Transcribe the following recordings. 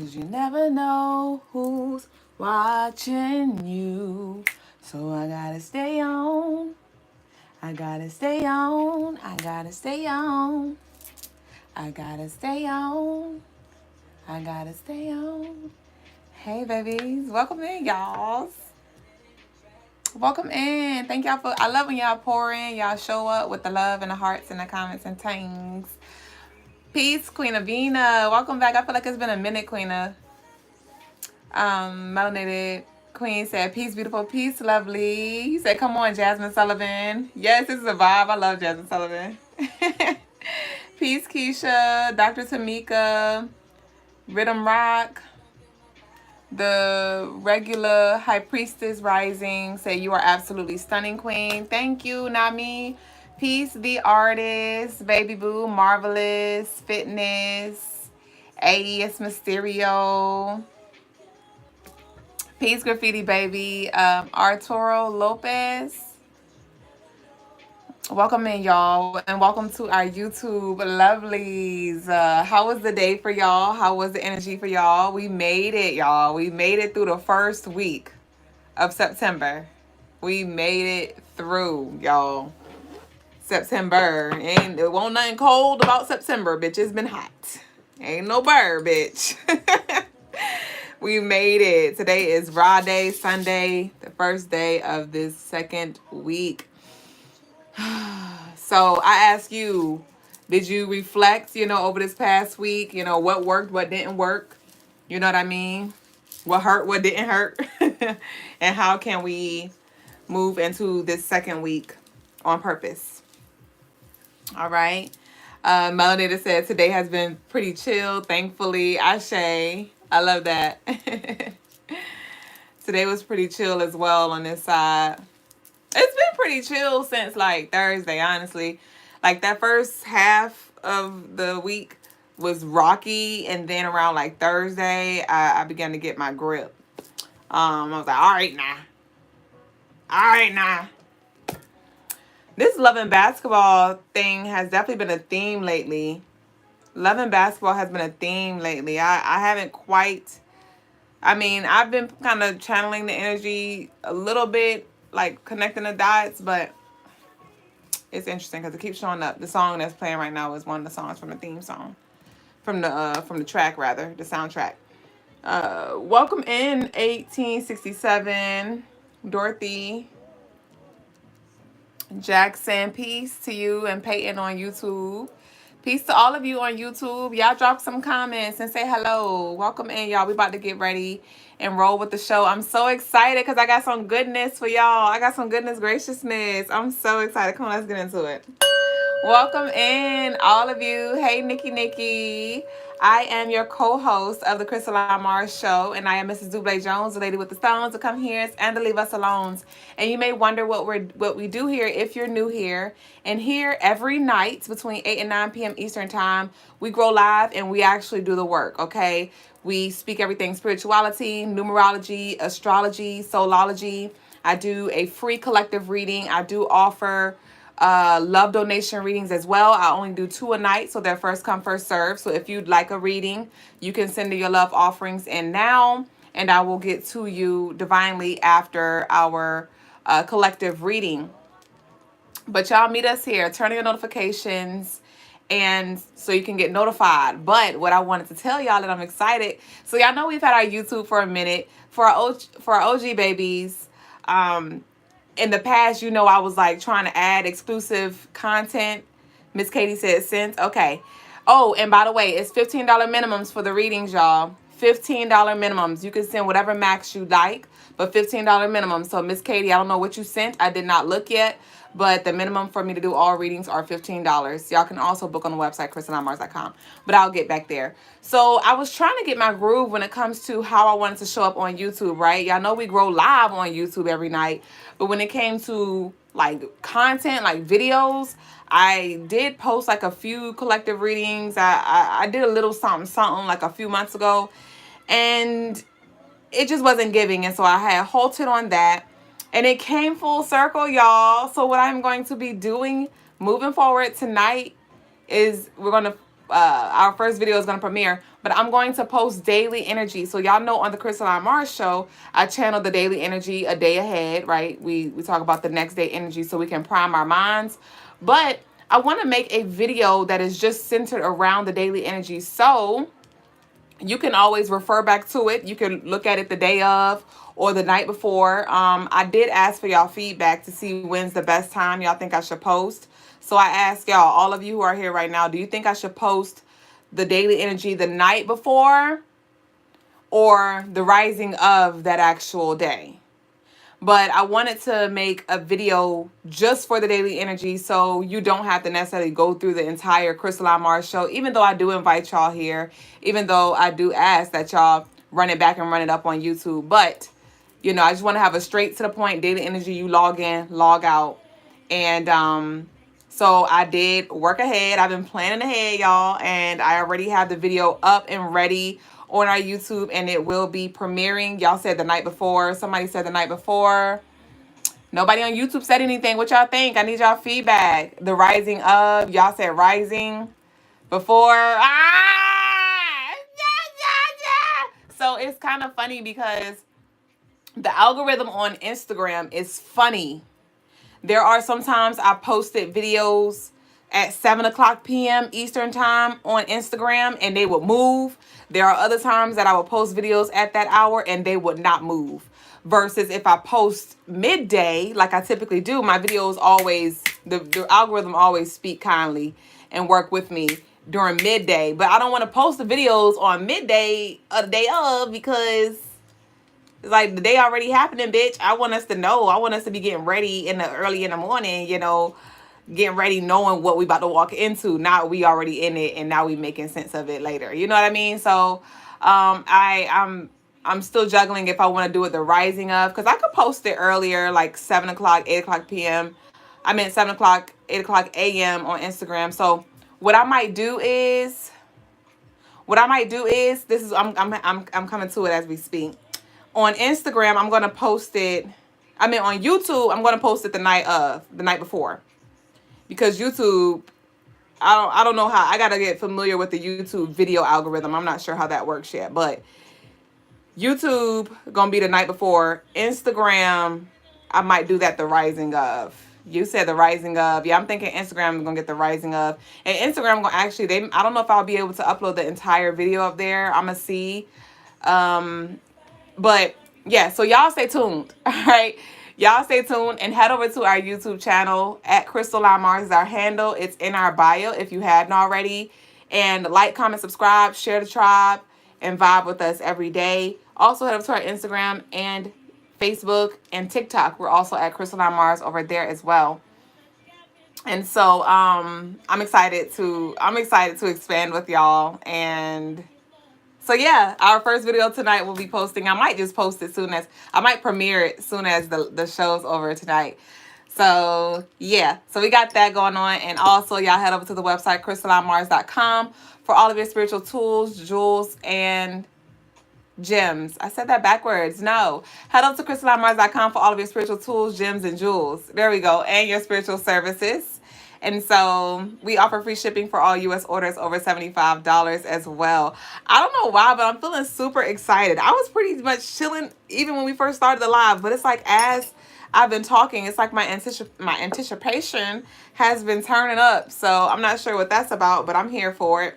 'cause you never know who's watching you. So I gotta stay on. I gotta stay on. I gotta stay on. I gotta stay on. I gotta stay on. Hey, babies. Welcome in, y'all. Welcome in. Thank y'all for, I love when y'all pour in. Y'all show up with the love and the hearts and the comments and things. Peace, Queen Avina. Welcome back. I feel like it's been a minute, Queena. Melanated Queen said, peace, beautiful, peace, lovely. He said, come on, Jasmine Sullivan. Yes, this is a vibe. I love Jasmine Sullivan. Peace, Keisha. Dr. Tamika. Rhythm Rock. The regular High Priestess Rising say, you are absolutely stunning, Queen. Thank you, Nami. Peace, the artist. Baby Boo, Marvelous. Fitness. AES Mysterio. Peace, Graffiti Baby. Arturo Lopez. Welcome in, y'all, and welcome to our YouTube lovelies. How was the day for y'all? How was the energy for y'all? We made it, y'all. We made it through the first week of September. We made it through, y'all. September. It won't nothing cold about September, bitch. It's been hot. Ain't no bird, bitch. We made it. Today is Friday, Sunday, the first day of this second week. So I ask you, did you reflect, over this past week? What worked, what didn't work? You know what I mean? What hurt, what didn't hurt? And how can we move into this second week on purpose? All right. Melanie said today has been pretty chill, thankfully. Ashe. I love that. Today was pretty chill as well on this side. It's been pretty chill since like Thursday, honestly. Like that first half of the week was rocky, and then around like Thursday, I began to get my grip. I was like, all right now. This love and basketball thing has definitely been a theme lately. Love and basketball has been a theme lately. I haven't quite. I've been kind of channeling the energy a little bit, like connecting the dots, but it's interesting because it keeps showing up. The song that's playing right now is one of the songs from the theme song, from the track rather, the soundtrack. Welcome in 1867, Dorothy Jackson. Peace to you and Peyton on YouTube. Peace to all of you on YouTube. Y'all drop some comments and say hello. Welcome in, y'all. We about to get ready and roll with the show. I'm so excited because I got some goodness for y'all. I got some goodness graciousness. I'm so excited. Come on, let's get into it. Welcome in, all of you. Hey, Nikki. I am your co-host of the Crystaline show, and I am Mrs. Duüblè Jones, the lady with the stones, to come here and to leave us alone. And you may wonder what we do here if you're new here. And here every night between 8 and 9 p.m. Eastern time, we grow live and we actually do the work, okay? We speak everything spirituality, numerology, astrology, soulology. I do a free collective reading. I do offer love donation readings as well. I only do 2 a night, so they're first come, first serve. So if you'd like a reading, you can send your love offerings in now, and I will get to you divinely after our collective reading. But y'all meet us here, turn on your notifications, and so you can get notified. But what I wanted to tell y'all that I'm excited. So y'all know we've had our YouTube for a minute. For our OG babies, in the past, I was like trying to add exclusive content. Miss Katie said since. Okay. Oh, and by the way, it's $15 minimums for the readings, y'all. $15 minimums. You can send whatever max you like, but $15 minimum. So Miss Katie, I don't know what you sent. I did not look yet, but the minimum for me to do all readings are $15. Y'all can also book on the website, CrystalineMars.com, but I'll get back there. So I was trying to get my groove when it comes to how I wanted to show up on YouTube, right? Y'all know we grow live on YouTube every night, but when it came to like content, like videos, I did post like a few collective readings. I did a little something like a few months ago, and it just wasn't giving. And so I had halted on that, and it came full circle, y'all. So what I'm going to be doing moving forward tonight is we're going to our first video is going to premiere, but I'm going to post daily energy. So y'all know on the Crystaline Mars show, I channel the daily energy a day ahead, right? We talk about the next day energy so we can prime our minds. But I want to make a video that is just centered around the daily energy. So you can always refer back to it. You can look at it the day of or the night before. I did ask for y'all feedback to see when's the best time y'all think I should post. So I asked y'all, all of you who are here right now, do you think I should post the daily energy the night before or the rising of that actual day? But I wanted to make a video just for the daily energy so you don't have to necessarily go through the entire Crystaline Mars show, even though I do invite y'all here, even though I do ask that y'all run it back and run it up on YouTube. But, you know, I just want to have a straight to the point daily energy. You log in, log out. And so I did work ahead. I've been planning ahead, y'all. And I already have the video up and ready on our YouTube, and it will be premiering. Y'all said the night before. Somebody said the night before. Nobody on YouTube said anything. What y'all think? I need y'all feedback. The rising of. Y'all said rising before. So it's kind of funny because the algorithm on Instagram is funny. There are sometimes I posted videos at 7 o'clock p.m. Eastern time on Instagram and they would move. There are other times that I would post videos at that hour and they would not move. Versus if I post midday, like I typically do, my videos always, the algorithm always speak kindly and work with me during midday. But I don't want to post the videos on midday of the day of because it's like the day already happening, bitch. I want us to know. I want us to be getting ready early in the morning, you know, getting ready, knowing what we about to walk into. Not we already in it and now we making sense of it later. You know what I mean? So I'm still juggling if I want to do it the rising of, because I could post it earlier, like 7 o'clock, 8 o'clock p.m. I meant 7 o'clock, 8 o'clock a.m. on Instagram. So what I might do is this is I'm coming to it as we speak. On Instagram, I'm going to post it. I mean, on YouTube, I'm going to post it the night before. Because YouTube, I don't know how. I got to get familiar with the YouTube video algorithm. I'm not sure how that works yet. But YouTube, going to be the night before. Instagram, I might do that the rising of. You said the rising of. Yeah, I'm thinking Instagram is going to get the rising of. And Instagram going to actually, I don't know if I'll be able to upload the entire video up there. I'm going to see. But yeah, so y'all stay tuned. All right. Y'all stay tuned and head over to our YouTube channel at Crystaline Mars is our handle. It's in our bio if you hadn't already. And like, comment, subscribe, share the tribe, and vibe with us every day. Also head over to our Instagram and Facebook and TikTok. We're also at Crystaline Mars over there as well. And so I'm excited to expand with y'all. And so yeah, our first video tonight will be posting. I might just post it I might premiere it soon as the show's over tonight. So yeah, so we got that going on. And also y'all head over to the website, CrystalineMars.com, for all of your spiritual tools, jewels, and gems. I said that backwards. No. Head over to CrystalineMars.com for all of your spiritual tools, gems, and jewels. There we go. And your spiritual services. And so we offer free shipping for all U.S. orders over $75 as well. I don't know why, but I'm feeling super excited. I was pretty much chilling even when we first started the live, but it's like as I've been talking, it's like my anticipation has been turning up. So I'm not sure what that's about, but I'm here for it.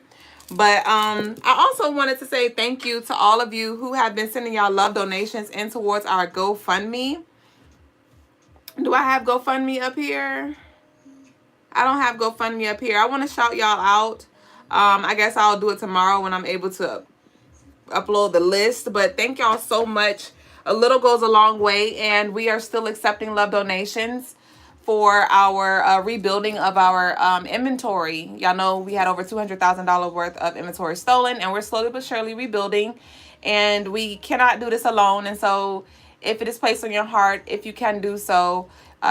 But I also wanted to say thank you to all of you who have been sending y'all love donations in towards our GoFundMe. Do I have GoFundMe up here? I don't have GoFundMe up here. I want to shout y'all out. I guess I'll do it tomorrow when I'm able to upload the list. But thank y'all so much. A little goes a long way. And we are still accepting love donations for our rebuilding of our inventory. Y'all know we had over $200,000 worth of inventory stolen. And we're slowly but surely rebuilding. And we cannot do this alone. And so if it is placed on your heart, if you can do so,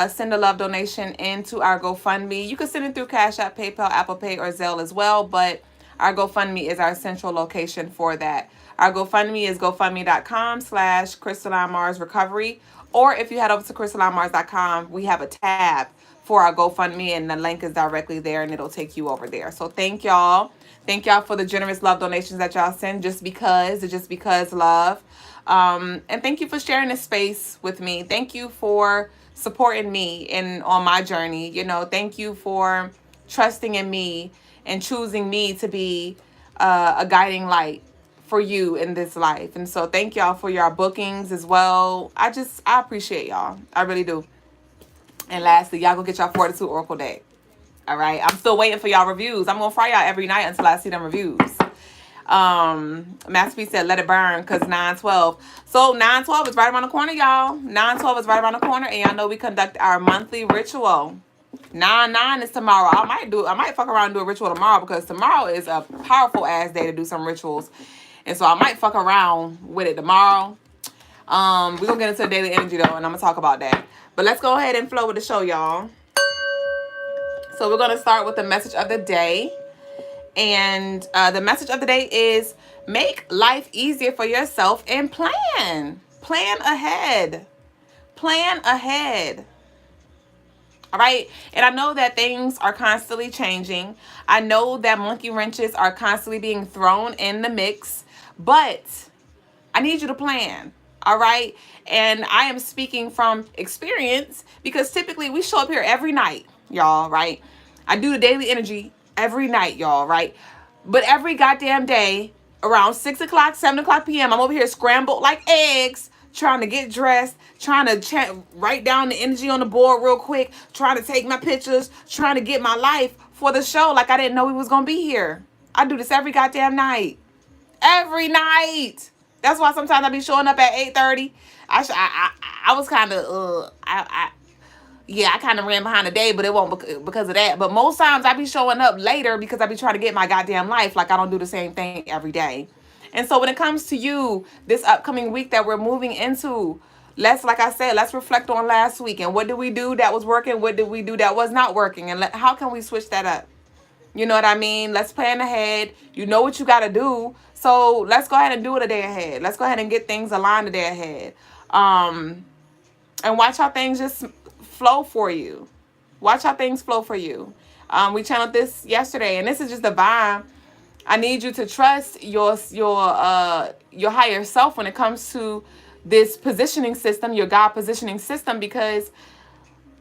send a love donation into our GoFundMe. You can send it through Cash App, PayPal, Apple Pay, or Zelle as well, but our GoFundMe is our central location for that. Our GoFundMe is gofundme.com/CrystalineMarsRecovery. Or if you head over to CrystalineMars.com, we have a tab for our GoFundMe, and the link is directly there, and it'll take you over there. So thank y'all. Thank y'all for the generous love donations that y'all send. Just because love. And thank you for sharing this space with me. Thank you for supporting me on my journey. Thank you for trusting in me and choosing me to be a guiding light for you in this life. And so thank y'all for your bookings as well. I appreciate y'all. I really do. And lastly, y'all go get y'all 42 Oracle deck. All right. I'm still waiting for y'all reviews. I'm going to fry y'all every night until I see them reviews. Masterpiece said, let it burn, because 9/12. So 9/12 is right around the corner, y'all. 9/12 is right around the corner. And y'all know we conduct our monthly ritual. 9/9 is tomorrow. I might fuck around and do a ritual tomorrow, because tomorrow is a powerful ass day to do some rituals. And so I might fuck around with it tomorrow. We're going to get into daily energy, though, and I'm going to talk about that. But let's go ahead and flow with the show, y'all. So we're going to start with the message of the day. And the message of the day is, make life easier for yourself and plan. Plan ahead. Plan ahead. All right. And I know that things are constantly changing. I know that monkey wrenches are constantly being thrown in the mix. But I need you to plan. All right. And I am speaking from experience, because typically we show up here every night, y'all. Right. I do the daily energy every night, y'all. Right. But every goddamn day around 6 o'clock, 7 o'clock p.m., I'm over here scrambled like eggs, trying to get dressed, trying to write down the energy on the board real quick, trying to take my pictures, trying to get my life for the show like I didn't know we was going to be here. I do this every goddamn night. Every night. That's why sometimes I be showing up at 8:30. I was kind of, I kind of ran behind the day, but it won't because of that. But most times I be showing up later because I be trying to get my goddamn life. Like I don't do the same thing every day. And so when it comes to you, this upcoming week that we're moving into, like I said, let's reflect on last week. And what did we do that was working? What did we do that was not working? And how can we switch that up? You know what I mean? Let's plan ahead. You know what you got to do. So let's go ahead and do it a day ahead. Let's go ahead and get things aligned a day ahead. And watch how things just flow for you. Watch how things flow for you. We channeled this yesterday, and this is just divine. I need you to trust your higher self when it comes to this positioning system, your God positioning system, because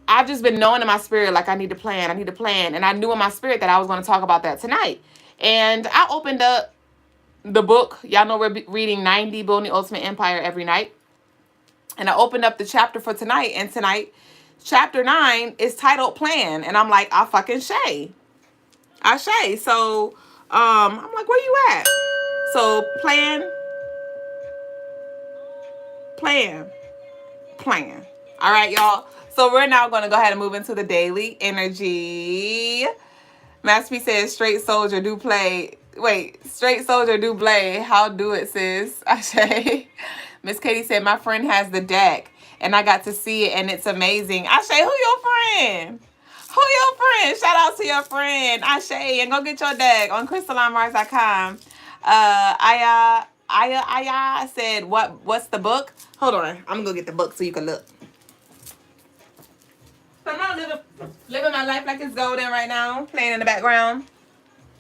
I've just been knowing in my spirit, like I need to plan. And I knew in my spirit that I was going to talk about that tonight. And I opened up the book. Y'all know we're reading 90 Building the Ultimate Empire every night. And I opened up the chapter for tonight. And tonight, chapter 9 is titled Plan. And I'm like, I fucking shay. So I'm like, where you at? So plan. All right, y'all. So we're now going to go ahead and move into the daily energy. Masterpiece says, straight soldier, Duüblè. Wait, straight soldier, Duüblè. How do it, sis? Ashe. Miss Katie said, my friend has the deck, and I got to see it, and it's amazing. Ashe, who your friend? Shout out to your friend, Ashe, and go get your deck on CrystalineMars.com. Aya said, what's the book? Hold on. I'm going to go get the book so you can look. So I'm not living my life like it's golden right now, playing in the background.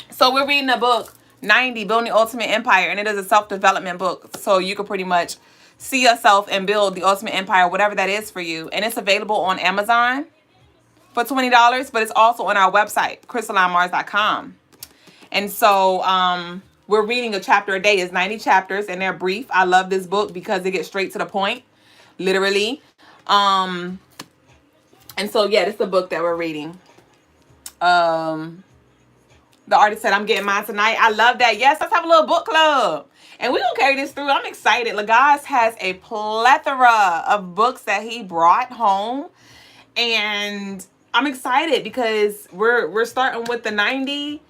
So we're reading a book, 90, Building the Ultimate Empire, and it is a self-development book. So you can pretty much see yourself and build the ultimate empire, whatever that is for you. And it's available on Amazon for $20, but it's also on our website, CrystalineMars.com. And so we're reading a chapter a day. It's 90 chapters, and they're brief. I love this book because they get straight to the point, literally. And so, yeah, this is the book that we're reading. The artist said, I'm getting mine tonight. I love that. Yes, let's have a little book club. And we're going to carry this through. I'm excited. Lagaz has a plethora of books that he brought home. And I'm excited because we're starting with the 90.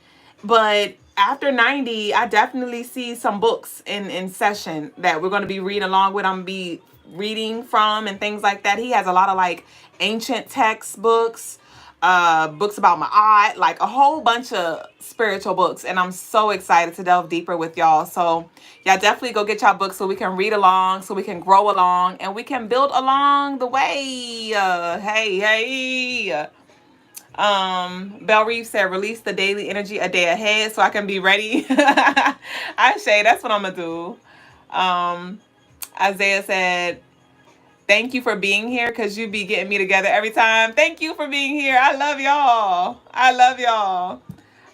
But after 90, I definitely see some books in session that we're going to be reading along with. I'm going to be reading from and things like that. He has a lot of like ancient textbooks, books about my art, like a whole bunch of spiritual books. And I'm so excited to delve deeper with y'all. So y'all definitely go get y'all books so we can read along, so we can grow along, and we can build along the way. Hey. Belle Reeve said, release the daily energy a day ahead so I can be ready. I say that's what I'm gonna do. Isaiah said, thank you for being here because you be getting me together every time. Thank you for being here. I love y'all. I love y'all.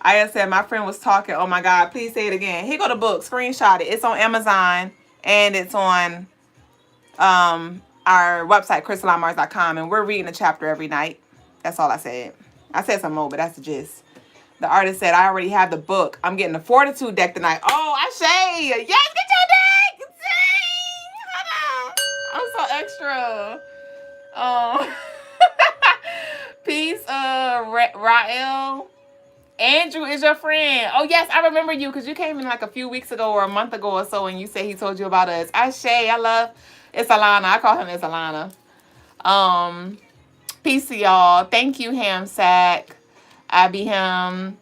Aya said, my friend was talking. Oh my God, please say it again. Here go the book. Screenshot it. It's on Amazon and it's on our website, crystalinemars.com, and we're reading a chapter every night. That's all I said. I said some more, but that's the gist. The artist said, I already have the book. I'm getting the Fortitude deck tonight. Oh, Ashay. Yes, get your deck. Dang. Hold on. I'm so extra. Peace, Rael. Andrew is your friend. Oh, yes, I remember you because you came in like a few weeks ago or a month ago or so, and you said he told you about us. Ashay, I love. It's Alana. I call him It's Alana. Peace to y'all. Thank you, Ham Sack. I be him.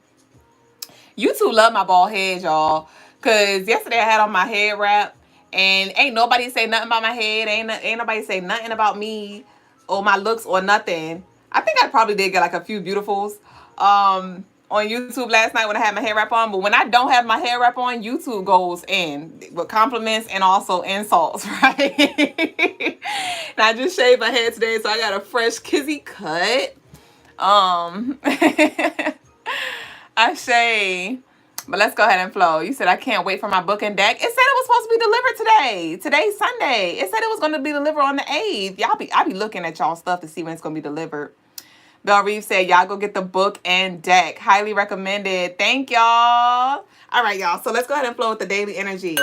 You two love my bald head, y'all. Because yesterday I had on my head wrap. And ain't nobody say nothing about my head. Ain't nobody say nothing about me or my looks or nothing. I think I probably did get like a few beautifuls on YouTube last night when I had my hair wrap on. But when I don't have my hair wrap on, YouTube goes in with compliments and also insults, right? And I just shaved my head today, so I got a fresh kizzy cut. I say, but let's go ahead and flow. You said I can't wait for my book and deck. It said it was supposed to be delivered today. Today's Sunday. It said it was going to be delivered on the 8th. I be looking at y'all stuff to see when it's going to be delivered. Belle Reeve said, y'all go get the book and deck. Highly recommended. Thank y'all. All right, y'all. So let's go ahead and flow with the daily energy.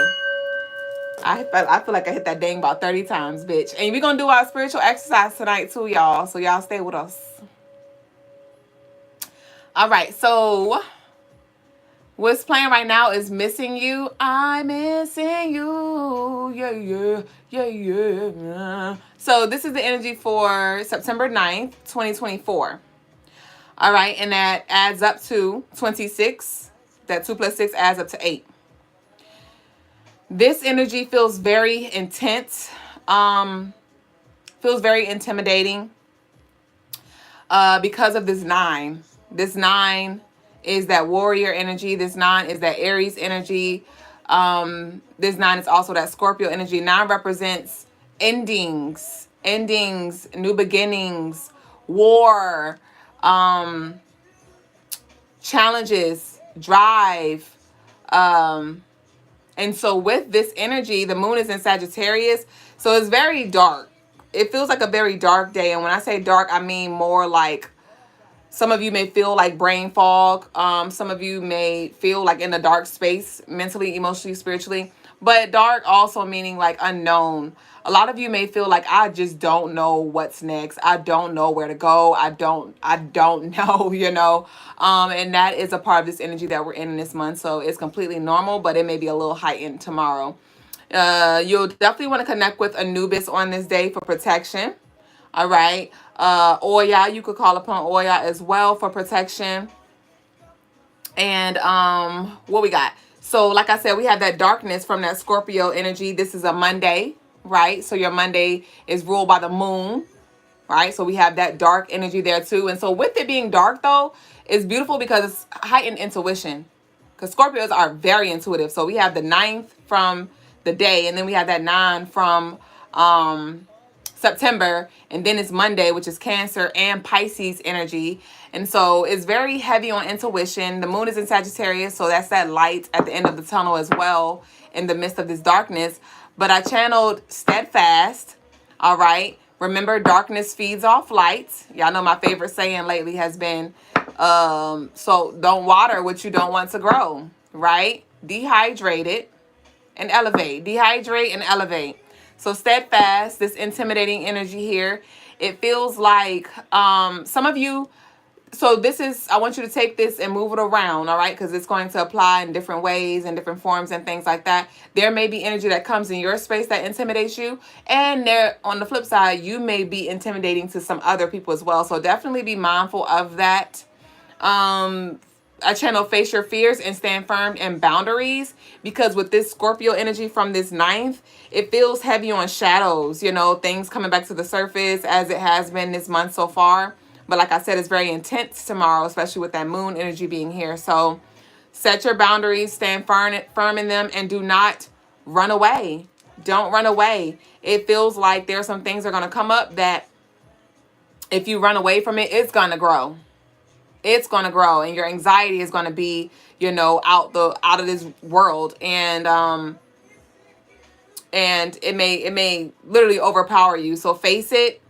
I feel like I hit that dang about 30 times, bitch. And we're going to do our spiritual exercise tonight too, y'all. So y'all stay with us. All right. So what's playing right now is Missing You. I'm missing you. Yeah. So this is the energy for September 9th, 2024. All right. And that adds up to 26. That 2 plus 6 adds up to 8. This energy feels very intense. Feels very intimidating because of this 9. This 9 is that warrior energy. This 9 is that Aries energy. This 9 is also that Scorpio energy. 9 represents endings, new beginnings, war, challenges, drive. And so with this energy, the moon is in Sagittarius. So it's very dark. It feels like a very dark day. And when I say dark, I mean more like some of you may feel like brain fog. Some of you may feel like in a dark space, mentally, emotionally, spiritually. But dark also meaning like unknown. A lot of you may feel like, I just don't know what's next. I don't know where to go. I don't know, you know. And that is a part of this energy that we're in this month. So it's completely normal, but it may be a little heightened tomorrow. You'll definitely want to connect with Anubis on this day for protection. All right. Oya, you could call upon Oya as well for protection. And what we got? So like I said, we have that darkness from that Scorpio energy. This is a Monday, right? So your Monday is ruled by the moon, right? So we have that dark energy there too. And so with it being dark though, it's beautiful because it's heightened intuition. Because Scorpios are very intuitive. So we have the 9th from the day, and then we have that 9 from September, and then it's Monday, which is Cancer and Pisces energy. And so it's very heavy on intuition. The moon is in Sagittarius, so that's that light at the end of the tunnel as well in the midst of this darkness. But I channeled Steadfast. All right. Remember, darkness feeds off light. Y'all know my favorite saying lately has been, so don't water what you don't want to grow, right? Dehydrate it and elevate. Dehydrate and elevate. So Steadfast, this intimidating energy here, it feels like some of you so this is, I want you to take this and move it around, all right? Because it's going to apply in different ways and different forms and things like that. There may be energy that comes in your space that intimidates you. And there, on the flip side, you may be intimidating to some other people as well. So definitely be mindful of that. I channel face your fears and stand firm in boundaries, because with this Scorpio energy from this ninth, it feels heavy on shadows, you know, things coming back to the surface as it has been this month so far. But like I said, it's very intense tomorrow, especially with that moon energy being here. So set your boundaries, stand firm in them, and do not run away. Don't run away. It feels like there's some things that are going to come up that if you run away from it, it's going to grow. It's going to grow, and your anxiety is going to be, you know, out of this world. And it may literally overpower you. So face it.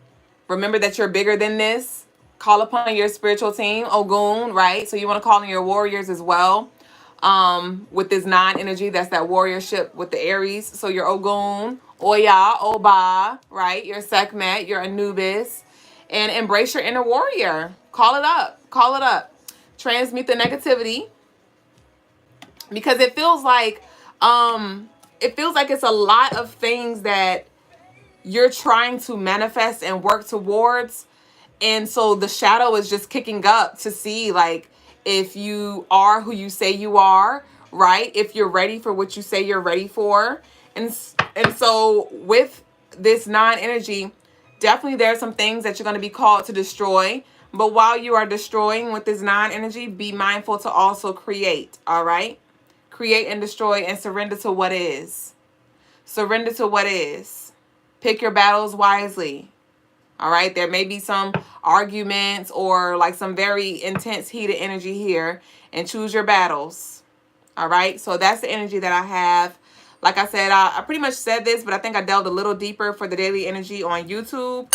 Remember that you're bigger than this. Call upon your spiritual team, Ogun, right? So you want to call in your warriors as well. With this 9 energy, that's that warriorship with the Aries. So your Ogun, Oya, Oba, right? Your Sekhmet, your Anubis. And embrace your inner warrior. Call it up. Call it up. Transmute the negativity. Because it feels like it's a lot of things that you're trying to manifest and work towards. And so the shadow is just kicking up to see, like, if you are who you say you are, right? If you're ready for what you say you're ready for. And so with this 9 energy, definitely there are some things that you're going to be called to destroy. But while you are destroying with this 9 energy, be mindful to also create, all right? Create and destroy and surrender to what is. Surrender to what is. Pick your battles wisely. All right, there may be some arguments or like some very intense heated energy here, and choose your battles. All right, so that's the energy that I have. Like I said, I pretty much said this, but I think I delved a little deeper for the daily energy on YouTube.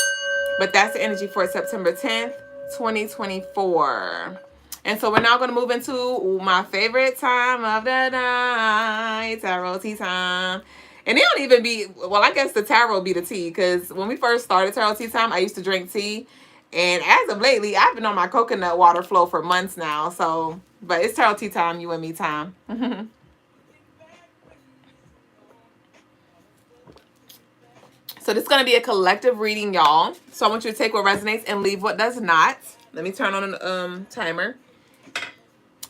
But that's the energy for September 10th, 2024. And so we're now going to move into my favorite time of the night, tarot tea time. And it don't even be, well, I guess the tarot be the tea, because when we first started tarot tea time, I used to drink tea. And as of lately, I've been on my coconut water flow for months now. So, but it's tarot tea time, you and me time. So this is going to be a collective reading, y'all. So I want you to take what resonates and leave what does not. Let me turn on a timer.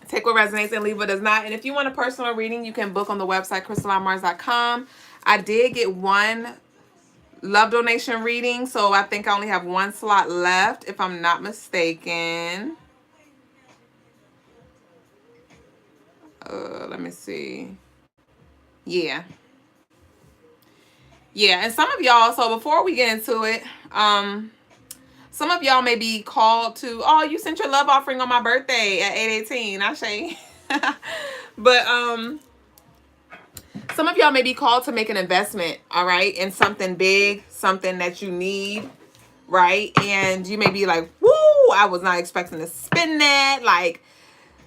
Take what resonates and leave what does not. And if you want a personal reading, you can book on the website, CrystalineMars.com. I did get one love donation reading, so I think I only have one slot left, if I'm not mistaken. Let me see. Yeah, and some of y'all, so before we get into it, some of y'all may be called to, oh, you sent your love offering on my birthday at 8/18. I say. But some of y'all may be called to make an investment, all right, in something big, something that you need, right? And you may be like, woo, I was not expecting to spend that. Like,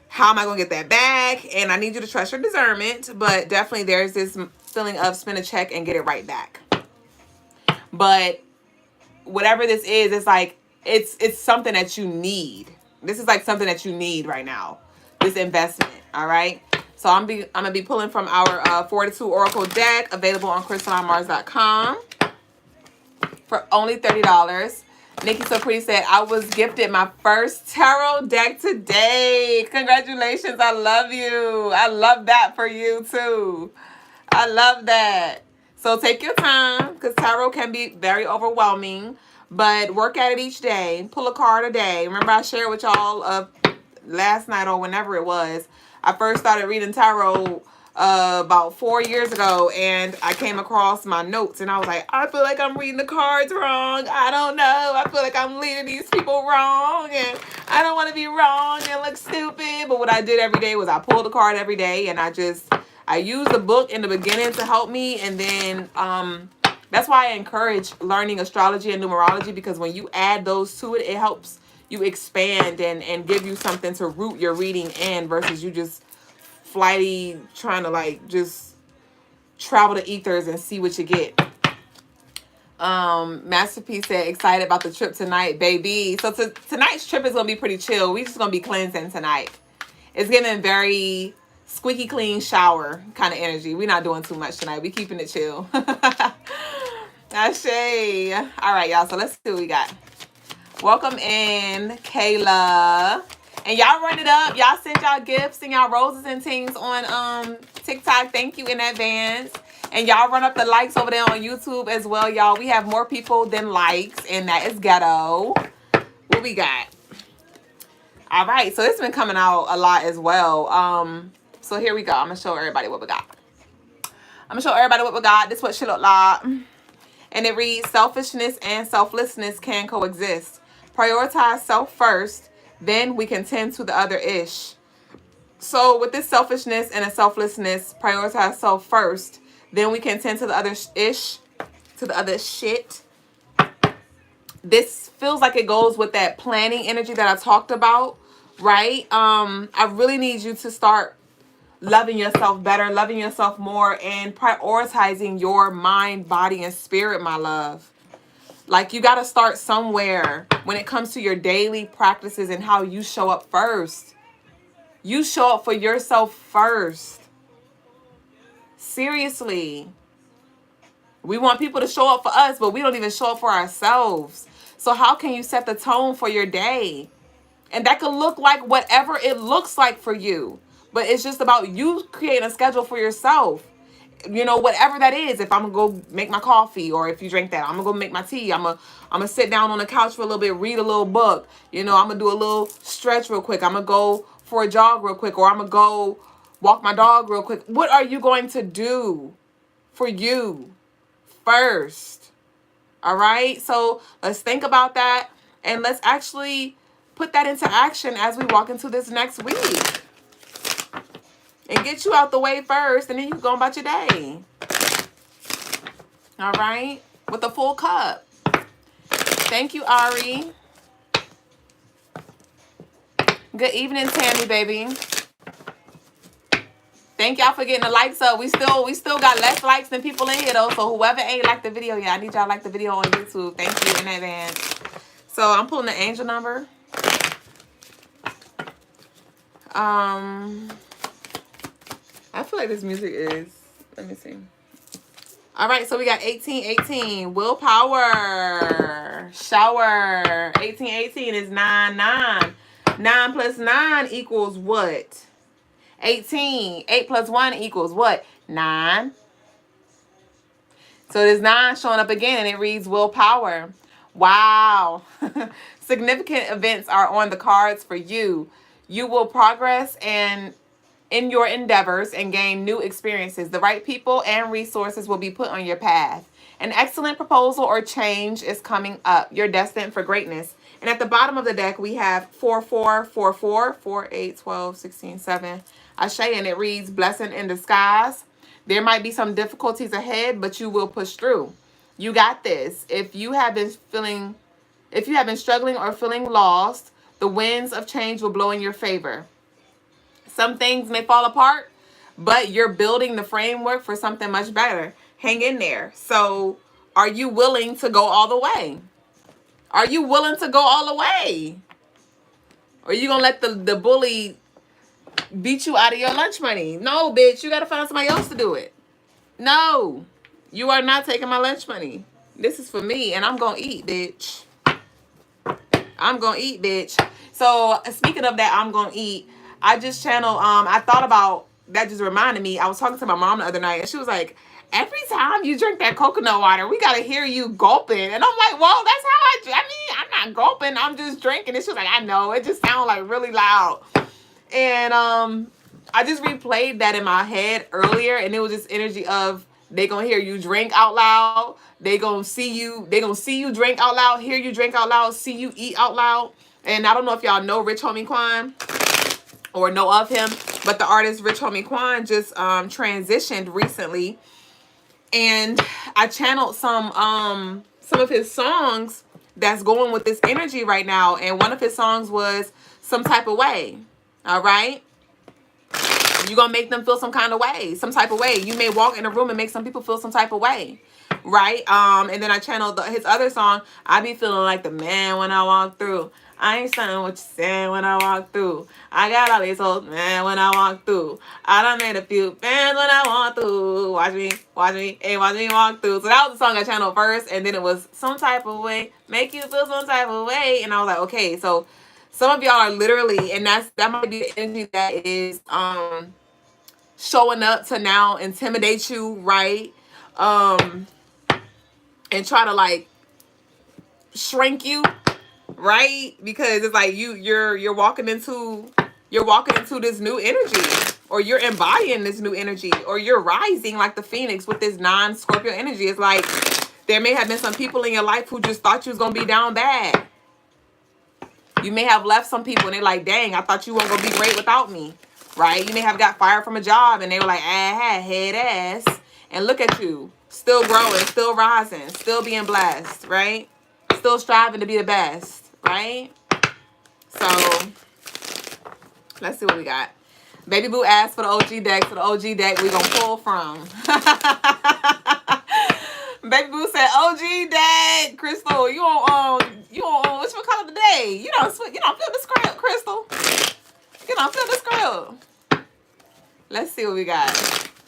how am I going to get that back? And I need you to trust your discernment. But definitely there's this feeling of spend a check and get it right back. But whatever this is, it's like, it's something that you need. This is like something that you need right now, this investment, all right? So I'm going to be pulling from our Fortitude Oracle deck, available on CrystalineMars.com for only $30. Nikki So Pretty said, I was gifted my first tarot deck today. Congratulations. I love you. I love that for you too. I love that. So take your time, because tarot can be very overwhelming, but work at it each day. Pull a card a day. Remember I shared with y'all last night or whenever it was. I first started reading tarot about 4 years ago, and I came across my notes, and I was like, I feel like I'm reading the cards wrong. I don't know. I feel like I'm leading these people wrong, and I don't want to be wrong and look stupid. But what I did every day was I pulled a card every day, and I used the book in the beginning to help me, and then that's why I encourage learning astrology and numerology, because when you add those to it, it helps you expand and give you something to root your reading in, versus you just flighty trying to like just travel the ethers and see what you get. Masterpiece said, excited about the trip tonight, baby. So tonight's trip is going to be pretty chill. We just going to be cleansing tonight. It's giving very squeaky clean shower kind of energy. We're not doing too much tonight. We keeping it chill. Ashe. All right, y'all. So let's see what we got. Welcome in, Kayla. And y'all run it up. Y'all send y'all gifts and y'all roses and things on TikTok. Thank you in advance. And y'all run up the likes over there on YouTube as well, y'all. We have more people than likes, and that is ghetto. What we got? All right, so it's been coming out a lot as well. So here we go. I'm going to show everybody what we got. This is what she look like. And it reads, selfishness and selflessness can coexist. Prioritize self first, then we can tend to the other ish. So with this selfishness and a selflessness, prioritize self first, then we can tend to the other ish, to the other shit. This feels like it goes with that planning energy that I talked about, right? I really need you to start loving yourself better, loving yourself more, and prioritizing your mind, body, and spirit, my love. Like, you got to start somewhere when it comes to your daily practices and how you show up first. You show up for yourself first. Seriously. We want people to show up for us, but we don't even show up for ourselves. So how can you set the tone for your day? And that could look like whatever it looks like for you. But it's just about you creating a schedule for yourself. You know, whatever that is. If I'm going to go make my coffee, or if you drink that, I'm going to go make my tea. I'm going to sit down on the couch for a little bit, read a little book. You know, I'm going to do a little stretch real quick. I'm going to go for a jog real quick, or I'm going to go walk my dog real quick. What are you going to do for you first? All right. So let's think about that, and let's actually put that into action as we walk into this next week. And get you out the way first, and then you can go about your day. All right? With a full cup. Thank you, Ari. Good evening, Tammy, baby. Thank y'all for getting the likes up. We still got less likes than people in here, though. So whoever ain't liked the video yet, I need y'all to like the video on YouTube. Thank you in advance. So I'm pulling the angel number. I feel like this music is, let me see. All right, so we got 1818, willpower, shower. 1818 is 99. 9 plus 9 equals what? 18. 8 plus 1 equals what? 9. So there's 9 showing up again, and it reads willpower. Wow. Significant events are on the cards for you. You will progress and in your endeavors and gain new experiences. The right people and resources will be put on your path. An excellent proposal or change is coming up. You're destined for greatness. And at the bottom of the deck, we have 4, 4, 4, 4, 4, 8, 12, 16, 7. Ashe, and it reads blessing in disguise. There might be some difficulties ahead, but you will push through. You got this. If you have been struggling or feeling lost, the winds of change will blow in your favor. Some things may fall apart, but you're building the framework for something much better. Hang in there. So are you willing to go all the way? Are you willing to go all the way? Or are you going to let the bully beat you out of your lunch money? No, bitch. You got to find somebody else to do it. No. You are not taking my lunch money. This is for me, and I'm going to eat, bitch. I'm going to eat, bitch. So speaking of that, I'm going to eat. I just channeled, I thought about, that just reminded me, I was talking to my mom the other night, and she was like, every time you drink that coconut water, we got to hear you gulping. And I'm like, whoa, that's how I mean, I'm not gulping, I'm just drinking. And she was like, I know, it just sounds like really loud. And I just replayed that in my head earlier, and it was this energy of, they gonna hear you drink out loud, they gonna see you drink out loud, hear you drink out loud, see you eat out loud. And I don't know if y'all know Rich Homie Quan, or know of him, but the artist Rich Homie Quan just transitioned recently, and I channeled some of his songs that's going with this energy right now, and one of his songs was Some Type of Way. All right, you're gonna make them feel some kind of way, some type of way. You may walk in a room and make some people feel some type of way. right? And then I channeled his other song, I be feeling like the man when I walk through. I ain't saying what you saying when I walk through. I got all these old man when I walk through. I done made a few fans when I walk through. Watch me, and watch me walk through. So that was the song I channeled first, and then it was some type of way, make you feel some type of way. And I was like, okay, so some of y'all are literally, and that might be the energy that is showing up to now intimidate you, right? And try to like shrink you, right? Because it's like you're walking into this new energy, or you're embodying this new energy, or you're rising like the phoenix with this non-Scorpio energy. It's like there may have been some people in your life who just thought you was gonna be down bad. You may have left some people and they're like, dang, I thought you weren't gonna be great without me, right? You may have got fired from a job and they were like, head ass, and look at you, still growing, still rising, still being blessed, right? Still striving to be the best, right? So let's see what we got. Baby Boo asked for the OG deck. So the OG deck we gonna pull from. Baby Boo said OG deck. Crystal, you on what's your color today? You don't flip the script, Crystal. You don't flip the script. Let's see what we got.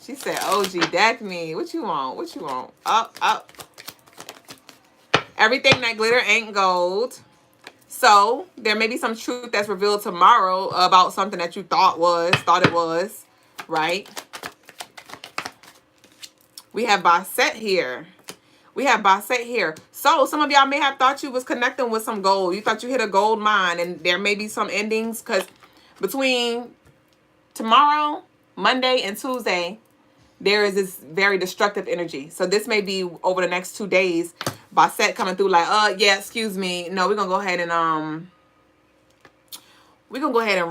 She said OG deck me. What you want? What you want? Up. Everything that glitter ain't gold. So there may be some truth that's revealed tomorrow about something that you thought it was, right? We have Basset here. So some of y'all may have thought you was connecting with some gold. You thought you hit a gold mine, and there may be some endings, because between tomorrow, Monday, and Tuesday, there is this very destructive energy. So this may be over the next 2 days. Basset coming through like, yeah, excuse me. No, we're gonna go ahead and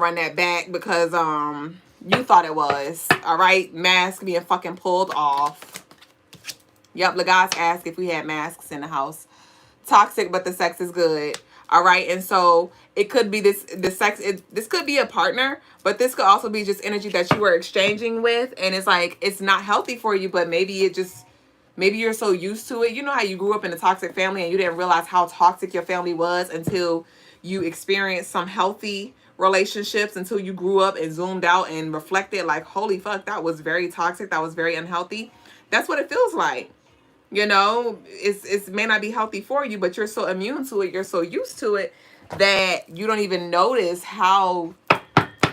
run that back because you thought it was. All right, mask being fucking pulled off. Yep, Lagos asked if we had masks in the house. Toxic, but the sex is good. All right, and so it could be this could be a partner, but this could also be just energy that you were exchanging with, and it's like it's not healthy for you, but maybe you're so used to it. You know how you grew up in a toxic family and you didn't realize how toxic your family was until you experienced some healthy relationships, until you grew up and zoomed out and reflected like, holy fuck, that was very toxic, that was very unhealthy. That's what it feels like. You know, it may not be healthy for you, but you're so immune to it, you're so used to it that you don't even notice how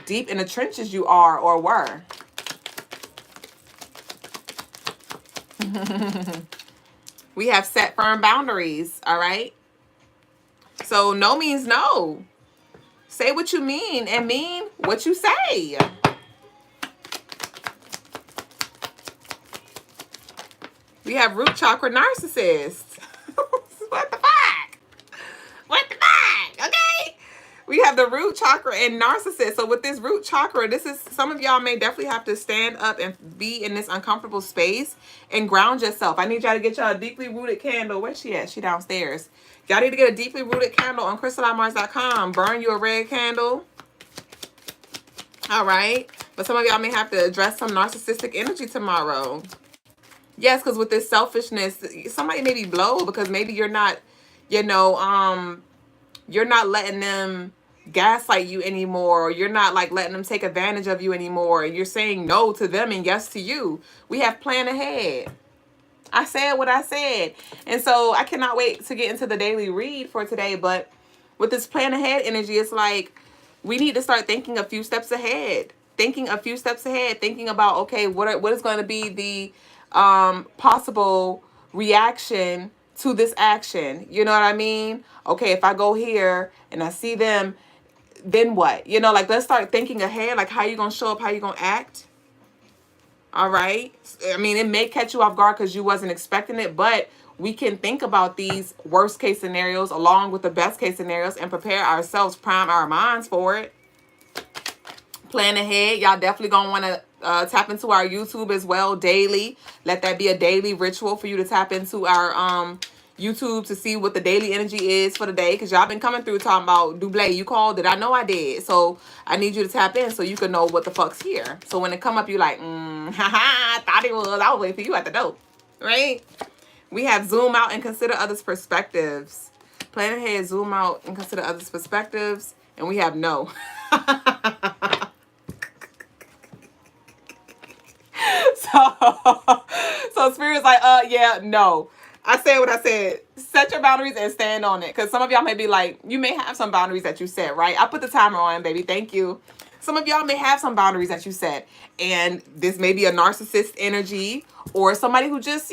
deep in the trenches you are or were. We have set firm boundaries, all right? So no means no. Say what you mean and mean what you say. We have root chakra narcissists. What the fuck? What the fuck? Okay? We have the root chakra and narcissist. So with this root chakra, this is, some of y'all may definitely have to stand up and be in this uncomfortable space and ground yourself. I need y'all to get y'all a deeply rooted candle. Where's she at? She downstairs. Y'all need to get a deeply rooted candle on crystallinemars.com. Burn you a red candle. All right. But some of y'all may have to address some narcissistic energy tomorrow. Yes, because with this selfishness, somebody may be blow because maybe you're not, you're not letting them gaslight you anymore, or you're not like letting them take advantage of you anymore, and you're saying no to them and yes to you. We have plan ahead. I said what I said. And so I cannot wait to get into the daily read for today. But with this plan ahead energy, it's like we need to start thinking a few steps ahead. Thinking about, okay, what is going to be the possible reaction to this action? You know what I mean? Okay, if I go here and I see them, then what? You know, like, let's start thinking ahead, like how you gonna show up, how you gonna act. All right. I mean, it may catch you off guard because you wasn't expecting it, but we can think about these worst case scenarios along with the best case scenarios and prepare ourselves, prime our minds for it. Plan ahead. Y'all definitely gonna want to tap into our YouTube as well daily. Let that be a daily ritual for you to tap into our YouTube to see what the daily energy is for the day, because y'all been coming through talking about Duüblè, you called it. I know I did. So I need you to tap in so you can know what the fuck's here. So when it come up, you like, haha, I thought it was. I was waiting for you at the door, right? We have zoom out and consider others' perspectives. Plan ahead, zoom out and consider others' perspectives. And we have no. So Spirit's like, yeah, no. I said what I said. Set your boundaries and stand on it. Because some of y'all may be like, you may have some boundaries that you set, right? I put the timer on, baby. Thank you. Some of y'all may have some boundaries that you set. And this may be a narcissist energy or somebody who just,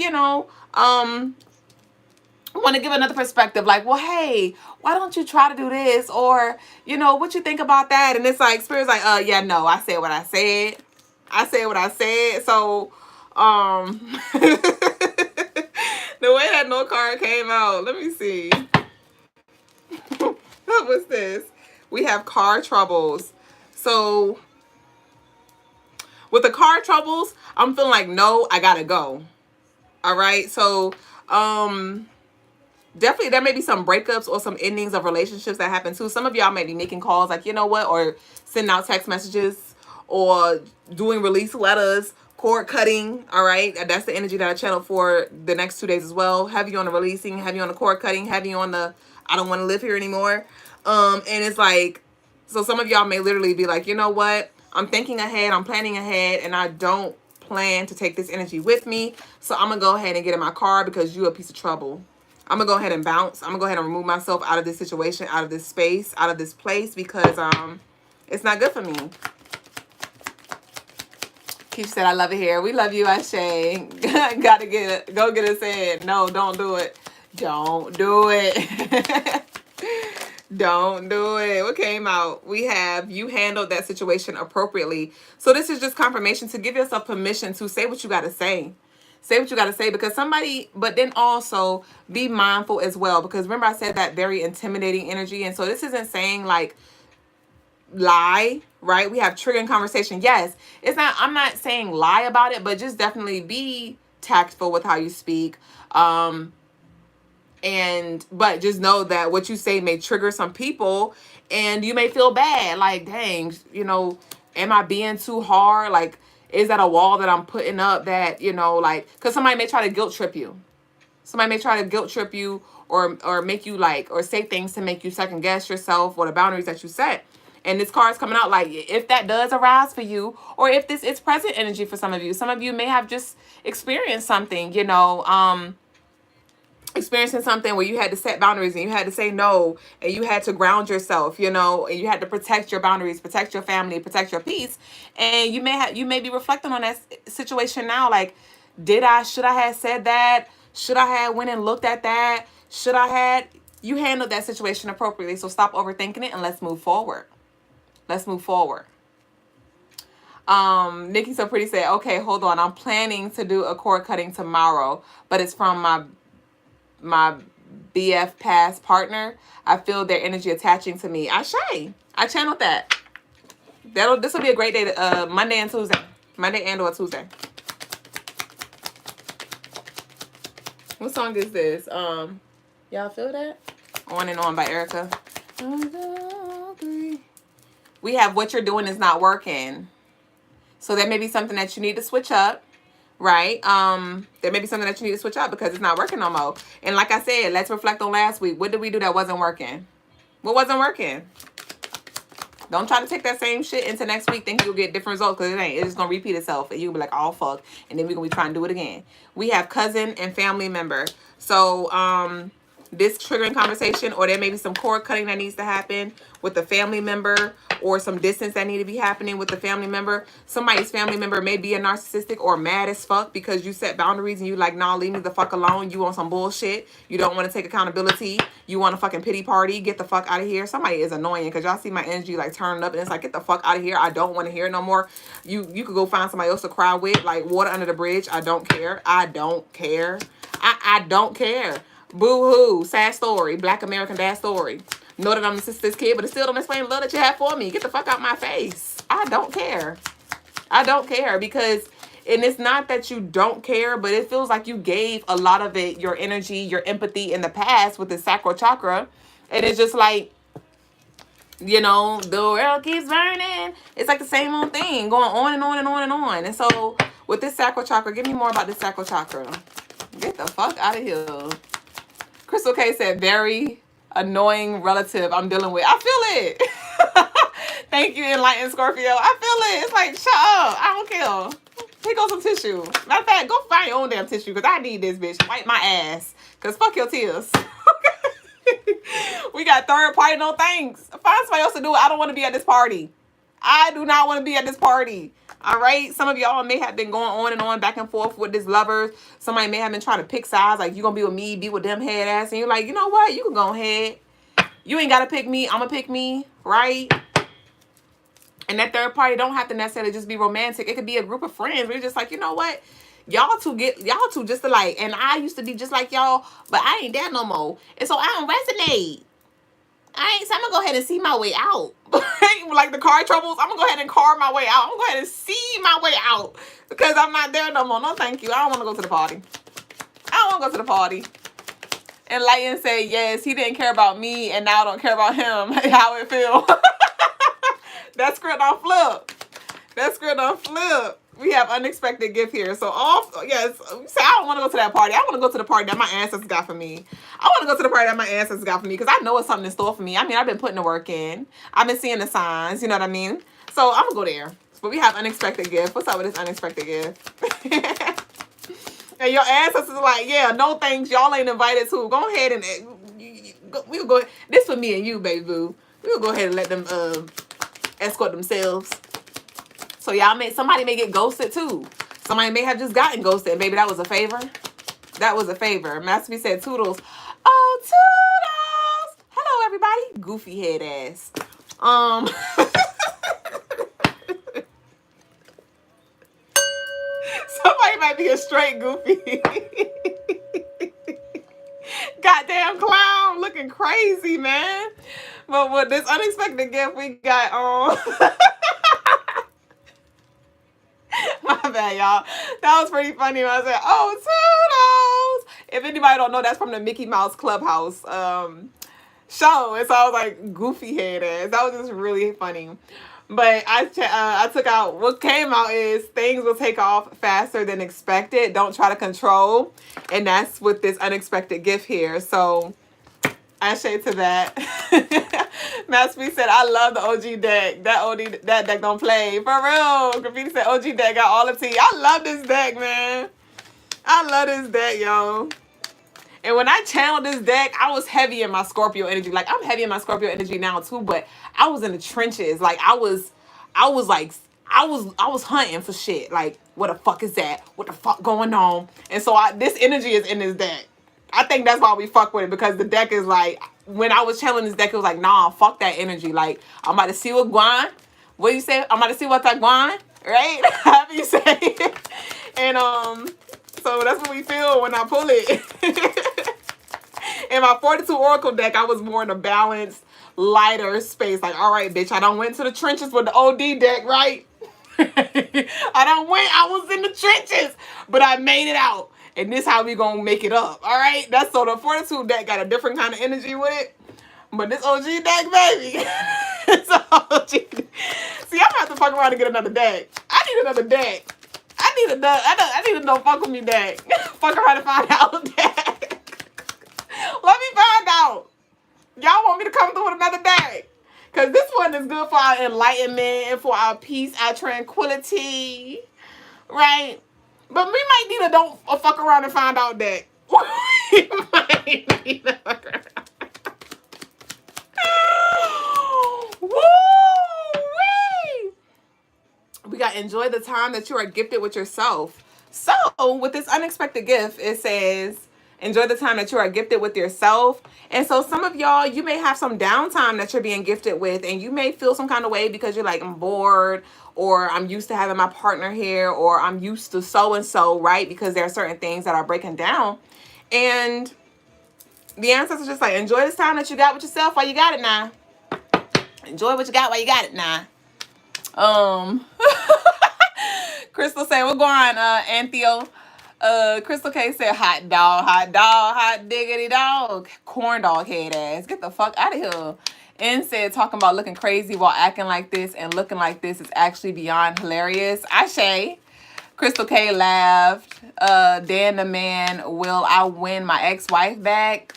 want to give another perspective. Like, well, hey, why don't you try to do this? Or, what you think about that? And it's like, Spirit's like, yeah, no, I said what I said. I said what I said. So, the way that no card came out, let me see. What's this? We have car troubles. So, with the car troubles, I'm feeling like, no, I gotta go. All right. So, definitely there may be some breakups or some endings of relationships that happen too. Some of y'all may be making calls like, or sending out text messages or doing release letters, cord cutting. All right. That's the energy that I channeled for the next 2 days as well. Have you on the releasing, have you on the cord cutting, have you on the I don't want to live here anymore. And it's like, so some of y'all may literally be like, you know what? I'm thinking ahead, I'm planning ahead, and I don't plan to take this energy with me. So I'm going to go ahead and get in my car because you're a piece of trouble. I'm going to go ahead and bounce. I'm going to go ahead and remove myself out of this situation, out of this space, out of this place because it's not good for me. Keisha said, I love it here. We love you, Ashe. Got to go get it said. No, don't do it. Don't do it. Don't do it. What came out? We have you handled that situation appropriately. So this is just confirmation to give yourself permission to say what you got to say. Say what you got to say because but then also be mindful as well. Because remember I said that very intimidating energy. And so this isn't saying like lie, right? We have triggering conversation. Yes, I'm not saying lie about it, but just definitely be tactful with how you speak. But just know that what you say may trigger some people and you may feel bad. Like, dang, am I being too hard? Like, is that a wall that I'm putting up that, because somebody may try to guilt trip you. Somebody may try to guilt trip you or make you or say things to make you second guess yourself or the boundaries that you set. And this card's coming out like, if that does arise for you, or if this is present energy for some of you may have just experienced something, experiencing something where you had to set boundaries and you had to say no and you had to ground yourself, and you had to protect your boundaries, protect your family, protect your peace. And you may be reflecting on that situation now. Like, should I have said that? Should I have went and looked at that? You handled that situation appropriately. So stop overthinking it and let's move forward. Nikki So Pretty said, okay, hold on. I'm planning to do a cord cutting tomorrow, but it's from my BF past partner. I feel their energy attaching to me. Ashe. I channeled that. This will be a great day to, Monday and or Tuesday. What song is this? Y'all feel that? On and On by Erica. We have What You're Doing Is Not Working. So that may be something that you need to switch up. Right? There may be something that you need to switch up because it's not working no more. And like I said, let's reflect on last week. What did we do that wasn't working? What wasn't working? Don't try to take that same shit into next week thinking you'll get different results because it ain't. It's just going to repeat itself. And you'll be like, oh, fuck. And then we're going to be trying to do it again. We have cousin and family member. So, this triggering conversation, or there may be some cord cutting that needs to happen with the family member, or some distance that need to be happening with the family member. Somebody's family member may be a narcissistic or mad as fuck because you set boundaries and you like, nah, leave me the fuck alone. You want some bullshit. You don't want to take accountability. You want a fucking pity party. Get the fuck out of here. Somebody is annoying because y'all see my energy like turning up and it's like, get the fuck out of here. I don't want to hear it no more. You could go find somebody else to cry with, like water under the bridge. I don't care. I don't care. I don't care. Boo-hoo. Sad story. Black American dad story. Know that I'm the sister's kid, but it still don't explain the love that you have for me. Get the fuck out my face. I don't care. I don't care because, and it's not that you don't care, but it feels like you gave a lot of it, your energy, your empathy in the past with the sacral chakra. And it's just like, the world keeps burning. It's like the same old thing going on and on and on and on. And so with this sacral chakra, give me more about this sacral chakra. Get the fuck out of here. Crystal K said, very annoying relative I'm dealing with. I feel it. Thank you, Enlightened Scorpio. I feel it. It's like, shut up. I don't care. Here goes some tissue. Matter of fact, go find your own damn tissue because I need this bitch. Wipe my ass. Because fuck your tears. We got third party, no thanks. Find somebody else to do it. I don't want to be at this party. I do not want to be at this party. All right? Some of y'all may have been going on and on back and forth with this lovers. Somebody may have been trying to pick sides. Like, you going to be with me, be with them head ass. And you're like, you know what? You can go ahead. You ain't got to pick me. I'm going to pick me. Right? And that third party don't have to necessarily just be romantic. It could be a group of friends where you're just like, you know what? Y'all two just alike. And I used to be just like y'all, but I ain't that no more. And so I don't resonate. So I'm going to go ahead and see my way out. Like the car troubles, I'm going to go ahead and carve my way out. I'm going to go ahead and see my way out. Because I'm not there no more. No, thank you. I don't want to go to the party. I don't want to go to the party. And Lighten said, yes, he didn't care about me and now I don't care about him. How it feel. That script on flip. That script on flip. We have unexpected gift here. So yes, say I don't want to go to that party. I want to go to the party that my ancestors got for me. I want to go to the party that my ancestors got for me because I know it's something in store for me. I mean, I've been putting the work in. I've been seeing the signs. You know what I mean? So I'm going to go there. But we have unexpected gift. What's up with this unexpected gift? And your ancestors are like, yeah, no thanks. Y'all ain't invited to. Go ahead and we'll go. This for me and you, baby boo. We'll go ahead and let them escort themselves. So somebody may get ghosted too. Somebody may have just gotten ghosted. And baby, that was a favor. That was a favor. Master B said toodles. Oh, toodles. Hello, everybody. Goofy head ass. Somebody might be a straight goofy. Goddamn clown looking crazy, man. But with this unexpected gift we got my bad, y'all. That was pretty funny when I said, oh, toodles. If anybody don't know, that's from the Mickey Mouse Clubhouse show. And so I was like, goofy head ass. That was just really funny. But I took out, what came out is things will take off faster than expected. Don't try to control. And that's with this unexpected gift here. So I shade to that. Master B said, I love the OG deck. That deck don't play. For real. Graffiti said, OG deck got all the tea. I love this deck, man. I love this deck, yo. And when I channeled this deck, I was heavy in my Scorpio energy. Like, I'm heavy in my Scorpio energy now, too. But I was in the trenches. Like, I was hunting for shit. Like, what the fuck is that? What the fuck going on? And so this energy is in this deck. I think that's why we fuck with it, because the deck is like, when I was channeling this deck, it was like, nah, fuck that energy. Like, I'm about to see what Guan, what you say? I'm about to see what's that Guan, right? However you say it. And so that's what we feel when I pull it. In my 42 Oracle deck, I was more in a balanced, lighter space. Like, all right, bitch, I done went to the trenches with the OD deck, right? I was in the trenches, but I made it out. And this how we gonna make it up, all right? That's so the 42 deck got a different kind of energy with it. But this OG deck, baby. It's OG. See, I'm gonna have to fuck around and get another deck. I need another deck. I need a no fuck with me deck. Fuck around and find out deck. Let me find out. Y'all want me to come through with another deck? Because this one is good for our enlightenment and for our peace, our tranquility. Right? But we might need a don't fuck around and find out deck. We might need a fuck around. Woo-wee! We got enjoy the time that you are gifted with yourself. So with this unexpected gift, it says, enjoy the time that you are gifted with yourself. And so some of y'all, you may have some downtime that you're being gifted with, and you may feel some kind of way because you're like, I'm bored, or I'm used to having my partner here, or I'm used to so-and-so, right? Because there are certain things that are breaking down. And the ancestors just like, enjoy this time that you got with yourself while you got it now. Enjoy what you got while you got it now. Crystal saying, we're going, Antheo. Crystal K said, hot dog, diggity dog, corn dog head ass. Get the fuck out of here. N said, talking about looking crazy while acting like this and looking like this is actually beyond hilarious. Ashe. Crystal K laughed. Dan the man, will I win my ex-wife back?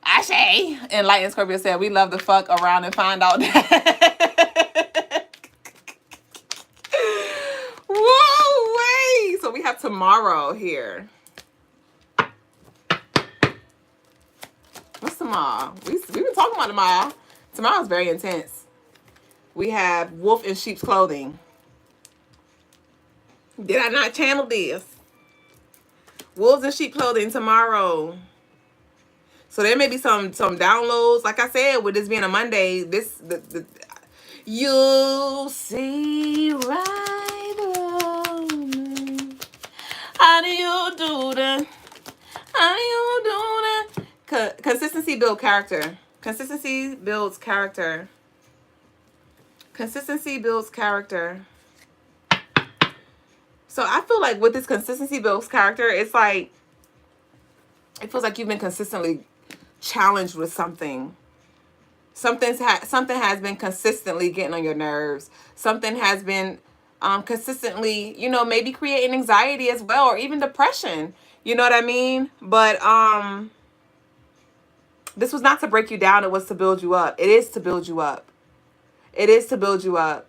Ashe. Enlightened Scorpio said, we love to fuck around and find out that. Whoa, wait. So we have tomorrow here. What's tomorrow? We've been talking about tomorrow. Tomorrow's very intense. We have wolf in sheep's clothing. Did I not channel this? Wolves in sheep clothing tomorrow. So there may be some downloads. Like I said, with this being a Monday, you'll see right through me. How do you do that? How do you do that? Consistency builds character. Consistency builds character. Consistency builds character. So I feel like with this consistency builds character, it's like, it feels like you've been consistently challenged with something. Something has been consistently getting on your nerves. Something has been consistently, you know, maybe creating anxiety as well, or even depression. You know what I mean? But this was not to break you down. It was to build you up. It is to build you up. It is to build you up.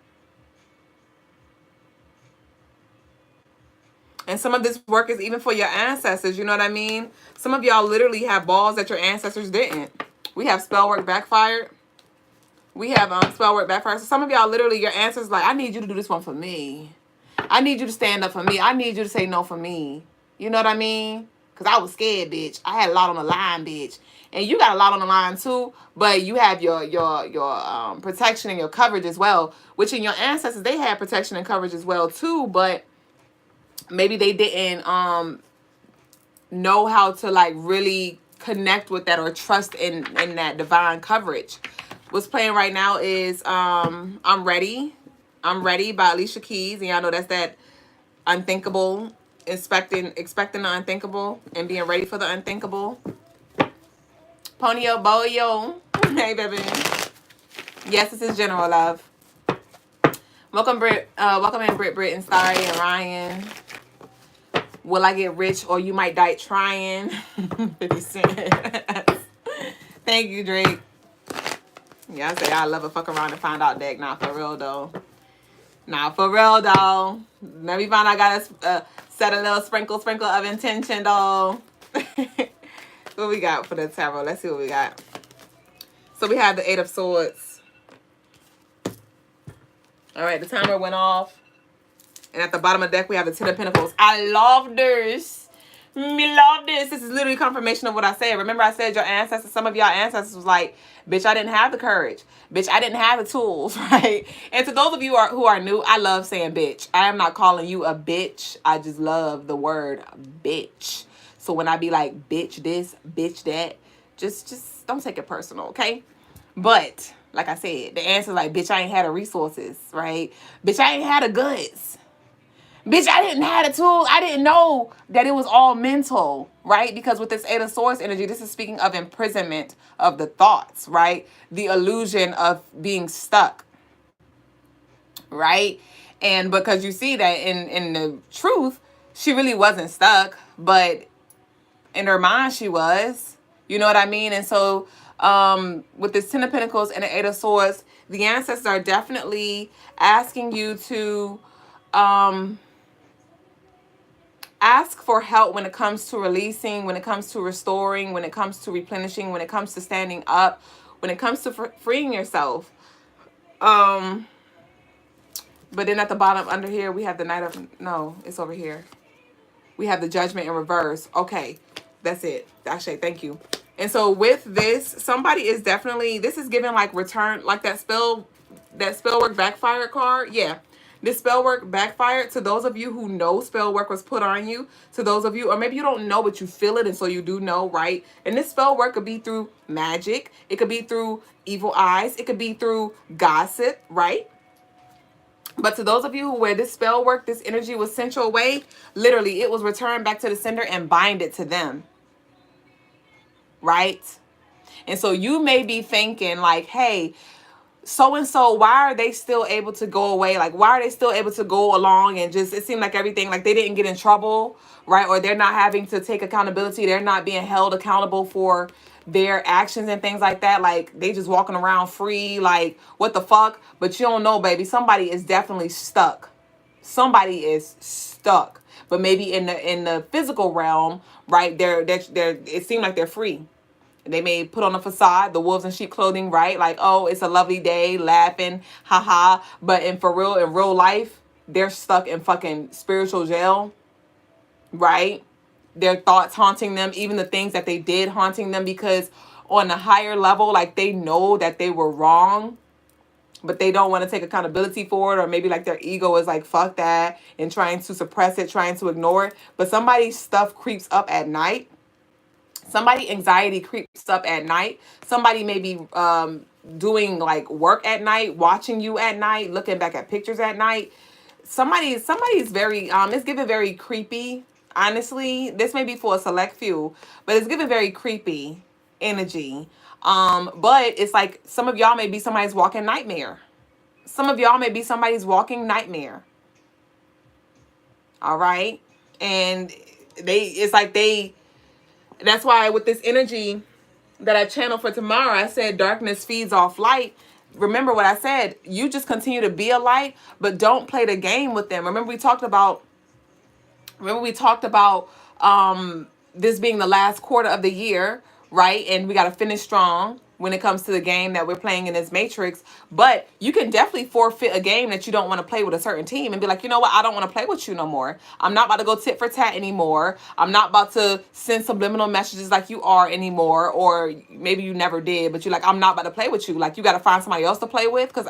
And some of this work is even for your ancestors. You know what I mean? Some of y'all literally have balls that your ancestors didn't. We have spell work backfired. We have spell work backfired. So some of y'all literally, your ancestors like, I need you to do this one for me. I need you to stand up for me. I need you to say no for me. You know what I mean? Because I was scared, bitch. I had a lot on the line, bitch. And you got a lot on the line too, but you have your protection and your coverage as well. Which in your ancestors, they had protection and coverage as well too, but maybe they didn't know how to like really connect with that or trust in that divine coverage. What's playing right now is I'm Ready. I'm Ready by Alicia Keys. And y'all know that's that unthinkable, expecting the unthinkable and being ready for the unthinkable. Ponyo Boyo. Hey, baby. Yes, this is General Love. Welcome, Brit. Welcome in, Brit, and Starry, and Ryan. Will I get rich or you might die trying? 50 Cent. Thank you, Drake. Yeah, I say I love a fuck around and find out deck. Not for real, though. Not for real, though. Let me find out I got set a little sprinkle of intention, though. What we got for the tarot? Let's see what we got. So we have the 8 of Swords. All right, the timer went off. And at the bottom of the deck, we have the 10 of Pentacles. I love this. Me love this. This is literally confirmation of what I said. Remember I said your ancestors, some of y'all ancestors was like, bitch, I didn't have the courage. Bitch, I didn't have the tools, right? And to those of you who are new, I love saying bitch. I am not calling you a bitch. I just love the word bitch. So when I be like, bitch this, bitch that, just don't take it personal, okay? But, like I said, the answer is like, bitch, I ain't had the resources, right? Bitch, I ain't had the goods. Bitch, I didn't have the tools. I didn't know that it was all mental, right? Because with this 8 of Swords energy, this is speaking of imprisonment of the thoughts, right? The illusion of being stuck, right? And because you see that in the truth, she really wasn't stuck, but in her mind she was. You know what I mean? And so with this 10 of Pentacles and the 8 of Swords, the ancestors are definitely asking you to ask for help when it comes to releasing, when it comes to restoring, when it comes to replenishing, when it comes to standing up, when it comes to freeing yourself. But then at the bottom under here, we have the Knight of... No, it's over here. We have the Judgment in reverse. Okay, that's it. Actually, thank you. And so with this, somebody is definitely... This is giving like return, like that spell work backfire card. Yeah. This spell work backfired. To those of you who know spell work was put on you, to those of you, or maybe you don't know, but you feel it, and so you do know, right? And this spell work could be through magic. It could be through evil eyes. It could be through gossip, right? But to those of you where this spell work, this energy was sent your way, literally, it was returned back to the sender and bind it to them, right? And so you may be thinking like, hey, so-and-so, why are they still able to go away? Like, why are they still able to go along and just, it seemed like everything, like they didn't get in trouble, right? Or they're not having to take accountability. They're not being held accountable for their actions and things like that. Like, they just walking around free, like, what the fuck? But you don't know, baby. Somebody is definitely stuck. Somebody is stuck. But maybe in the physical realm, right? They're it seemed like they're free. They may put on a facade, the wolves in sheep clothing, right? Like, oh, it's a lovely day, laughing, haha. But in real life, they're stuck in fucking spiritual jail, right? Their thoughts haunting them, even the things that they did haunting them, because on a higher level, like they know that they were wrong, but they don't want to take accountability for it, or maybe like their ego is like, fuck that, and trying to suppress it, trying to ignore it. But somebody's stuff creeps up at night. Somebody anxiety creeps up at night. Somebody may be doing like work at night, watching you at night, looking back at pictures at night. Somebody's very it's giving very creepy. Honestly, this may be for a select few, but it's giving very creepy energy. But it's like some of y'all may be somebody's walking nightmare. Some of y'all may be somebody's walking nightmare. All right, and it's like that's why with this energy that I channel for tomorrow, I said darkness feeds off light. Remember what I said. You just continue to be a light, but don't play the game with them. Remember we talked about this being the last quarter of the year, right? And we got to finish strong when it comes to the game that we're playing in this matrix. But you can definitely forfeit a game that you don't want to play with a certain team and be like, you know what? I don't want to play with you no more. I'm not about to go tit for tat anymore. I'm not about to send subliminal messages like you are anymore. Or maybe you never did, but you're like, I'm not about to play with you. Like, you got to find somebody else to play with, because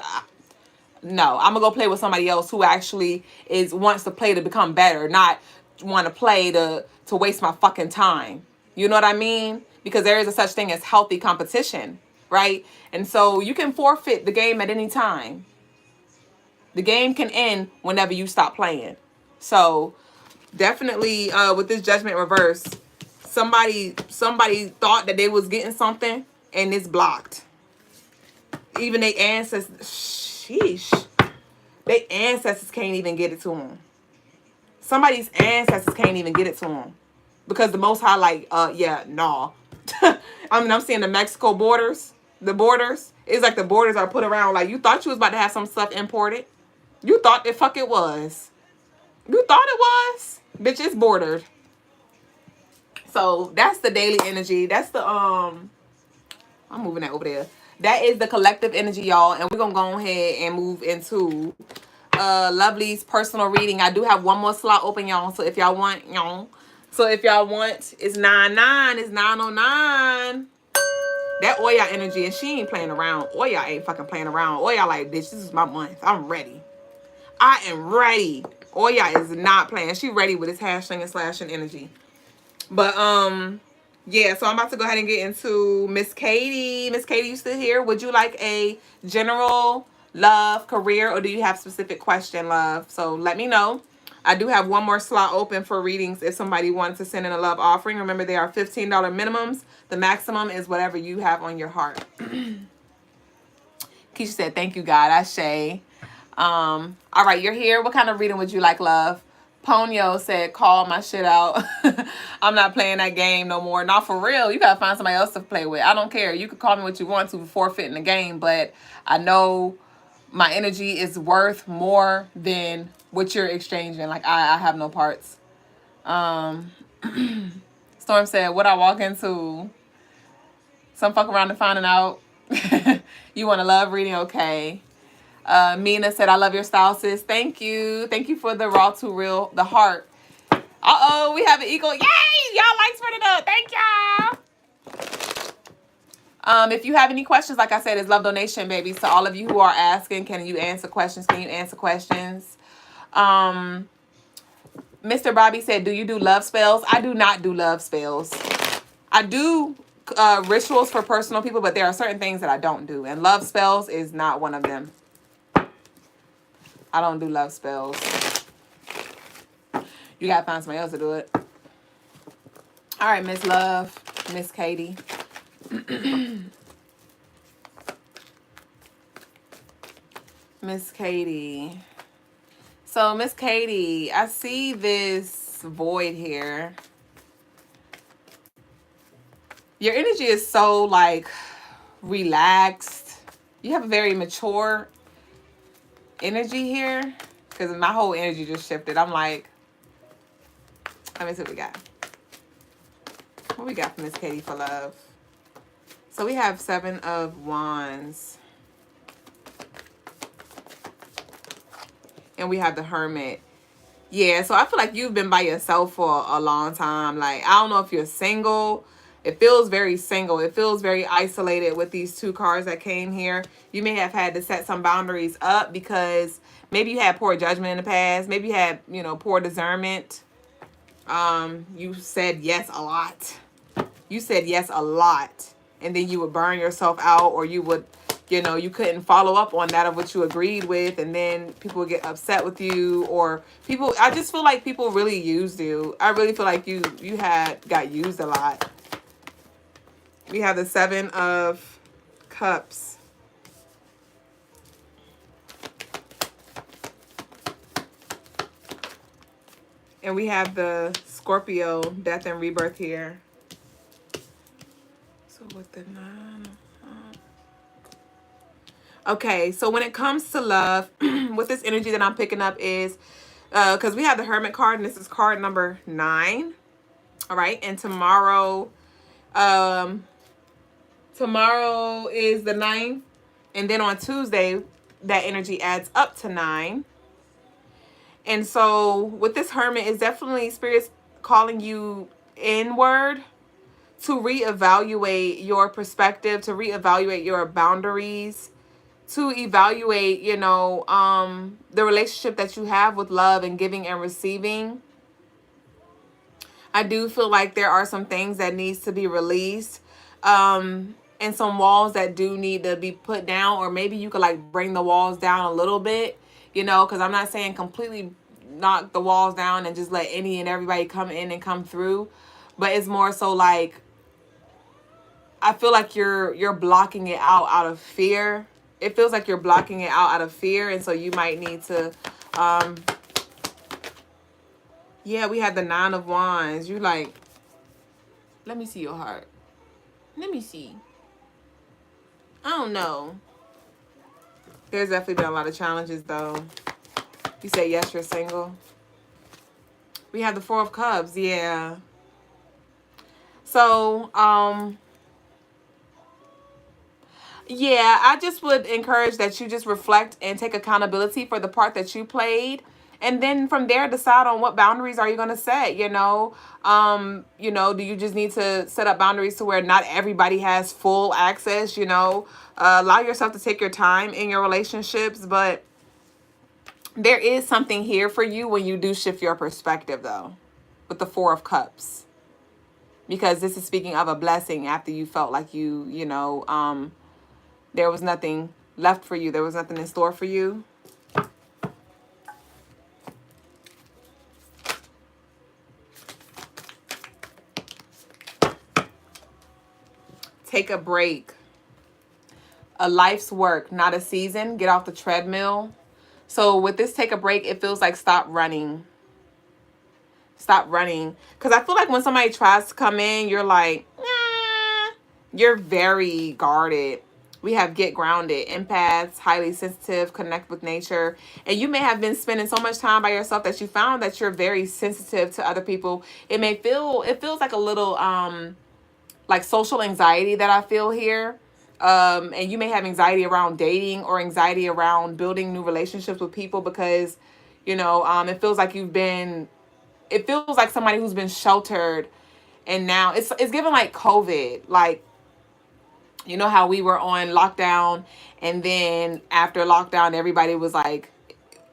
no, I'm gonna go play with somebody else who actually wants to play to become better, not want to play to waste my fucking time. You know what I mean? Because there is a such thing as healthy competition, right? And so you can forfeit the game at any time. The game can end whenever you stop playing. So definitely with this judgment reverse, somebody thought that they was getting something and it's blocked. Even their ancestors, sheesh, their ancestors can't even get it to them. Somebody's ancestors can't even get it to them. Because the Most High, like, yeah, nah. I mean, I'm seeing the Mexico borders. The borders. It's like the borders are put around. Like, you thought you was about to have some stuff imported. You thought the fuck it was. You thought it was. Bitch, it's bordered. So, that's the daily energy. That's the, I'm moving that over there. That is the collective energy, y'all. And we're going to go ahead and move into Lovely's personal reading. I do have one more slot open, y'all. So, if y'all want, it's 99. It's 909. That Oya energy, and she ain't playing around. Oya ain't fucking playing around. Oya like, bitch, this is my month. I'm ready. I am ready. Oya is not playing. She ready with this hashing and slashing energy. But, yeah, so I'm about to go ahead and get into Miss Katie. Miss Katie, you still here? Would you like a general love, career, or do you have specific question, love? So let me know. I do have one more slot open for readings if somebody wants to send in a love offering. Remember, they are $15 minimums. The maximum is whatever you have on your heart. Keisha said, thank you, God. Ashe. All right, you're here. What kind of reading would you like, love? Ponyo said, call my shit out. I'm not playing that game no more. Not for real. You got to find somebody else to play with. I don't care. You could call me what you want to forfeiting the game, but I know my energy is worth more than what you're exchanging. Like, I have no parts. Storm said, what I walk into? Some fuck around and finding out. You want a love reading? Okay. Mina said, I love your style, sis. Thank you. Thank you for the raw to real, the heart. Uh-oh, we have an equal. Yay! Y'all like spread it up. Thank y'all. If you have any questions, like I said, it's love donation, baby. So all of you who are asking, can you answer questions? Can you answer questions? Mr. Bobby said, do you do love spells? I do not do love spells. I do rituals for personal people, but there are certain things that I don't do. And love spells is not one of them. I don't do love spells. You gotta find somebody else to do it. All right, Miss Love, Miss Katie. Miss Katie. So, Miss Katie, I see this void here. Your energy is so, like, relaxed. You have a very mature energy here. Because my whole energy just shifted. I'm like, let me see what we got. What we got from Miss Katie for love? So we have 7 of Wands. And we have the Hermit. Yeah, so I feel like you've been by yourself for a long time. Like, I don't know if you're single. It feels very single. It feels very isolated with these 2 cards that came here. You may have had to set some boundaries up because maybe you had poor judgment in the past. Maybe you had, you know, poor discernment. You said yes a lot. You said yes a lot. And then you would burn yourself out, or you would, you know, you couldn't follow up on that of what you agreed with, and then people would get upset with you, or people, I just feel like people really used you. I really feel like you got used a lot. We have the 7 of Cups. And we have the Scorpio, Death and Rebirth here. So with the 9. Okay, so when it comes to love, with this energy that I'm picking up is, because we have the Hermit card, and this is card number 9. All right, and tomorrow is the 9th, and then on Tuesday, that energy adds up to 9. And so with this Hermit, is definitely Spirit's calling you inward to reevaluate your perspective, to reevaluate your boundaries, to evaluate, you know, the relationship that you have with love and giving and receiving. I do feel like there are some things that needs to be released, and some walls that do need to be put down, or maybe you could like bring the walls down a little bit, you know, because I'm not saying completely knock the walls down and just let any and everybody come in and come through, but it's more so like, I feel like you're blocking it out of fear. It feels like you're blocking it out of fear, and so you might need to, yeah, we had the 9 of Wands. You like, let me see your heart. Let me see. I don't know. There's definitely been a lot of challenges, though. You say yes, you're single. We have the 4 of Cups. Yeah. So, yeah, I just would encourage that you just reflect and take accountability for the part that you played. And then from there, decide on what boundaries are you going to set, you know? You know, do you just need to set up boundaries to where not everybody has full access, you know? Allow yourself to take your time in your relationships, but there is something here for you when you do shift your perspective, though, with the 4 of Cups. Because this is speaking of a blessing after you felt like you know, there was nothing left for you. There was nothing in store for you. Take a break. A life's work, not a season. Get off the treadmill. So with this take a break, it feels like stop running. Stop running. Because I feel like when somebody tries to come in, you're like, nah. You're very guarded. We have get grounded, empaths, highly sensitive, connect with nature. And you may have been spending so much time by yourself that you found that you're very sensitive to other people. It feels like a little, like social anxiety that I feel here. And you may have anxiety around dating or anxiety around building new relationships with people because, you know, it feels like it feels like somebody who's been sheltered, and now it's given like COVID, like, you know how we were on lockdown, and then after lockdown, everybody was like,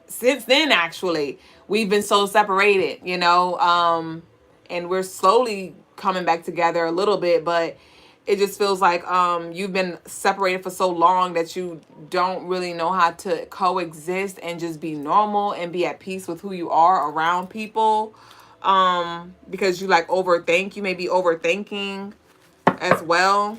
since then, actually, we've been so separated, you know, and we're slowly coming back together a little bit, but it just feels like you've been separated for so long that you don't really know how to coexist and just be normal and be at peace with who you are around people, because you like overthink. You may be overthinking as well.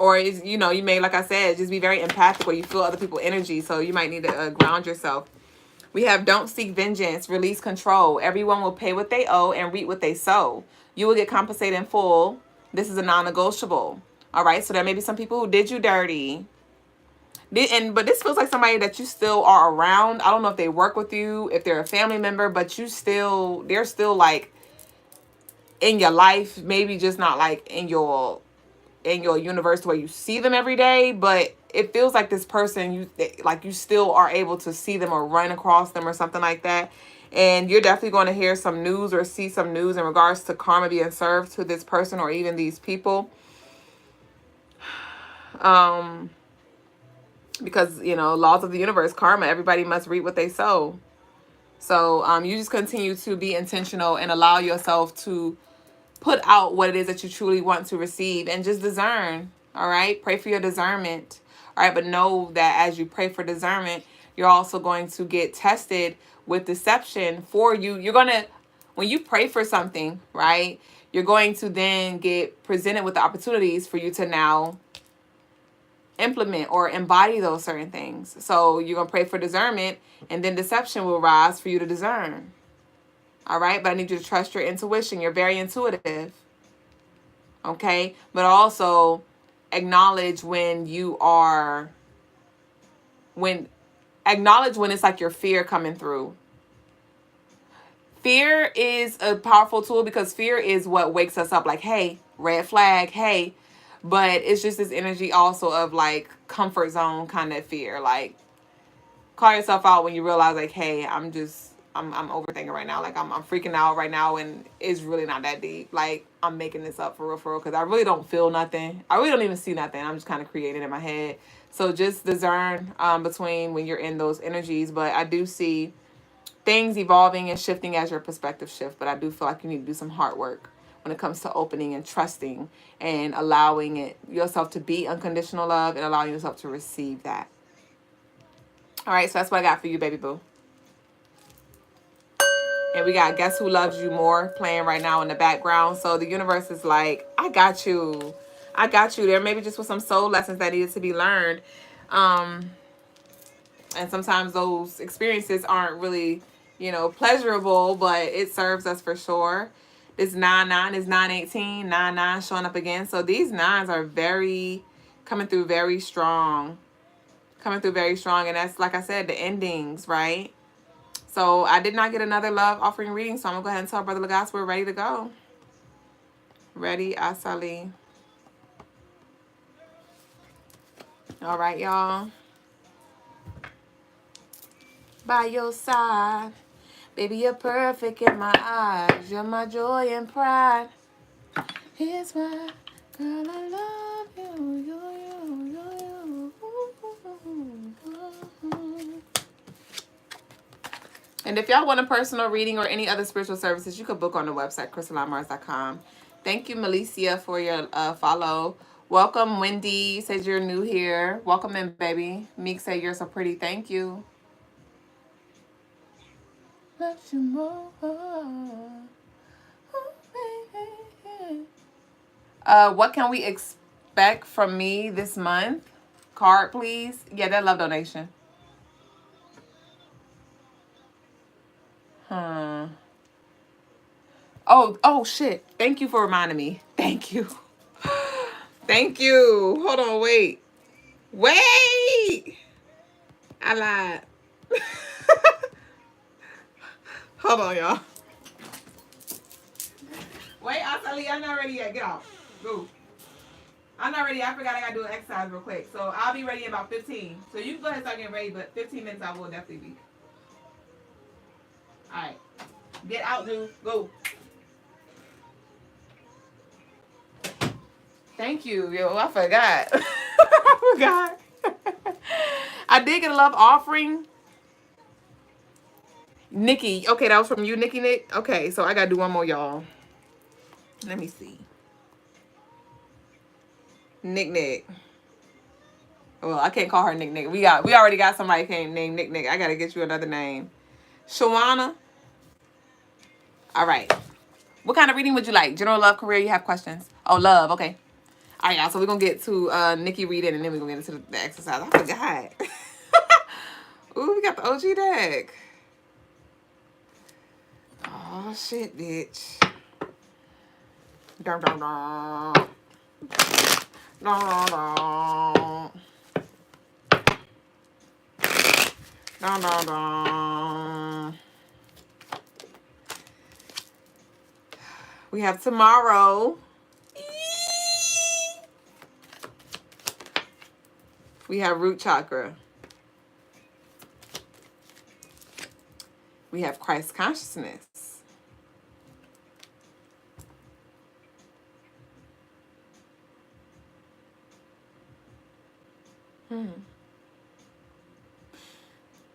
Or is, you know, you may, like I said, just be very empathic where you feel other people's energy. So you might need to ground yourself. We have don't seek vengeance, release control. Everyone will pay what they owe and reap what they sow. You will get compensated in full. This is a non-negotiable. All right. So there may be some people who did you dirty. But this feels like somebody that you still are around. I don't know if they work with you, if they're a family member, but they're still like in your life. Maybe just not like in your universe where you see them every day, but it feels like this person you still are able to see them or run across them or something like that. And you're definitely going to hear some news or see some news in regards to karma being served to this person or even these people. Because, you know, laws of the universe, karma, everybody must reap what they sow. So you just continue to be intentional and allow yourself to put out what it is that you truly want to receive and just discern. All right. Pray for your discernment. All right. But know that as you pray for discernment, you're also going to get tested with deception for you. You're going to, when you pray for something, right, you're going to then get presented with the opportunities for you to now implement or embody those certain things. So you're going to pray for discernment, and then deception will rise for you to discern. All right. But I need you to trust your intuition. You're very intuitive. Okay. But also acknowledge when it's like your fear coming through. Fear is a powerful tool because fear is what wakes us up like, hey, red flag, hey. But it's just this energy also of like comfort zone kind of fear. Like, call yourself out when you realize like, hey, I'm overthinking right now. Like I'm freaking out right now, and it's really not that deep. Like I'm making this up for real, because I really don't feel nothing. I really don't even see nothing. I'm just kind of creating in my head. So just discern between when you're in those energies. But I do see things evolving and shifting as your perspective shift. But I do feel like you need to do some hard work when it comes to opening and trusting and allowing yourself to be unconditional love and allowing yourself to receive that. All right, so that's what I got for you, baby boo. And we got Guess Who Loves You More playing right now in the background. So the universe is like, I got you. I got you. There maybe just with some soul lessons that needed to be learned. And sometimes those experiences aren't really, pleasurable, but it serves us for sure. This 9-9 is 9-18, 9-9 showing up again. So these 9s are coming through very strong. And that's, like I said, the endings, right? So I did not get another love offering reading. So I'm going to go ahead and tell Brother Lagasse we're ready to go. Ready, Asali. All right, y'all. By your side. Baby, you're perfect in my eyes. You're my joy and pride. Here's why, girl, I love you. You. And if y'all want a personal reading or any other spiritual services, you could book on the website, CrystalineMars.com. Thank you, Malicia, for your follow. Welcome, Wendy. Says you're new here. Welcome in, baby. Meek said you're so pretty. Thank you. Love you more. What can we expect from me this month? Card, please. Yeah, that love donation. Oh, shit. Thank you for reminding me. Thank you. Thank you. Hold on, wait. I lied. Hold on, y'all. Wait, Asali, I'm not ready yet. Get off. Go. I'm not ready. I forgot I got to do an exercise real quick. So I'll be ready in about 15. So you can go ahead and start getting ready, but 15 minutes I will definitely be. All right. Get out, dude. Go. Thank you. Yo, I forgot. I forgot. I did get a love offering. Nikki. Okay, that was from you, Nikki Nick. Okay, so I got to do one more, y'all. Let me see. Nick. Well, I can't call her Nick. We already got somebody named Nick. I got to get you another name. Shawana. All right. What kind of reading would you like? General love, career, you have questions? Oh, love. Okay. All right, y'all. So we're gonna get to Nikki reading, and then we're gonna get into the exercise. I forgot. Ooh, we got the OG deck. Oh shit, bitch. Dun, dun, dun. Dun, dun, dun. Dun, dun, dun. We have tomorrow. We have root chakra. We have Christ consciousness.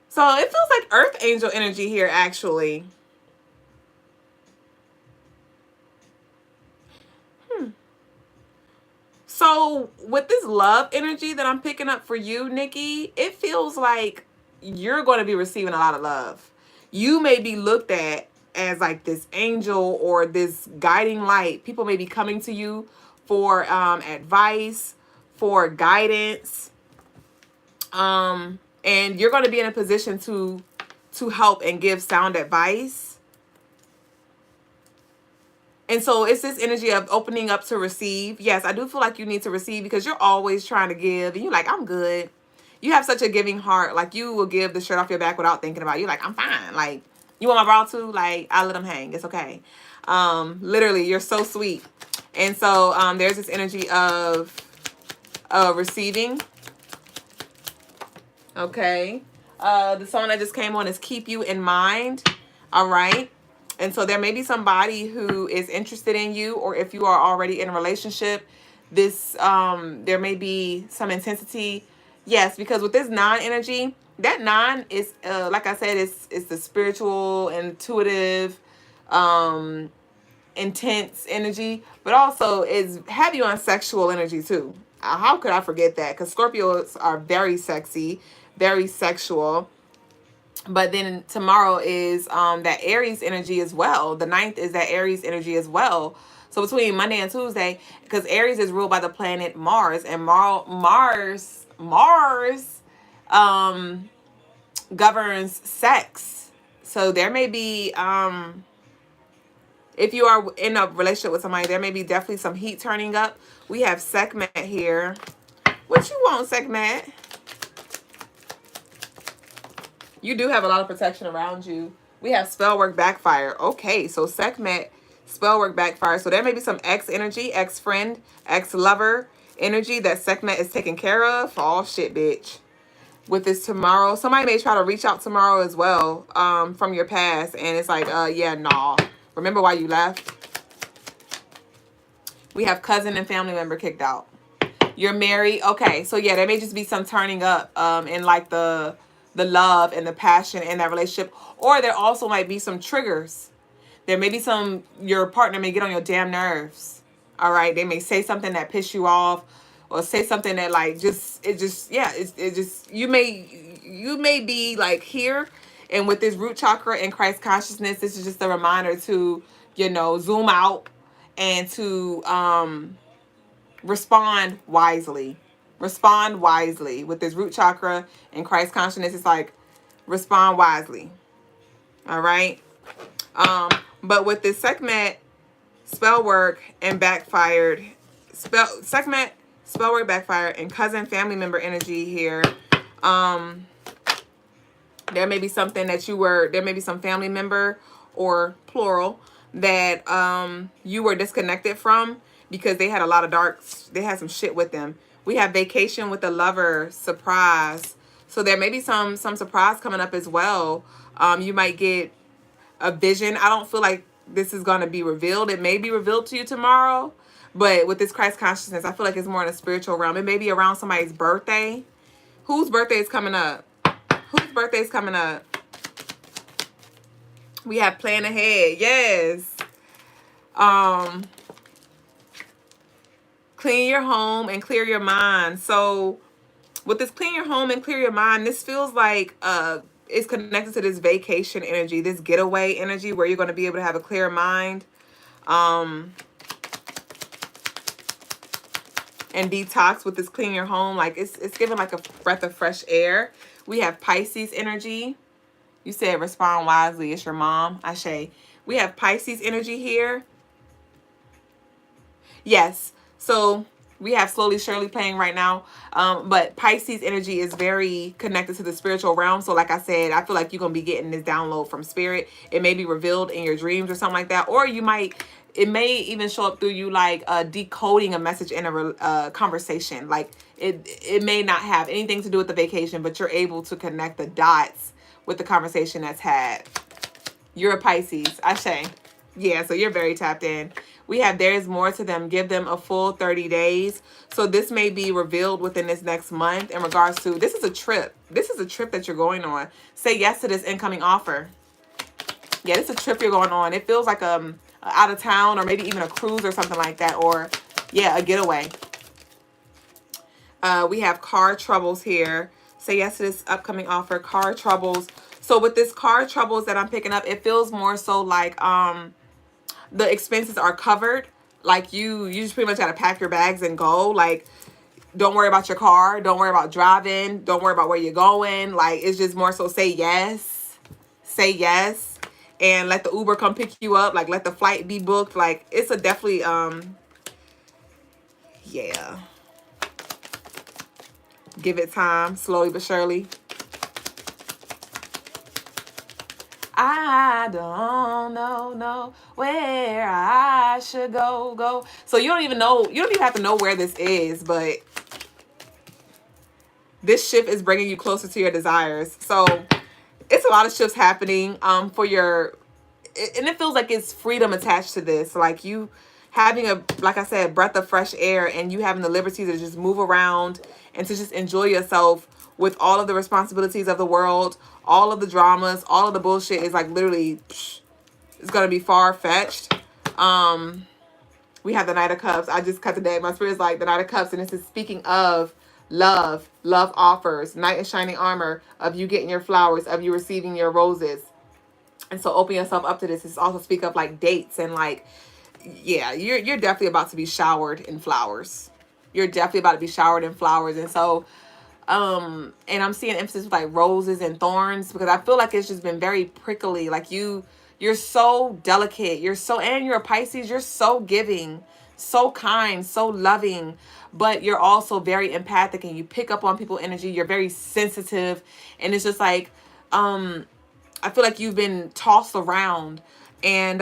So it feels like Earth Angel energy here, actually. So with this love energy that I'm picking up for you, Nikki, it feels like you're going to be receiving a lot of love. You may be looked at as like this angel or this guiding light. People may be coming to you for advice, for guidance. And you're going to be in a position to help and give sound advice. And so it's this energy of opening up to receive. Yes, I do feel like you need to receive because you're always trying to give. And you're like, I'm good. You have such a giving heart. Like, you will give the shirt off your back without thinking about it. You're like, I'm fine. Like, you want my bra too? Like, I let them hang. It's okay. Literally, you're so sweet. And so there's this energy of receiving. Okay. The song that just came on is Keep You in Mind. All right. And so there may be somebody who is interested in you, or if you are already in a relationship, this there may be some intensity. Yes, because with this 9 energy, that 9 is like I said, it's the spiritual, intuitive, intense energy, but also is heavy on sexual energy too. How could I forget that? Because Scorpios are very sexy, very sexual. But then tomorrow is that Aries energy as well. The 9th is that Aries energy as well. So between Monday and Tuesday, because Aries is ruled by the planet Mars, and Mars governs sex. So there may be, if you are in a relationship with somebody, there may be definitely some heat turning up. We have Sekhmet here. What you want, Sekhmet? You do have a lot of protection around you. We have spell work backfire. Okay, so Sekhmet, spell work backfire. So there may be some ex energy, ex-friend, ex-lover energy that Sekhmet is taking care of. Oh, shit, bitch. With this tomorrow, somebody may try to reach out tomorrow as well from your past. And it's like, yeah, nah. Remember why you left? We have cousin and family member kicked out. You're married. Okay, so yeah, there may just be some turning up in like the love and the passion in that relationship. Or there also might be some triggers. There may be your partner may get on your damn nerves. All right. They may say something that piss you off, or say something that like you may be like here. And with this root chakra and Christ consciousness, this is just a reminder to, zoom out and to respond wisely. Respond wisely. With this root chakra and Christ consciousness, it's like respond wisely. All right. But with this Sekhmet spell work and backfired Sekhmet spell work backfired and cousin family member energy here, there may be something that there may be some family member or plural that you were disconnected from because they had a lot of they had some shit with them. We have vacation with a lover, surprise. So there may be some surprise coming up as well. You might get a vision. I don't feel like this is going to be revealed. It may be revealed to you tomorrow. But with this Christ consciousness, I feel like it's more in a spiritual realm. It may be around somebody's birthday. Whose birthday is coming up? Whose birthday is coming up? We have plan ahead. Yes. Clean your home and clear your mind. So with this clean your home and clear your mind, this feels like it's connected to this vacation energy, this getaway energy where you're going to be able to have a clear mind. and detox with this clean your home. Like it's giving like a breath of fresh air. We have Pisces energy. You said respond wisely. It's your mom, Ashe. We have Pisces energy here. Yes. So we have Slowly Surely playing right now. But Pisces energy is very connected to the spiritual realm. So like I said, I feel like you're going to be getting this download from spirit. It may be revealed in your dreams or something like that. Or it may even show up through you like decoding a message in a conversation. Like it may not have anything to do with the vacation, but you're able to connect the dots with the conversation that's had. You're a Pisces, Ashe. Yeah, so you're very tapped in. We have there's more to them. Give them a full 30 days. So this may be revealed within this next month in regards to, this is a trip. This is a trip that you're going on. Say yes to this incoming offer. Yeah, this is a trip you're going on. It feels like out of town or maybe even a cruise or something like that. Or, yeah, a getaway. We have car troubles here. Say yes to this upcoming offer. Car troubles. So with this car troubles that I'm picking up, it feels more so like the expenses are covered. Like you just pretty much got to pack your bags and go. Like, don't worry about your car. Don't worry about driving. Don't worry about where you're going. Like, it's just more so say yes. Say yes. And let the Uber come pick you up. Like, let the flight be booked. Like, it's a definitely, yeah. Give it time, slowly but surely. I don't know where I should go. So you don't even have to know where this is, but this shift is bringing you closer to your desires. So it's a lot of shifts happening for your, and it feels like it's freedom attached to this. Like you having like I said, breath of fresh air, and you having the liberty to just move around and to just enjoy yourself with all of the responsibilities of the world, all of the dramas, all of the bullshit is like literally, it's going to be far-fetched. We have the Knight of Cups. I just cut the deck. My spirit's like the Knight of Cups, and this is speaking of love offers, knight in shining armor, of you getting your flowers, of you receiving your roses. And so open yourself up to this. It's also speak of like dates and like, yeah, you're definitely about to be showered in flowers. You're definitely about to be showered in flowers. And so, and I'm seeing emphasis with like roses and thorns, because I feel like it's just been very prickly. Like you're so delicate. And you're a Pisces. You're so giving, so kind, so loving, but you're also very empathic, and you pick up on people's energy. You're very sensitive, and it's just like, I feel like you've been tossed around, and,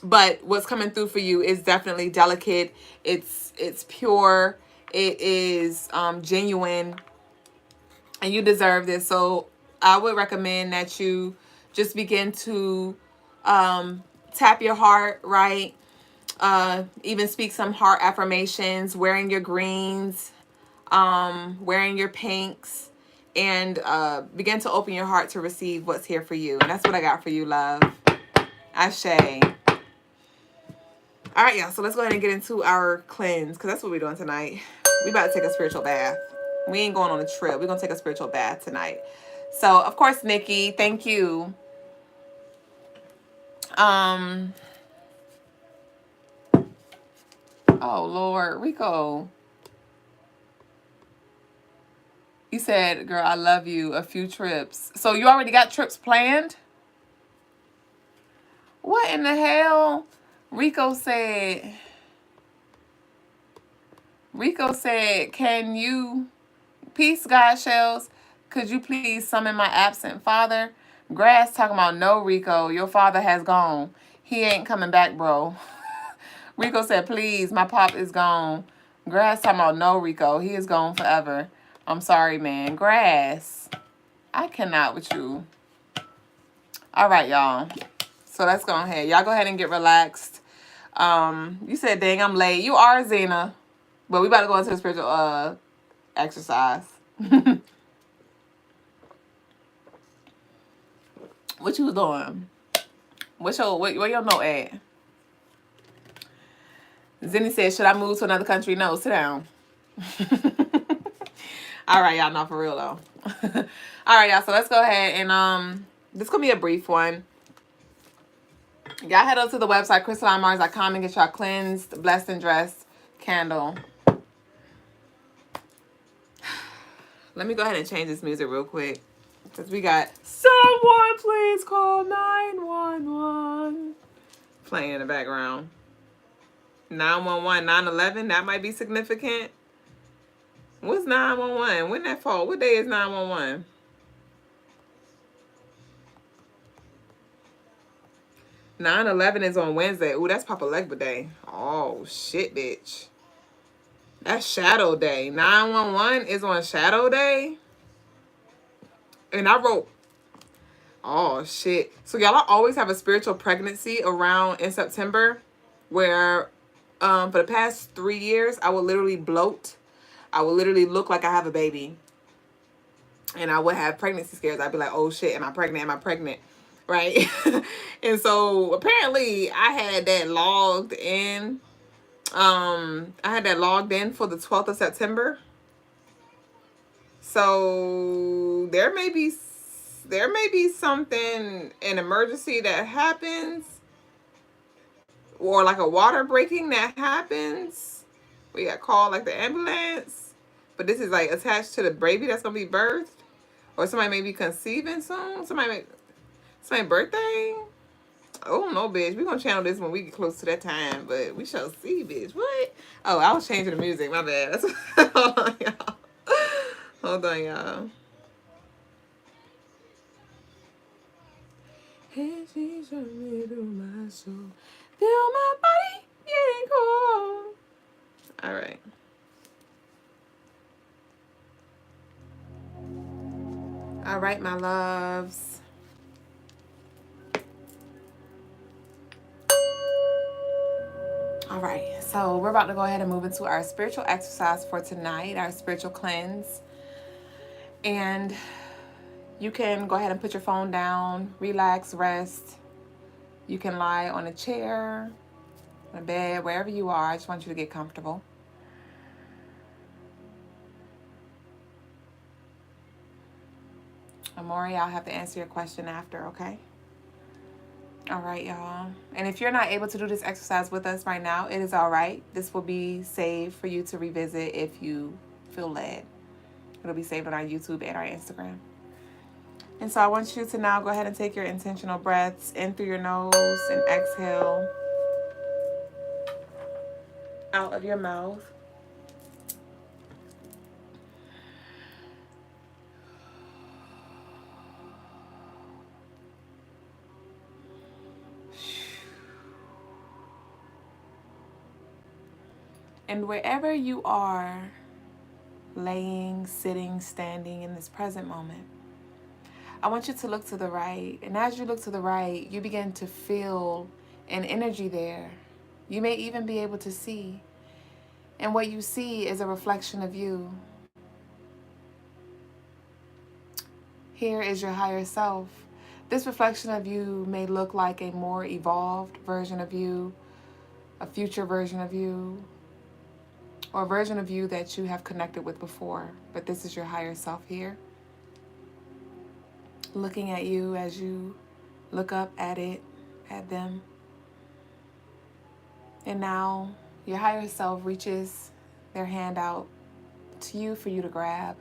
but what's coming through for you is definitely delicate. It's pure. It is genuine, and you deserve this. So I would recommend that you just begin to tap your heart, right? Even speak some heart affirmations, wearing your greens, wearing your pinks, and begin to open your heart to receive what's here for you. And that's what I got for you, love. Ashe. All right, y'all. So let's go ahead and get into our cleanse, because that's what we're doing tonight. We about to take a spiritual bath. We ain't going on a trip. We're going to take a spiritual bath tonight. So, of course, Nikki, thank you. Oh, Lord. Rico. You said, girl, I love you. A few trips. So you already got trips planned? What in the hell? Rico said, can you, peace, God shells, could you please summon my absent father? Grass talking about, no, Rico, your father has gone. He ain't coming back, bro. Rico said, please, my pop is gone. Grass talking about, no, Rico, he is gone forever. I'm sorry, man. Grass, I cannot with you. All right, y'all. So let's go ahead. Y'all go ahead and get relaxed. You said, dang, I'm late. You are, Zena. But we about to go into a spiritual exercise. What you doing? Where your note at? Zenny said, should I move to another country? No, sit down. All right, y'all, not for real though. All right, y'all, so let's go ahead and this gonna be a brief one. Y'all head over to the website, crystalinemars.com, and get y'all cleansed, blessed, and dressed candle. Let me go ahead and change this music real quick. Because we got someone please call 911 playing in the background. 911, 9/11, that might be significant. What's 911? When that fall? What day is 911? 9/11 is on Wednesday. Ooh, that's Papa Legba Day. Oh, shit, bitch. That's Shadow Day. 911 is on Shadow Day. And I wrote, oh, shit. So, y'all, I always have a spiritual pregnancy around in September where for the past 3 years, I would literally bloat. I would literally look like I have a baby. And I would have pregnancy scares. I'd be like, oh, shit, am I pregnant? Am I pregnant? Right? And so, apparently, I had that logged in. I had that logged in for the 12th of September. So there may be something, an emergency that happens, or like a water breaking that happens. We got called like the ambulance, but this is like attached to the baby that's gonna be birthed, or somebody may be conceiving soon. Somebody birthday. Oh no, bitch. We're gonna channel this when we get close to that time, but we shall see, bitch. What? Oh, I was changing the music. My bad. Hold on, y'all. Hold on, y'all. And she showed me through my soul. Feel my body getting cold. All right. All right, my loves. All right, so we're about to go ahead and move into our spiritual exercise for tonight, our spiritual cleanse. And you can go ahead and put your phone down, relax, rest. You can lie on a chair, on a bed, wherever you are. I just want you to get comfortable. Amori, I'll have to answer your question after, okay? All right, y'all. And if you're not able to do this exercise with us right now, it is all right. This will be saved for you to revisit if you feel led. It'll be saved on our YouTube and our Instagram. And so I want you to now go ahead and take your intentional breaths in through your nose and exhale out of your mouth. And wherever you are, laying, sitting, standing in this present moment, I want you to look to the right. And as you look to the right, you begin to feel an energy there. You may even be able to see. And what you see is a reflection of you. Here is your higher self. This reflection of you may look like a more evolved version of you, a future version of you, or a version of you that you have connected with before. But this is your higher self here, looking at you as you look up at it, at them. And now your higher self reaches their hand out to you for you to grab.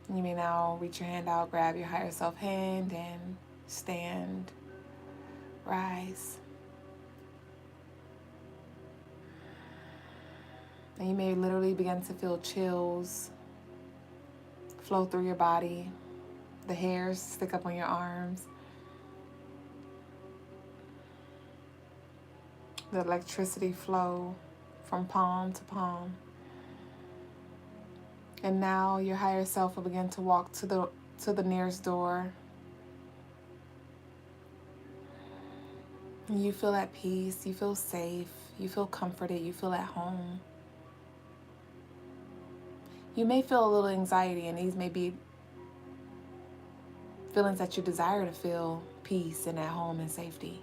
You may now reach your hand out, grab your higher self hand, and stand, rise. And you may literally begin to feel chills flow through your body. The hairs stick up on your arms. The electricity flow from palm to palm. And now your higher self will begin to walk to the nearest door. And you feel at peace, you feel safe, you feel comforted, you feel at home. You may feel a little anxiety, and these may be feelings that you desire to feel peace and at home and safety.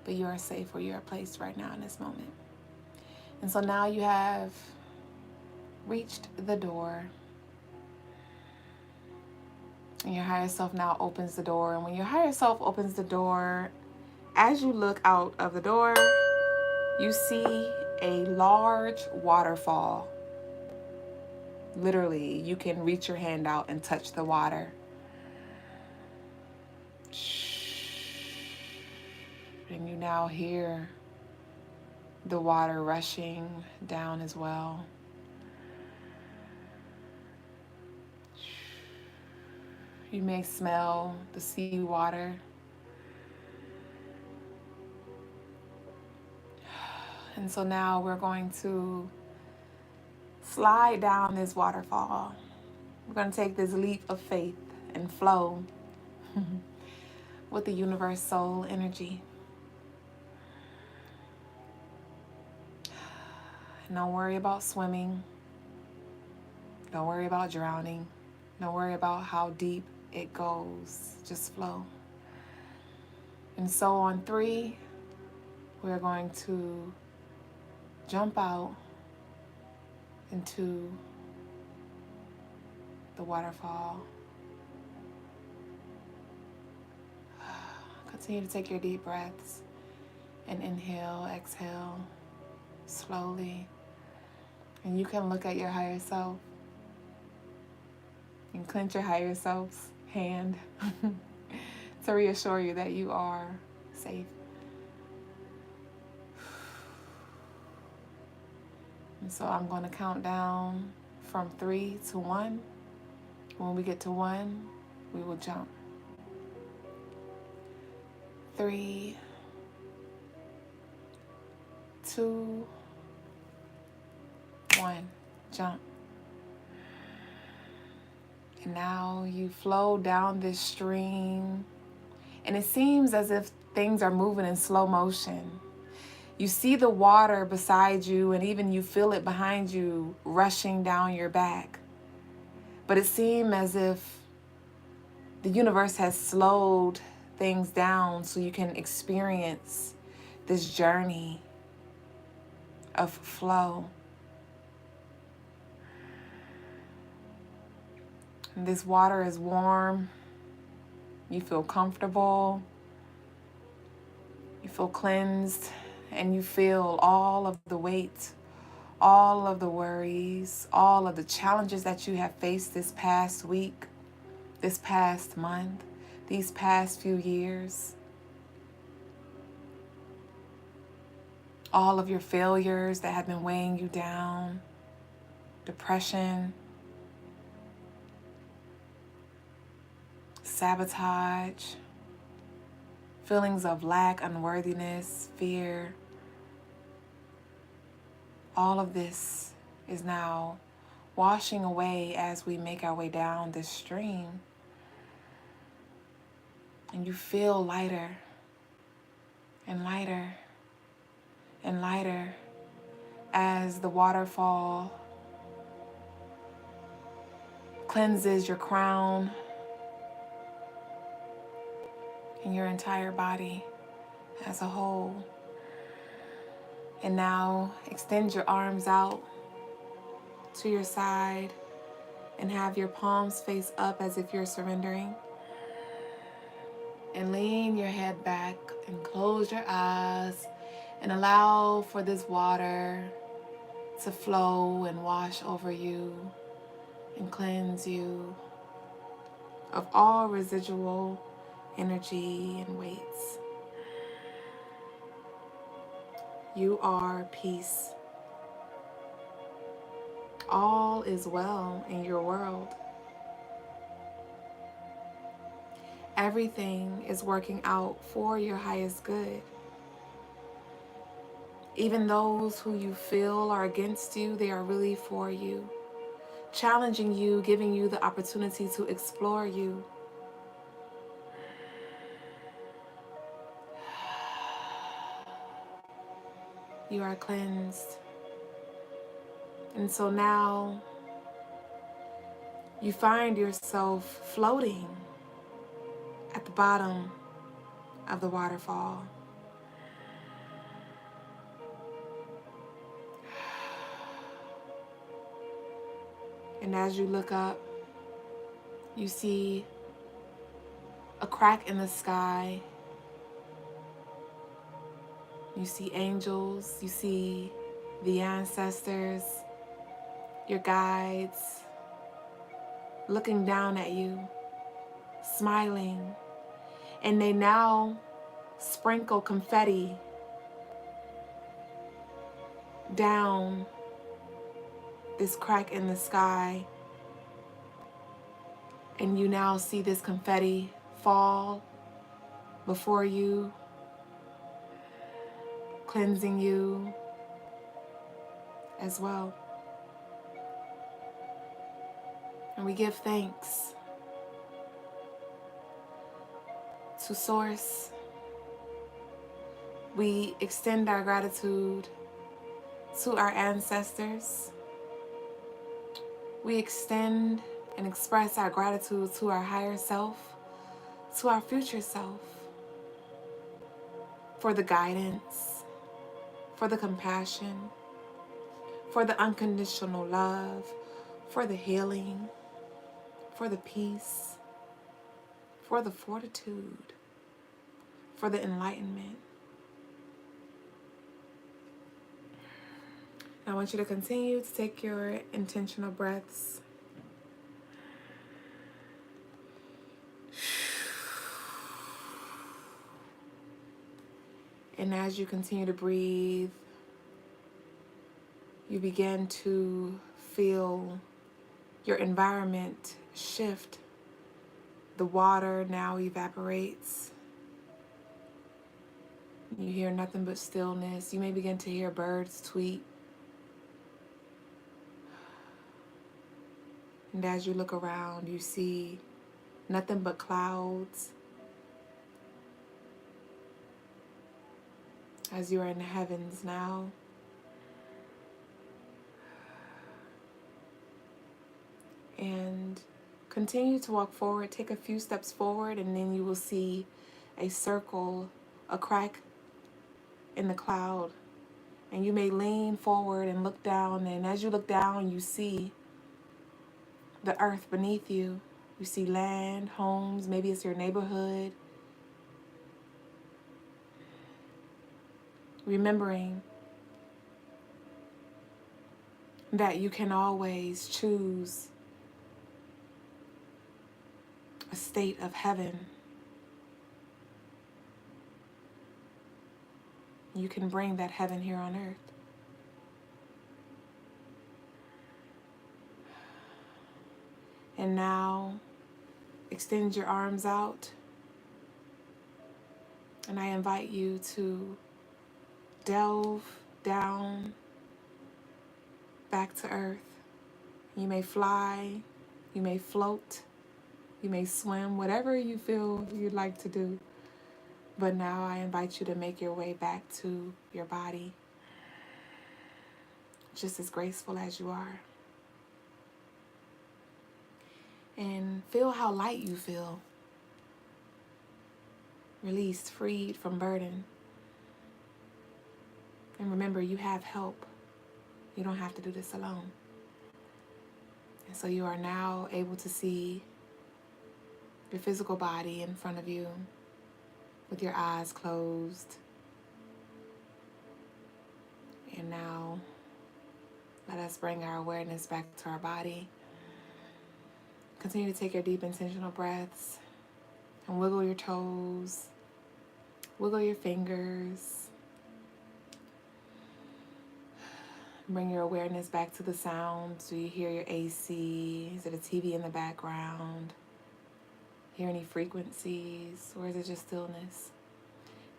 But you are safe where you are placed right now in this moment. And so now you have reached the door. And your higher self now opens the door. And when your higher self opens the door, as you look out of the door, you see a large waterfall. Literally, you can reach your hand out and touch the water. And you now hear the water rushing down as well. You may smell the seawater. And so now we're going to slide down this waterfall. We're going to take this leap of faith and flow with the universe soul energy. And don't worry about swimming. Don't worry about drowning. Don't worry about how deep it goes. Just flow. And so on 3, we're going to jump out into the waterfall. Continue to take your deep breaths and inhale, exhale slowly. And you can look at your higher self and clench your higher self's hand to reassure you that you are safe. And so I'm going to count down from 3 to 1. When we get to 1, we will jump. 3, 2, 1, jump. And now you flow down this stream, and it seems as if things are moving in slow motion. You see the water beside you, and even you feel it behind you rushing down your back. But it seems as if the universe has slowed things down so you can experience this journey of flow. And this water is warm. You feel comfortable. You feel cleansed. And you feel all of the weight, all of the worries, all of the challenges that you have faced this past week, this past month, these past few years. All of your failures that have been weighing you down, depression, sabotage, feelings of lack, unworthiness, fear. All of this is now washing away as we make our way down this stream. And you feel lighter and lighter and lighter as the waterfall cleanses your crown and your entire body as a whole. And now extend your arms out to your side and have your palms face up as if you're surrendering. And lean your head back and close your eyes and allow for this water to flow and wash over you and cleanse you of all residual energy and weights. You are peace. All is well in your world. Everything is working out for your highest good. Even those who you feel are against you, they are really for you, challenging you, giving you the opportunity to explore you. You are cleansed. And so now you find yourself floating at the bottom of the waterfall. And as you look up, you see a crack in the sky. You see angels, you see the ancestors, your guides, looking down at you, smiling, and they now sprinkle confetti down this crack in the sky, and you now see this confetti fall before you, cleansing you as well. And we give thanks to Source. We extend our gratitude to our ancestors. We extend and express our gratitude to our higher self, to our future self, for the guidance, for the compassion, for the unconditional love, for the healing, for the peace, for the fortitude, for the enlightenment. I want you to continue to take your intentional breaths. And as you continue to breathe, you begin to feel your environment shift. The water now evaporates. You hear nothing but stillness. You may begin to hear birds tweet. And as you look around, you see nothing but clouds. As you are in the heavens now. And continue to walk forward. Take a few steps forward, and then you will see a circle, a crack in the cloud. And you may lean forward and look down. And as you look down, you see the earth beneath you. You see land, homes, maybe it's your neighborhood. Remembering that you can always choose a state of heaven. You can bring that heaven here on earth. And now, extend your arms out. And I invite you to delve down back to earth. You may fly, you may float, you may swim, whatever you feel you'd like to do. But now I invite you to make your way back to your body, just as graceful as you are. And feel how light you feel. Released, freed from burden. And remember, you have help. You don't have to do this alone. And so you are now able to see your physical body in front of you with your eyes closed. And now, let us bring our awareness back to our body. Continue to take your deep intentional breaths and wiggle your toes, wiggle your fingers. Bring your awareness back to the sounds. Do you hear your AC? Is it a TV in the background? Hear any frequencies, or is it just stillness?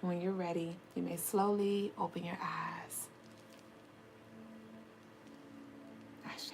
And when you're ready, you may slowly open your eyes. Ashe.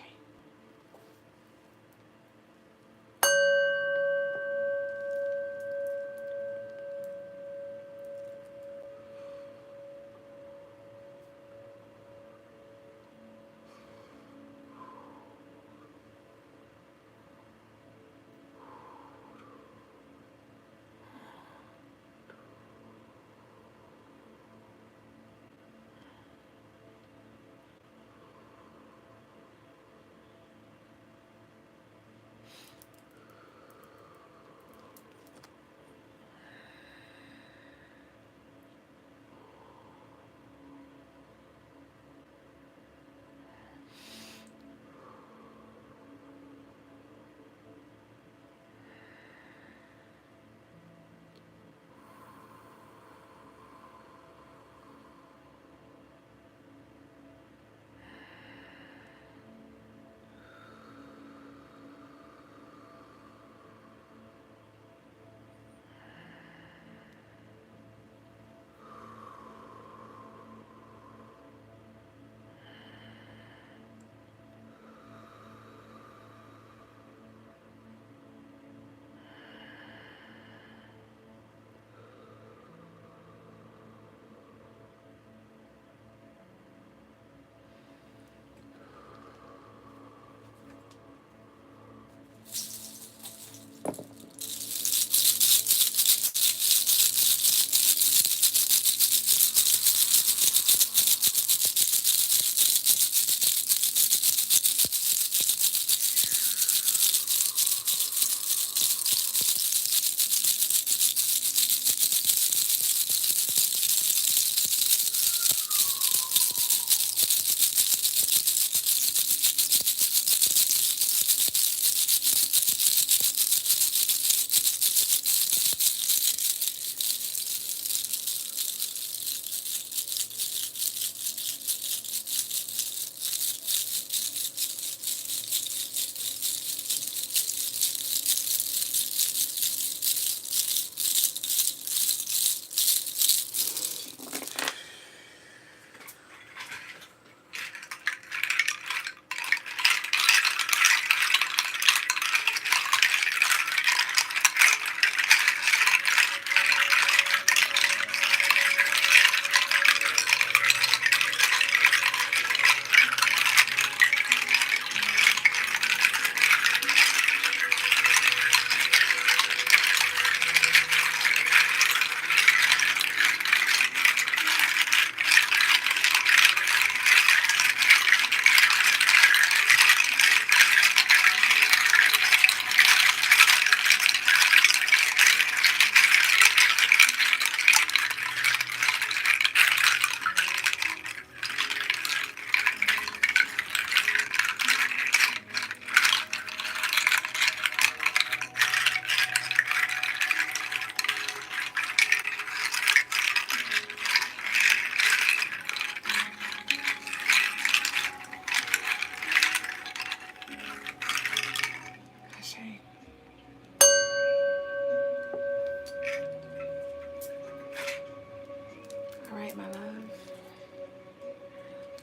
my love.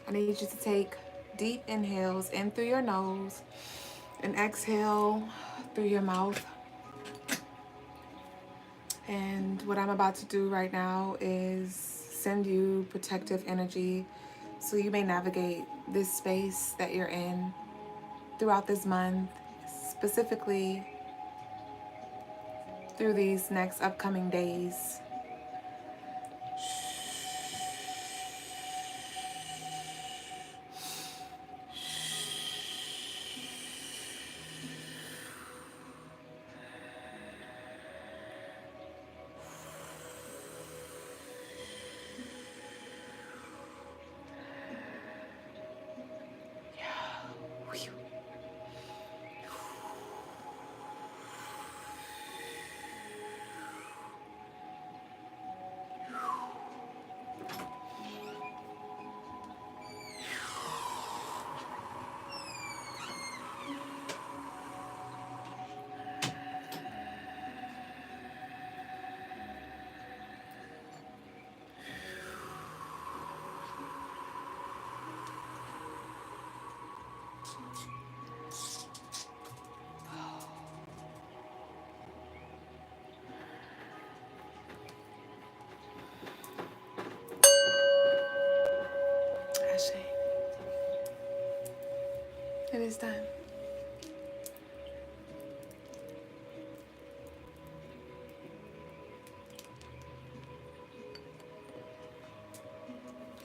I need you to take deep inhales in through your nose and exhale through your mouth. And what I'm about to do right now is send you protective energy so you may navigate this space that you're in throughout this month, specifically through these next upcoming days. It is done.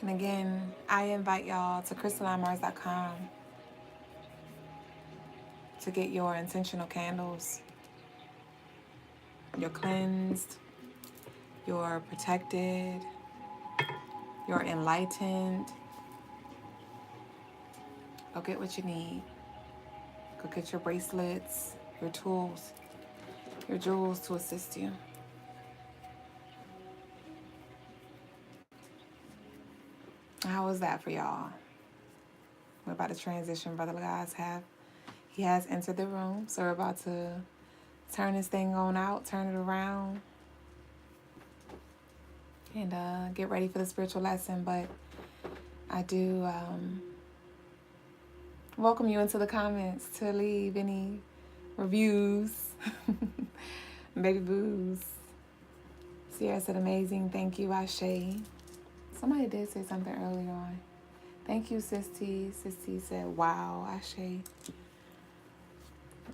And again, I invite y'all to CrystalineMars.com to get your intentional candles. You're cleansed, you're protected, you're enlightened. Go get what you need. Go get your bracelets, your tools, your jewels to assist you. How was that for y'all? We're about to transition. Brother Guys he has entered the room, so we're about to turn this thing on out, turn it around, and get ready for the spiritual lesson. But I do welcome you into the comments to leave any reviews. Baby boos. Sierra said amazing. Thank you, Ashe. Somebody did say something earlier on. Thank you, Sis T. Sis T said, wow, Ashe.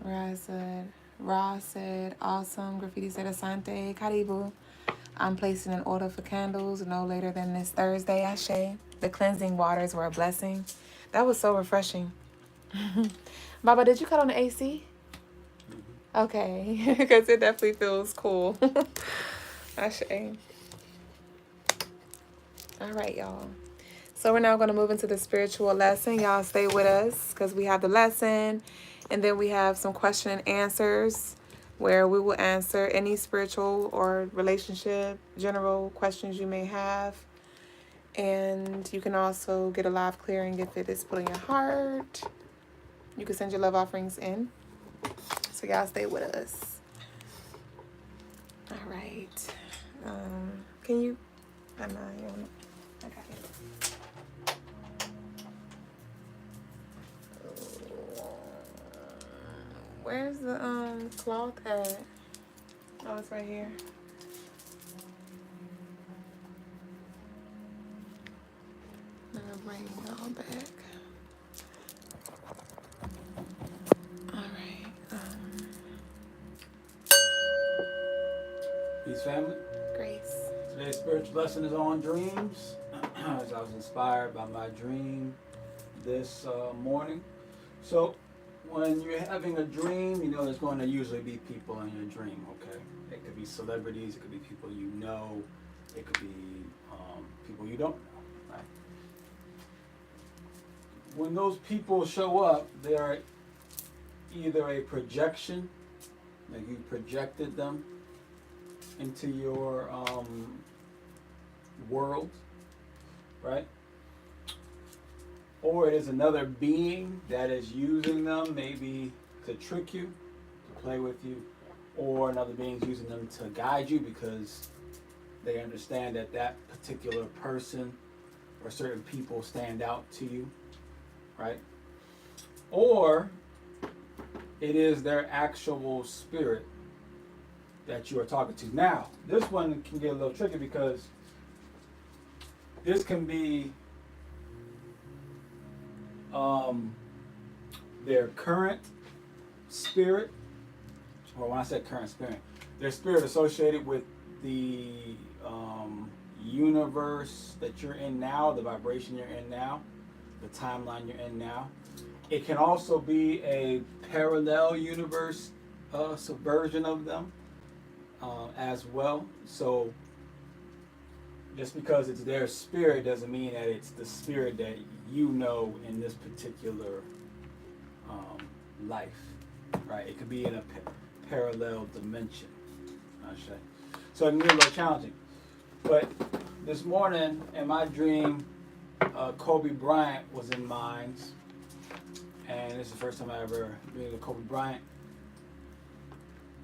Ra said, awesome. Graffiti said, Asante. Karibu. I'm placing an order for candles no later than this Thursday, Ashe. The cleansing waters were a blessing. That was so refreshing. Baba, did you cut on the AC? Okay, because it definitely feels cool. Ashe. All right, y'all. So we're now going to move into the spiritual lesson. Y'all stay with us because we have the lesson, and then we have some question and answers where we will answer any spiritual or relationship general questions you may have. And you can also get a live clearing if it is put in your heart. You can send your love offerings in. So y'all stay with us. All right. Can you? I'm not. I got it. Where's the cloth at? Oh, it's right here. I'm gonna bring it all back. All right. Peace, family. Grace. Today's spiritual lesson is on dreams. As I was inspired by my dream this morning. So, when you're having a dream, you know there's going to usually be people in your dream, okay? It could be celebrities, it could be people you know, it could be people you don't know, right? When those people show up, they're either a projection, like you projected them into your world, right? Or it is another being that is using them maybe to trick you, to play with you, or another being is using them to guide you because They understand that that particular person or certain people stand out to you, right? Or it is their actual spirit that you are talking to. Now, this one can get a little tricky because this can be their current spirit, or when I said current spirit, their spirit associated with the universe that you're in now, the vibration you're in now, the timeline you're in now. It can also be a parallel universe subversion of them as well. So just because it's their spirit doesn't mean that it's the spirit that you know in this particular life, right? It could be in a parallel dimension, I say. So it can be a little challenging. But this morning in my dream, Kobe Bryant was in mine, and this is the first time I ever dreamed of Kobe Bryant.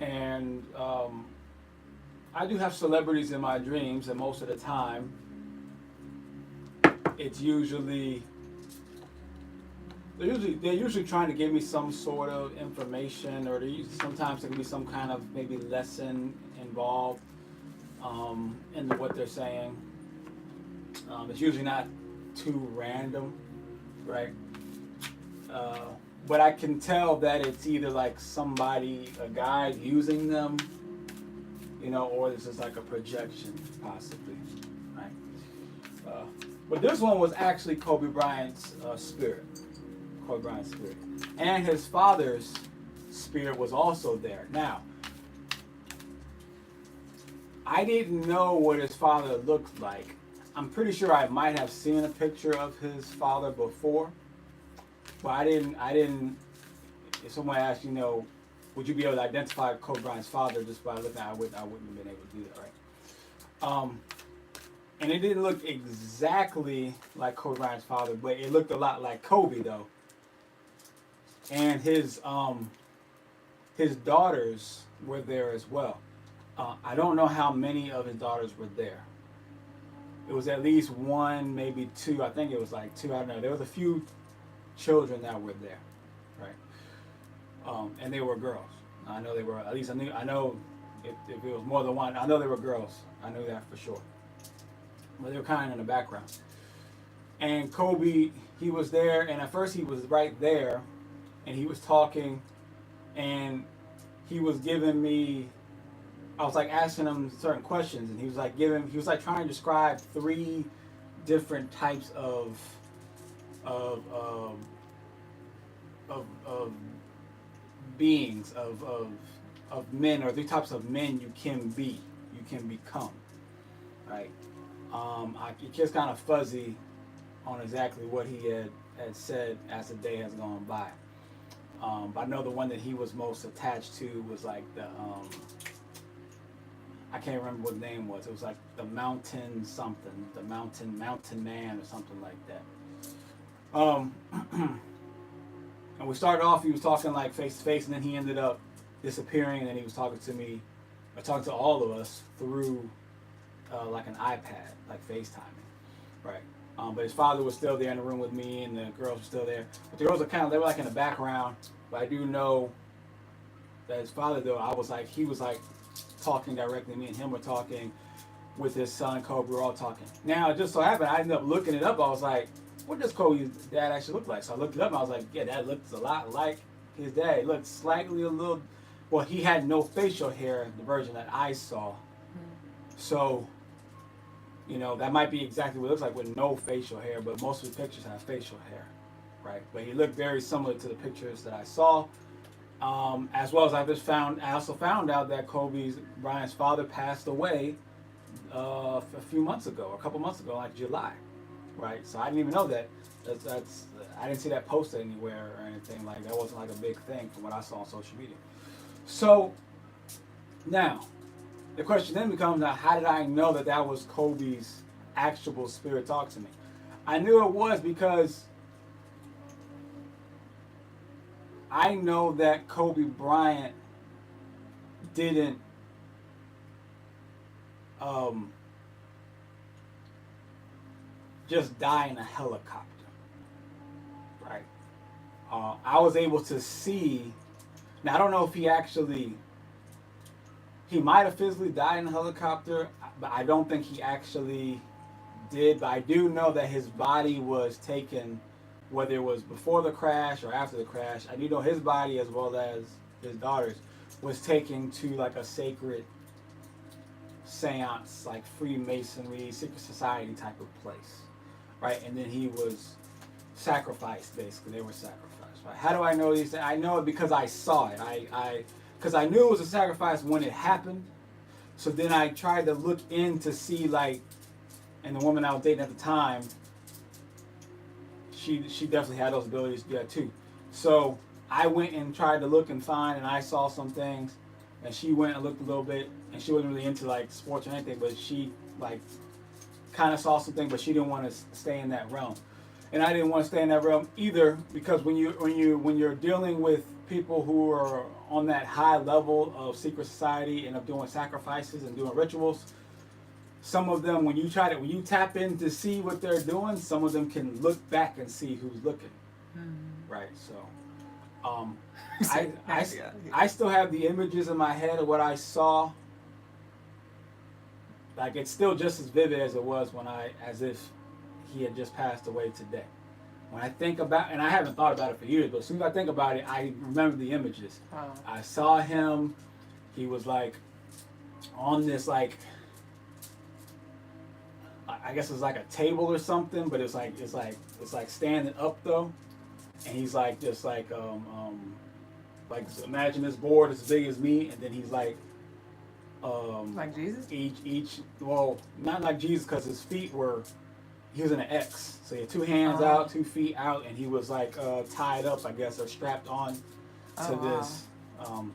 And I do have celebrities in my dreams, and most of the time, it's usually they're usually trying to give me some sort of information, or sometimes there can be some kind of maybe lesson involved in what they're saying. It's usually not too random, right? But I can tell that it's either like somebody, a guy using them, you know, or this is like a projection, possibly, right? But this one was actually Kobe Bryant's spirit. Kobe Bryant's spirit. And his father's spirit was also there. Now, I didn't know what his father looked like. I'm pretty sure I might have seen a picture of his father before, but I didn't. If someone asked, you know, would you be able to identify Kobe Bryant's father just by looking at it, I wouldn't have been able to do that, right? And it didn't look exactly like Kobe Bryant's father, but it looked a lot like Kobe though. And his daughters were there as well. I don't know how many of his daughters were there. It was at least one, maybe two. I think it was like two. I don't know. There was a few children that were there, right? And they were girls. I know they were. At least I know if it was more than one. I know they were girls. I knew that for sure. But they were kind of in the background. And Kobe, he was there, and at first he was right there, and he was talking, and he was giving me. I was like asking him certain questions, and he was like trying to describe three different types of beings, of men, or three types of men you can become, right? It gets kind of fuzzy on exactly what he had said as the day has gone by. But I know the one that he was most attached to was like the I can't remember what the name was. It was like the mountain something, the mountain man or something like that. And we started off, he was talking like face to face, and then he ended up disappearing, and then he was talking to me, or talking to all of us through like an iPad, like FaceTiming, right? But his father was still there in the room with me, and the girls were still there. But the girls were they were like in the background. But I do know that his father, though, he was like talking directly. Me and him were talking with his son Kobe. We were all talking. Now, it just so happened, I ended up looking it up. I was like, what does Kobe's dad actually look like? So I looked it up, and I was like, yeah, that looks a lot like his dad. He looked slightly a little. Well, he had no facial hair, the version that I saw. So, you know, that might be exactly what it looks like with no facial hair, but most of the pictures have facial hair, right? But he looked very similar to the pictures that I saw. As well as I also found out that Kobe Bryant's father passed away a few months ago, a couple months ago, like July, right? So I didn't even know that. I didn't see that posted anywhere or anything like that. Wasn't like a big thing from what I saw on social media. So now the question then becomes, now, how did I know that that was Kobe's actual spirit talk to me? I knew it was because I know that Kobe Bryant didn't just die in a helicopter, right? I was able to see. Now I don't know if he might have physically died in a helicopter, but I don't think he actually did. But I do know that his body was taken, whether it was before the crash or after the crash. I do know his body, as well as his daughter's, was taken to like a sacred seance, like Freemasonry, secret society type of place, right? And then he was sacrificed. Basically, they were sacrificed. Right? How do I know these things? I know it because I saw it. Because I knew it was a sacrifice when it happened. So then I tried to look in to see, like, and the woman I was dating at the time, she definitely had those abilities to do that too. So I went and tried to look and find, and I saw some things, and she went and looked a little bit, and she wasn't really into like sports or anything, but she like kind of saw something, but she didn't want to stay in that realm, and I didn't want to stay in that realm either, because when you're dealing with people who are on that high level of secret society and of doing sacrifices and doing rituals, some of them, when you tap in to see what they're doing, some of them can look back and see who's looking, right? So I still have the images in my head of what I saw. Like, it's still just as vivid as it was as if he had just passed away today. When I think about, and I haven't thought about it for years, but as soon as I think about it, I remember the images. Wow. I saw him. He was like on this, like, I guess it was like a table or something, but it's like standing up though, and he's like just like imagine this board as big as me, and then he's like Jesus. Each well, not like Jesus, because his feet were, he was in an X, so he had 2 hands out, 2 feet out, and he was like tied up, I guess, or strapped on to this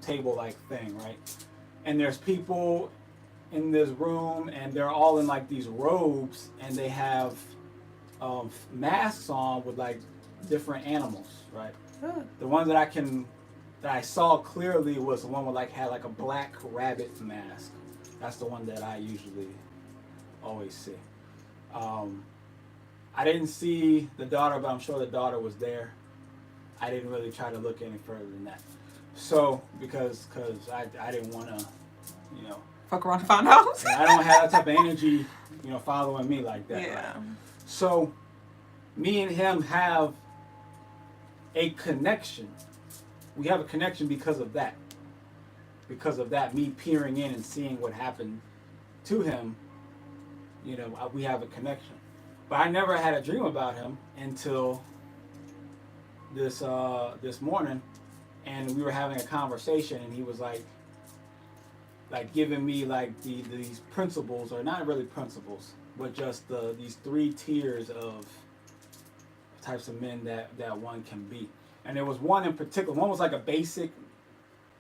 table like thing, right? And there's people in this room, and they're all in like these robes, and they have masks on with like different animals, right? The one that I saw clearly was the one with like had like a black rabbit mask. That's the one that I usually always see. I didn't see the daughter, but I'm sure the daughter was there. I didn't really try to look any further than that. So because I didn't want to, fuck around and find out. I don't have that type of energy, following me like that. Yeah. Right? So me and him have a connection. We have a connection because of that. Because of that, me peering in and seeing what happened to him, we have a connection. But I never had a dream about him until this morning, and we were having a conversation, and he was like giving me like these principles, or not really principles, but just these 3 tiers of types of men that one can be. And there was one in particular. One was like a basic,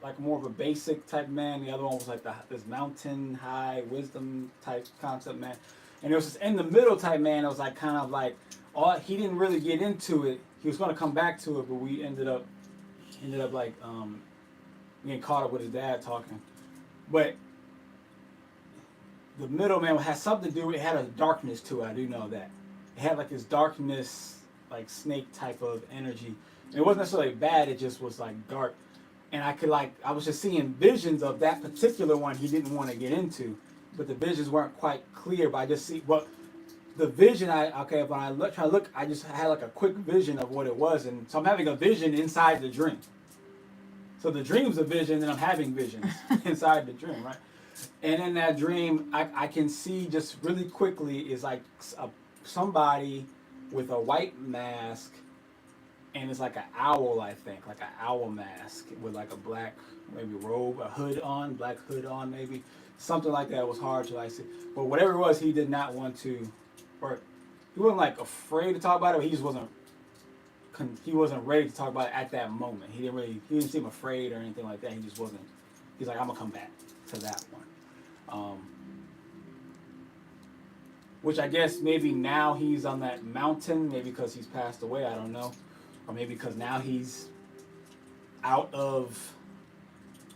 like more of a basic type man. The other one was like this mountain high wisdom type concept man. And there was this in the middle type man that was like kind of like, he didn't really get into it. He was going to come back to it, but we ended up like getting caught up with his dad talking. But the middle man had something to do with it. Had a darkness to it. I do know that. It had like this darkness, like snake type of energy. And it wasn't necessarily bad. It just was like dark. And I was just seeing visions of that particular one he didn't want to get into. But the visions weren't quite clear. But I just see, the vision, when I try to look, I just had like a quick vision of what it was. And so I'm having a vision inside the dream. So the dream's a vision, and I'm having visions inside the dream, right? And in that dream, I can see just really quickly is like somebody with a white mask, and it's like an owl, I think, like an owl mask with like a black maybe robe, a hood on, black hood on maybe. Something like that. It was hard to like see. But whatever it was, he did not want to, or he wasn't like afraid to talk about it, but he just wasn't ready to talk about it at that moment. He didn't seem afraid or anything like that. He just wasn't. He's like, I'm gonna come back to that one. Which I guess maybe now he's on that mountain, maybe because he's passed away, I don't know. Or maybe because now he's out of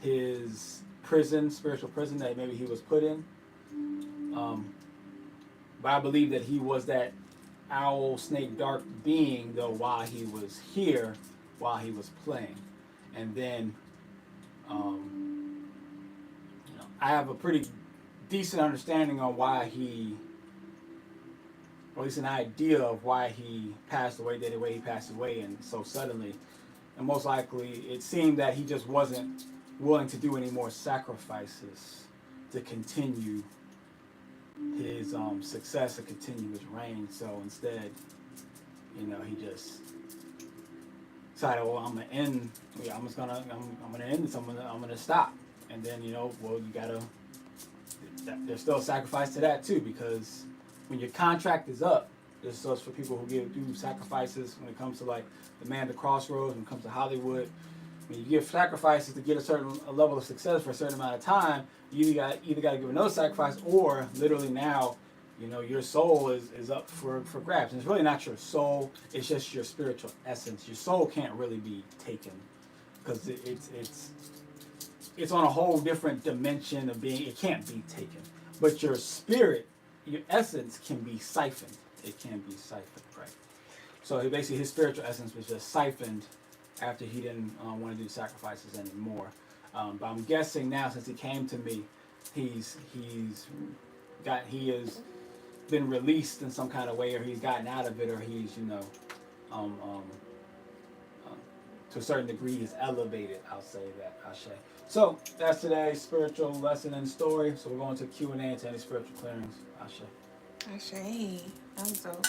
his prison, spiritual prison that maybe he was put in. But I believe that he was that. owl, snake, dark being, though, while he was here, while he was playing. And then, I have a pretty decent understanding on why he, or at least an idea of why he passed away the way he passed away, and so suddenly. And most likely, it seemed that he just wasn't willing to do any more sacrifices to continue his success and continue his reign. So instead, he just decided, well, I'm gonna end. Yeah, I'm gonna end this. I'm gonna stop. And then well, you gotta. There's still a sacrifice to that too, because when your contract is up, this is for people who do sacrifices when it comes to like the man at the crossroads, when it comes to Hollywood. When you give sacrifices to get a level of success for a certain amount of time, you either got to give another sacrifice, or literally now, your soul is up for grabs. And it's really not your soul; it's just your spiritual essence. Your soul can't really be taken, because it's on a whole different dimension of being. It can't be taken, but your spirit, your essence, can be siphoned. It can be siphoned, right? So basically, his spiritual essence was just siphoned after he didn't want to do sacrifices anymore. But I'm guessing now, since he came to me, he has been released in some kind of way, or he's gotten out of it, or he's to a certain degree he's elevated. I'll say that. Ashe. So that's today's spiritual lesson and story. So we're going to Q&A and to any spiritual clearings. Ashe. Ashe. That was dope.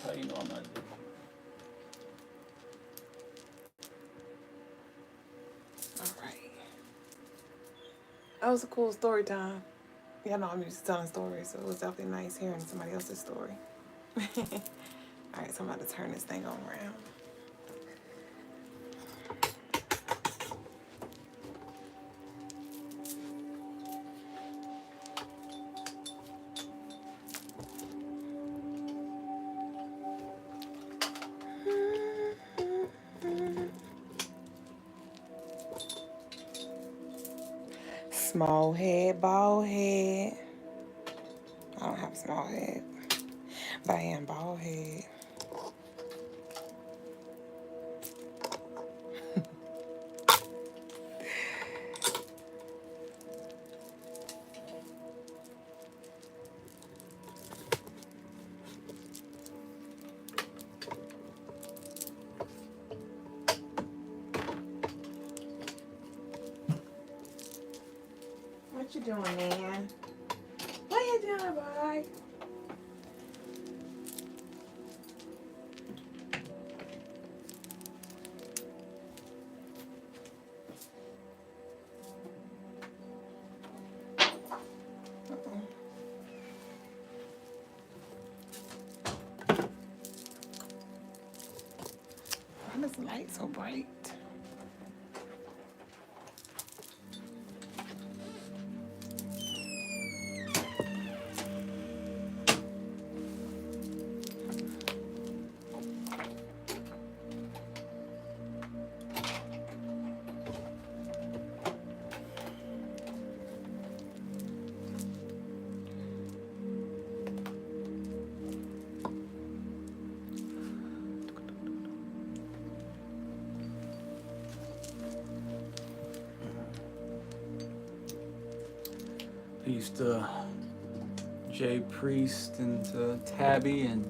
How you know I'm not doing? All right. That was a cool story time. Yeah, I know I'm used to telling stories, so it was definitely nice hearing somebody else's story. All right, so I'm about to turn this thing on around. Small head, bald head. I don't have a small head, but I am bald head. What you doing, man? What you doing, boy? Why is the light so bright? Peace to Jay Priest and to Tabby and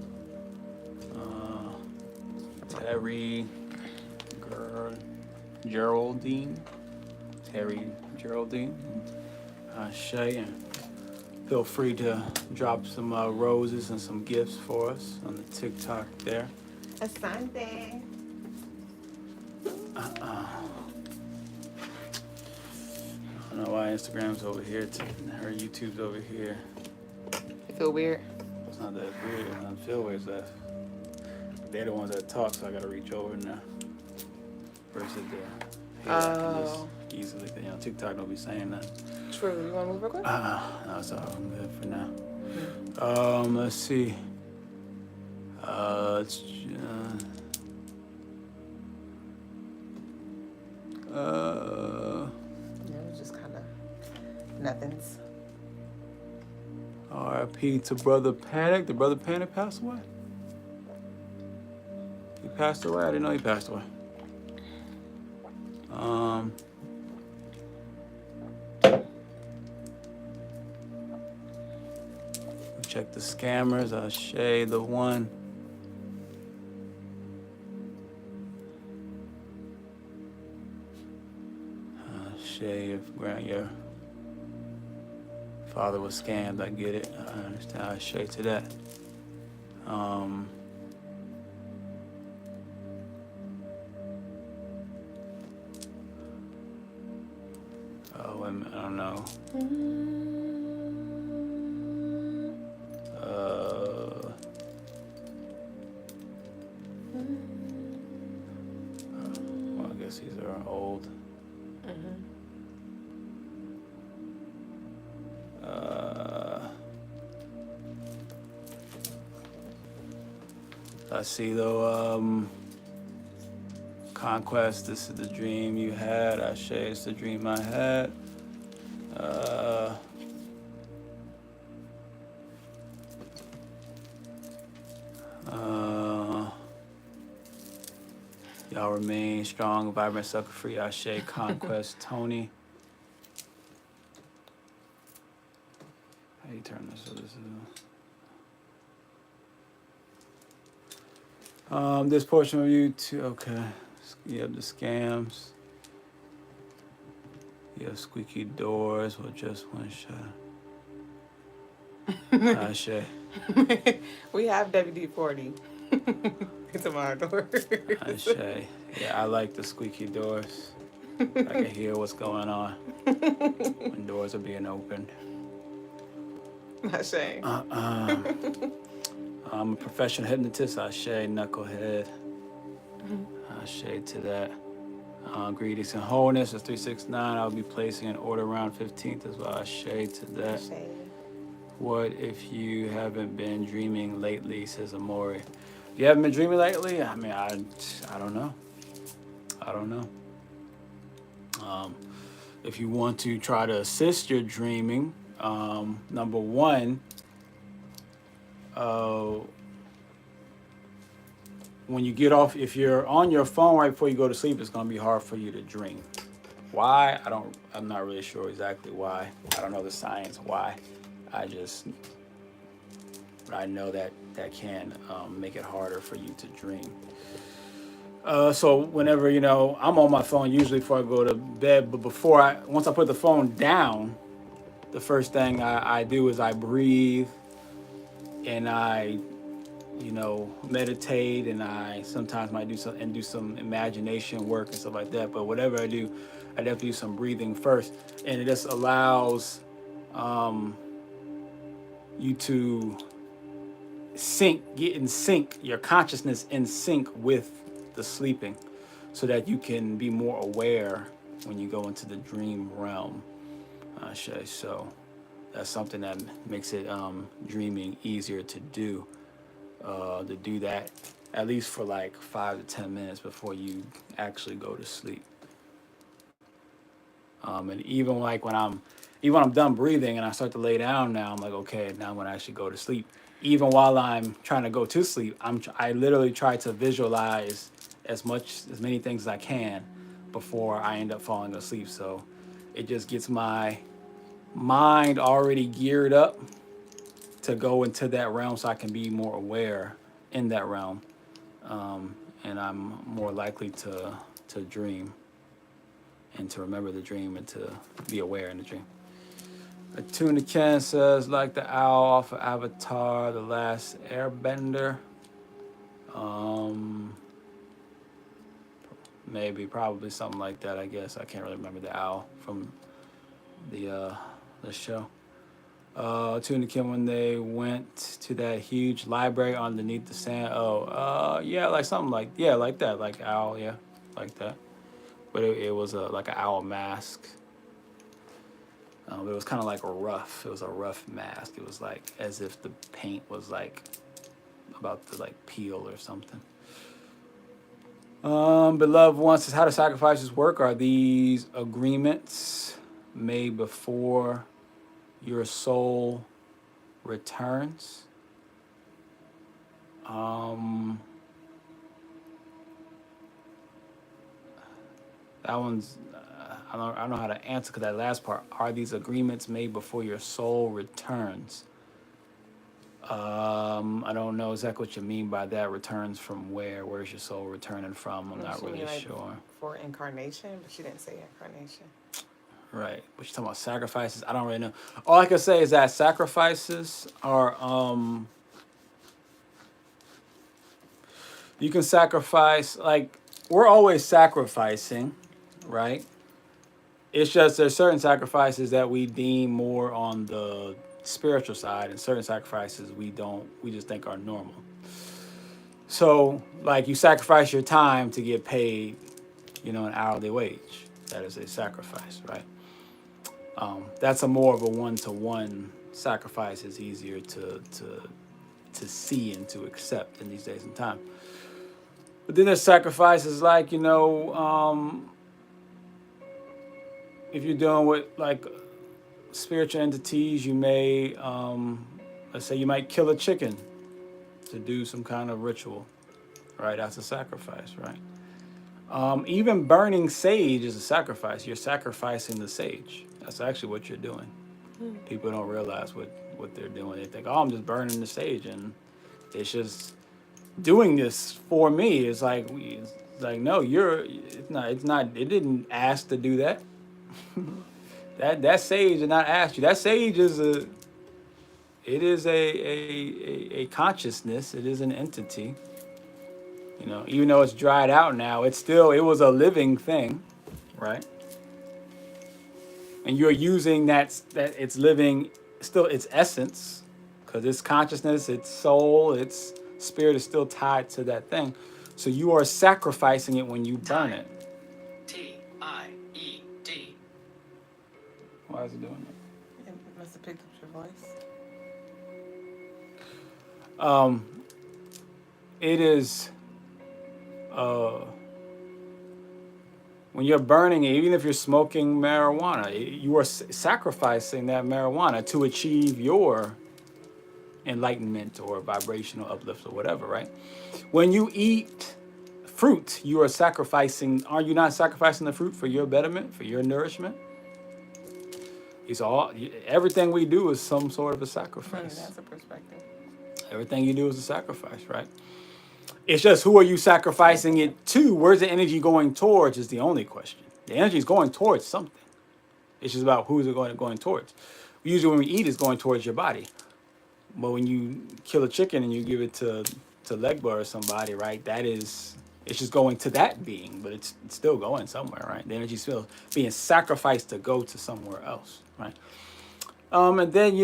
Terry Geraldine. Terry Geraldine. And Shay. And feel free to drop some roses and some gifts for us on the TikTok there. Asante. I don't know why Instagram's over here, her YouTube's over here. You feel weird? It's not that weird. I don't feel weird. That they're the ones that talk, so I gotta reach over now. Versus the Oh. easily. TikTok don't be saying that. True. You want to move real quick? No, it's all good for now. Let's see. Nothing's. R.I.P. to Brother Panic. Did Brother Panic pass away? He passed away? I didn't know he passed away. Check the scammers. I'll shade the one. Shade if your father was scammed. I get it. I understand. I'll shade to that. Oh, wait a minute. I don't know. Well, I guess these are old. I see though, Conquest, this is the dream you had. Ashe, it's the dream I had. Y'all remain strong, vibrant, sucker free. Ashe, Conquest, Tony. How do you turn this? So this is this portion of you too. Okay, you have the scams. You have squeaky doors with just one shot. Ashe. We have WD-40. To my door. Ashe. Yeah, I like the squeaky doors. I can hear what's going on when doors are being opened. Ashe. I'm a professional hypnotist. Ashe, knucklehead. Ashe to that. Greetings and wholeness is 369. I'll be placing an order around 15th as well. Ashe to that. Ashe. What if you haven't been dreaming lately, says Amori. You haven't been dreaming lately? I mean, I don't know. I don't know. If you want to try to assist your dreaming, number one, when you get off, if you're on your phone right before you go to sleep, it's going to be hard for you to dream. Why? I'm not really sure exactly why. I don't know the science why. I know that can make it harder for you to dream. So whenever, I'm on my phone usually before I go to bed, but once I put the phone down, the first thing I do is I breathe and I, meditate, and I sometimes might do some imagination work and stuff like that. But whatever I do, I definitely do some breathing first, and it just allows you to get in sync, your consciousness in sync with the sleeping, so that you can be more aware when you go into the dream realm. So that's something that makes it dreaming easier to do. To do that at least for like 5 to 10 minutes before you actually go to sleep. And even like when I'm done breathing and I start to lay down now, I'm like, okay, now I'm gonna actually go to sleep. Even while I'm trying to go to sleep, I literally try to visualize as many things as I can before I end up falling asleep. So it just gets my mind already geared up to go into that realm, so I can be more aware in that realm, and I'm more likely to dream and to remember the dream and to be aware in the dream. Tuna Ken says, like the owl off of Avatar, The Last Airbender. Probably something like that, I guess. I can't really remember the owl from the show. Tuna Kim, when they went to that huge library underneath the sand. Yeah, like something like that, like owl, yeah, like that. But it was like an owl mask. It was kind of like it was a rough mask. It was like as if the paint was like about to like peel or something. Beloved one says, how do sacrifices work? Are these agreements made before your soul returns. That one's, I don't know how to answer because that last part. Are these agreements made before your soul returns? I don't know exactly what you mean by that. Returns from where? Where's your soul returning from? I'm not really sure. For incarnation, but she didn't say incarnation. Right. But you're talking about sacrifices? I don't really know. All I can say is that sacrifices are, you can sacrifice, like, we're always sacrificing, right? It's just there's certain sacrifices that we deem more on the spiritual side, and certain sacrifices we just think are normal. So, like, you sacrifice your time to get paid, an hourly wage. That is a sacrifice, right? That's a more of a one-to-one sacrifice. Is easier to see and to accept in these days and time. But then there's sacrifices like, if you're dealing with like spiritual entities, you may, let's say you might kill a chicken to do some kind of ritual, right? That's a sacrifice, right? Even burning sage is a sacrifice. You're sacrificing the sage. That's actually what you're doing. People don't realize what they're doing. They think, oh, I'm just burning the sage, and it's just doing this for me. It's like no, it's not. It didn't ask to do that. that sage did not ask you. That sage is a consciousness. It is an entity. Even though it's dried out now, it was a living thing, right? And you're using that it's living, still its essence, because its consciousness, its soul, its spirit is still tied to that thing. So you are sacrificing it when you burn it. T-I-E-D. Why is it doing It must have picked up your voice. It is, when you're burning it, even if you're smoking marijuana, you are sacrificing that marijuana to achieve your enlightenment or vibrational uplift or whatever, right? When you eat fruit, you are sacrificing. Are you not sacrificing the fruit for your betterment, for your nourishment? Everything we do is some sort of a sacrifice. That's a perspective. Everything you do is a sacrifice, right? It's just, who are you sacrificing it to? Where's the energy going towards is the only question. The energy is going towards something. It's just about who's it going towards. Usually when we eat, it's going towards your body. But when you kill a chicken and you give it to Legba or somebody, right, it's just going to that being, but it's still going somewhere, right? The energy's still being sacrificed to go to somewhere else, right? And then,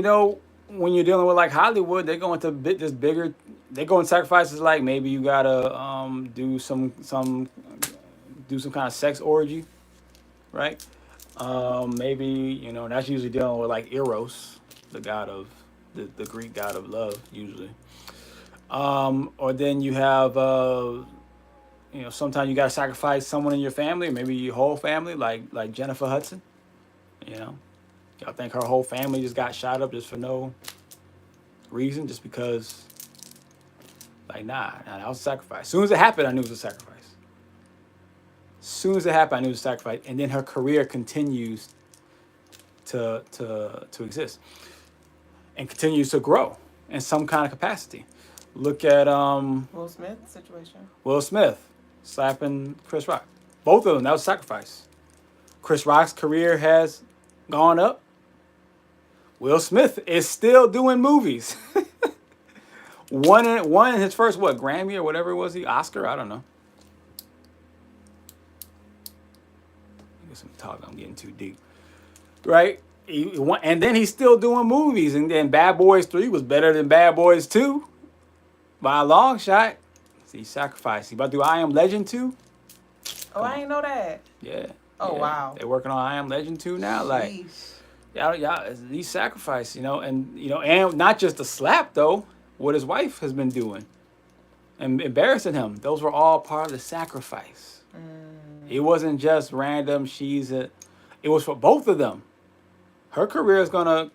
when you're dealing with like Hollywood, they're going to this bigger. They go in sacrifices like maybe you gotta do some kind of sex orgy, right? Maybe that's usually dealing with like Eros, the god of the Greek god of love, usually. Or then you have sometimes you gotta sacrifice someone in your family, maybe your whole family, like Jennifer Hudson. Y'all think her whole family just got shot up just for no reason, just because? Like, nah, that was a sacrifice. As soon as it happened, I knew it was a sacrifice. As soon as it happened, I knew it was a sacrifice. And then her career continues to exist and continues to grow in some kind of capacity. Look at Will Smith situation. Will Smith slapping Chris Rock. Both of them, that was a sacrifice. Chris Rock's career has gone up. Will Smith is still doing movies. Won his first Grammy or whatever it was, Oscar, I don't know. I guess I'm getting too deep, right? And then he's still doing movies, and then Bad Boys 3 was better than Bad Boys 2 by a long shot. See, sacrifice. He about to do I Am Legend 2? Oh, I didn't know that. Yeah. Oh, yeah. wow. They're working on I Am Legend 2 now. Like, Sheesh. yeah, these sacrifice, and not just the slap though. What his wife has been doing and embarrassing him. Those were all part of the sacrifice. It wasn't just random. It was for both of them. Her career is gonna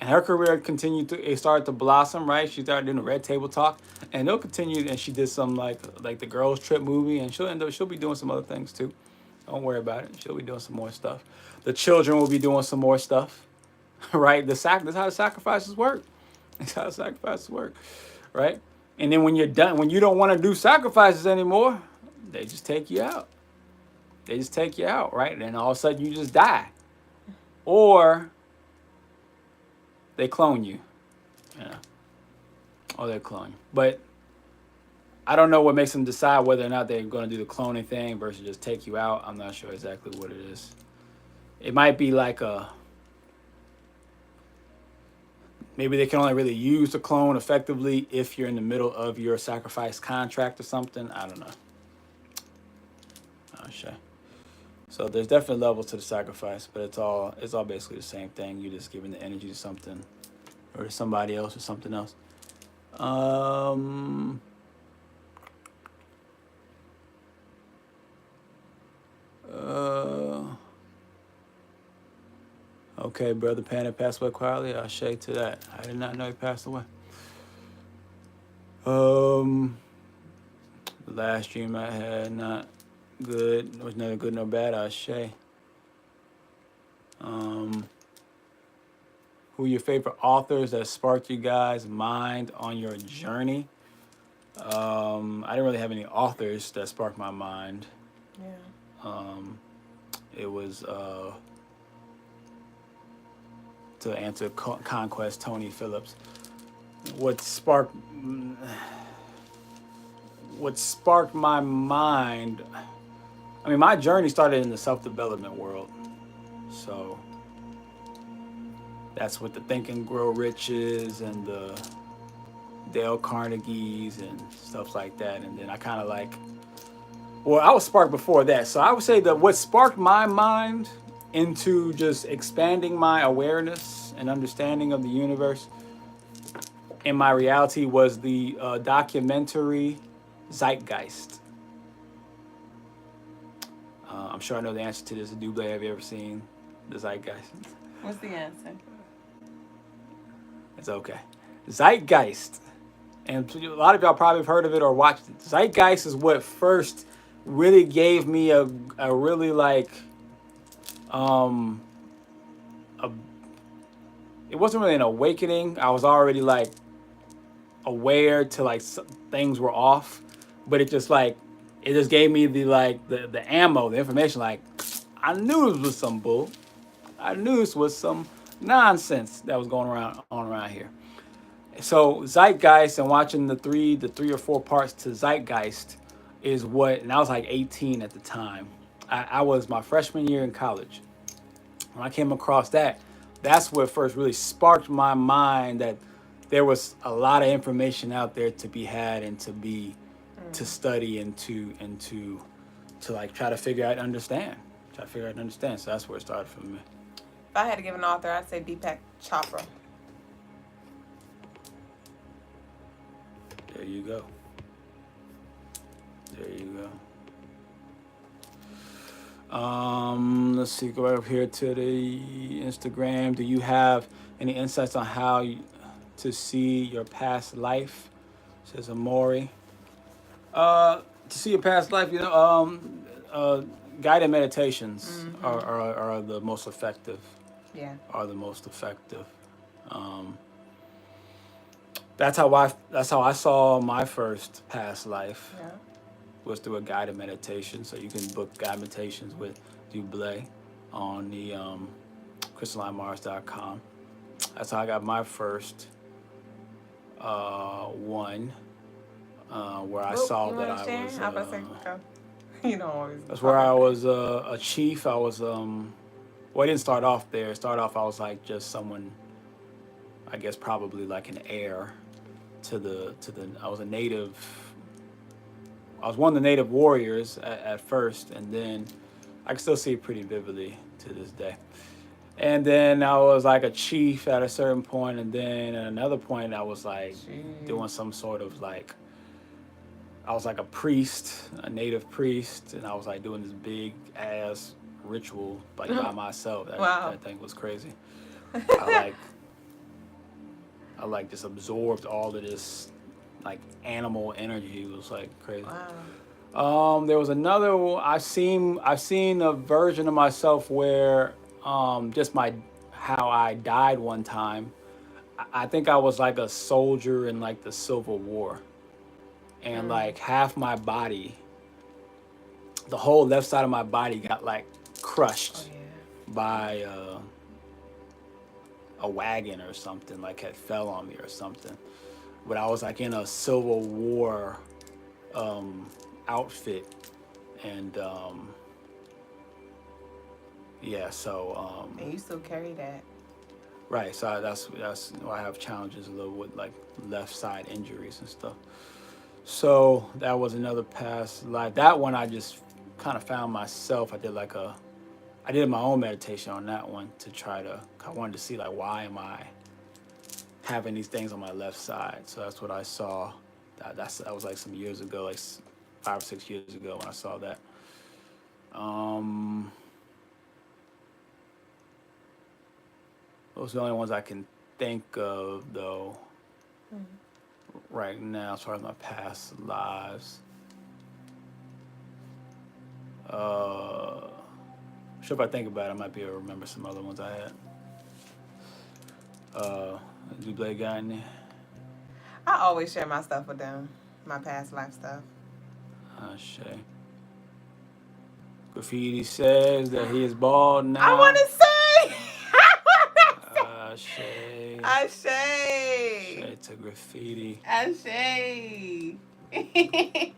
And her career continued to, it started to blossom, right? She started doing the Red Table Talk, and they'll continue. And she did some like the Girls Trip movie, and she'll be doing some other things too. Don't worry about it. She'll be doing some more stuff. The children will be doing some more stuff, right? That's how the sacrifices work. That's how the sacrifices work, right? And then when you're done, when you don't want to do sacrifices anymore, they just take you out. They just take you out, right? And then all of a sudden you just die, or they clone you, or they clone you. But I don't know what makes them decide whether or not they're going to do the cloning thing versus just take you out. I'm not sure exactly what it is. It might be like maybe they can only really use the clone effectively if you're in the middle of your sacrifice contract or something. I don't know. I'm not sure. So there's definitely levels to the sacrifice, but it's all basically the same thing. You're just giving the energy to something or to somebody else or something else. Okay, Brother Panda passed away quietly. I'll shake to that. I did not know he passed away. The last dream I had, not good. It was neither good nor bad. I'll shake. Who are your favorite authors that sparked you guys' mind on your journey? I didn't really have any authors that sparked my mind. Yeah. It was to answer Conquest, Tony Phillips. What sparked my mind? I mean, my journey started in the self-development world, so that's what the Think and Grow Riches and the Dale Carnegie's and stuff like that. And then I kind of I was sparked before that. So I would say that what sparked my mind into just expanding my awareness and understanding of the universe and my reality was the documentary Zeitgeist. I'm sure I know the answer to this. Duüblè, have you ever seen the Zeitgeist? What's the answer? It's okay. Zeitgeist. And a lot of y'all probably have heard of it or watched it. Zeitgeist is what first really gave me a really it wasn't really an awakening. I was already aware to things were off, but it just gave me the ammo, the information. I knew this was some bull. I knew this was some nonsense that was going around here. So Zeitgeist and watching the three or four parts to Zeitgeist is what, and I was 18 at the time. I was my freshman year in college. When I came across that's what first really sparked my mind that there was a lot of information out there to be had and to study and to try to figure out and understand. So that's where it started for me. If I had to give an author, I'd say Deepak Chopra. There you go. Let's see, go right up here to the Instagram. Do you have any insights on how to see your past life? Says Amori. To see your past life, guided meditations are the most effective. Yeah. Are the most effective. That's how I saw my first past life. Yeah. Was through a guided meditation. So you can book guided meditations with Duüblè on the CrystalineMars.com. That's how I got my first one where I saw that I was. You don't always. That's where I was a chief. I was I didn't start off there. I was just someone, I guess probably an heir to the. I was a native. I was one of the native warriors at first, and then I can still see it pretty vividly to this day. And then I was a chief at a certain point, and then at another point I was doing some sort of I was a priest, a native priest, and I was doing this big ass ritual by myself. Wow. That thing was crazy. I I like just absorbed all of this like animal energy. It was like crazy. There was another one. I've seen a version of myself where just my how I died one time. I think I was like a soldier in like the Civil War, and like half my body, the whole left side of my body got like crushed by a wagon or something, like had fell on me or something. But I was like in a Civil War outfit, and yeah, so And you still carry that. right. So that's why I have challenges a little with like left side injuries and stuff. So that was another past life. That one I just kind of found myself. I did my own meditation on that one to try to. I wanted to see like why am I having these things on my left side. So that's what I saw. That was like some years ago, like 5 or 6 years ago when I saw that. Those are the only ones I can think of though right now as far as my past lives. Sure, if I think about it, I might be able to remember some other ones I had. Duüblè got any? I always share my stuff with them, my past life stuff. Shay. Graffiti says that he is bald now. I want to say. Shay. Ashay. Shay to Graffiti. Ashay.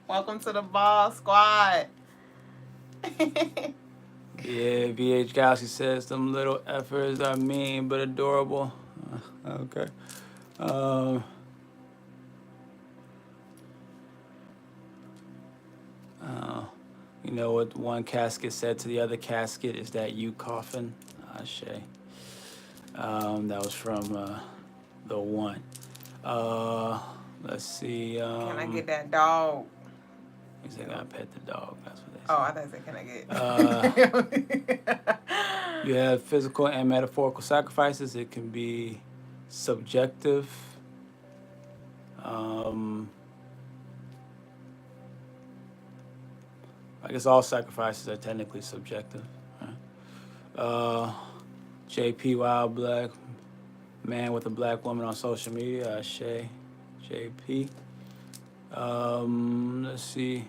Welcome to the ball squad. Yeah, VH Galaxy says some little efforts are mean but adorable. Okay. You know what one casket said to the other casket? Is that you coughing? Shay. That was from the one. Let's see. Can I get that dog? He said, "I pet the dog." That's what they said. Oh, I thought you said, "Can I get?" You have physical and metaphorical sacrifices. It can be subjective. I guess all sacrifices are technically subjective. Right? JP Wild Black Man with a Black Woman on social media. Shay, JP. Let's see.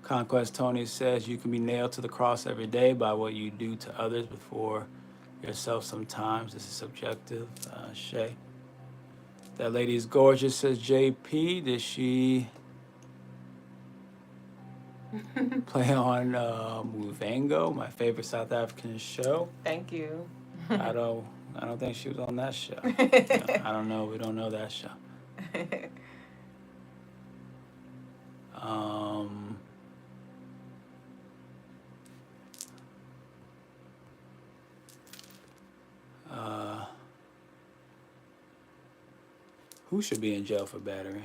Conquest Tony says you can be nailed to the cross every day by what you do to others before yourself sometimes. This is subjective. Shay. That lady is gorgeous, says JP. Did she play on Muvango, my favorite South African show? Thank you. I don't think she was on that show. I don't know. We don't know that show. Who should be in jail for battery?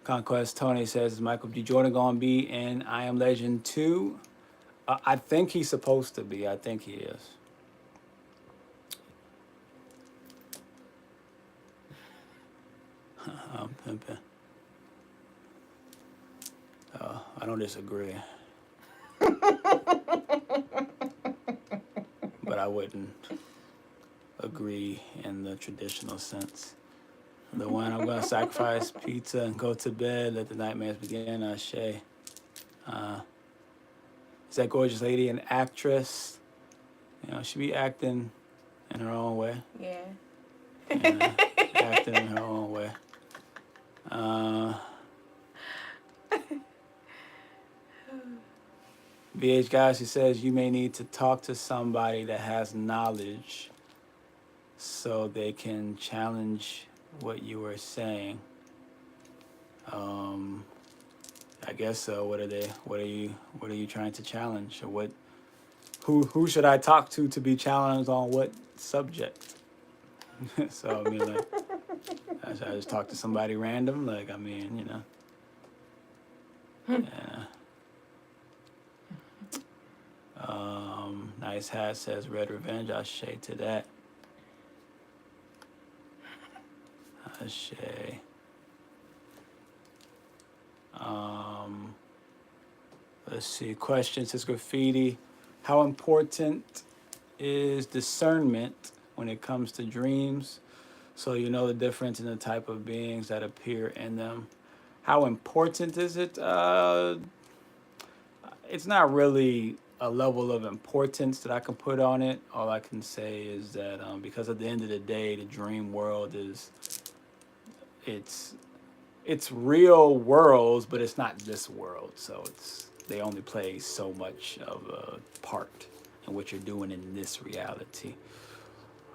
Conquest Tony says, is Michael B. Jordan going to be in I Am Legend 2? I think he's supposed to be. I think he is. I'm pimping. I don't disagree. But I wouldn't agree in the traditional sense. The one I'm going to sacrifice pizza and go to bed, let the nightmares begin. Shay. Is that gorgeous lady an actress? You know, she be acting in her own way. Yeah. Acting in her own way. VH Guys, she says you may need to talk to somebody that has knowledge so they can challenge what you were saying. I guess so. What are you trying to challenge? Or what who should I talk to be challenged on what subject? So I mean, like, should I just talk to somebody random? Like, I mean, you know. Yeah. Nice hat, says Red Revenge. I'll shade to that. I'll shade. Let's see. Question says Graffiti. How important is discernment when it comes to dreams? So you know the difference in the type of beings that appear in them. How important is it? It's not really a level of importance that I can put on it. All I can say is that because at the end of the day, the dream world is it's real worlds, but it's not this world. So they only play so much of a part in what you're doing in this reality.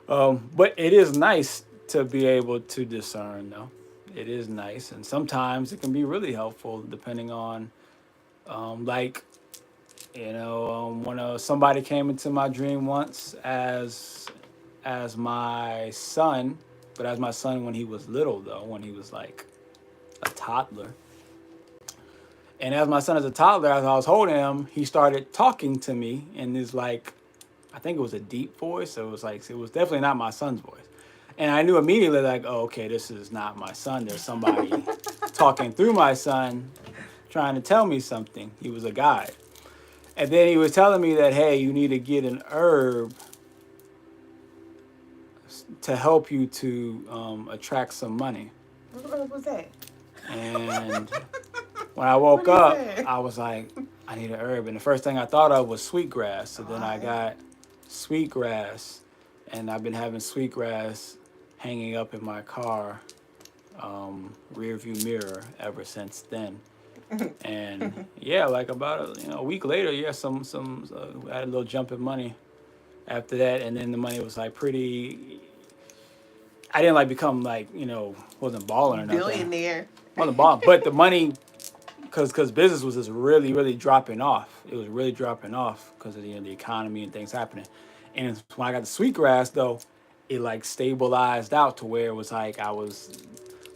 But it is nice to be able to discern, though. It is nice, and sometimes it can be really helpful, depending on, like, when somebody came into my dream once as my son, but as my son when he was little, though, when he was like a toddler. And as my son as a toddler, as I was holding him, he started talking to me in this, like, I think it was a deep voice. So it was definitely not my son's voice. And I knew immediately, like, oh, okay, this is not my son. There's somebody talking through my son, trying to tell me something. He was a guide. And then he was telling me that, hey, you need to get an herb to help you to attract some money. What herb was that? And when I woke up, I was like, I need an herb. And the first thing I thought of was sweetgrass. So then I got sweetgrass, and I've been having sweetgrass hanging up in my car rear view mirror ever since then. And yeah, like about a week later, yeah, I had a little jump in money after that, and then the money was like pretty. I didn't like become like wasn't balling or nothing. Billionaire. Wasn't balling, but the money, because business was just really dropping off. It was really dropping off because of the economy and things happening. And when I got the sweetgrass though, it like stabilized out to where it was like we was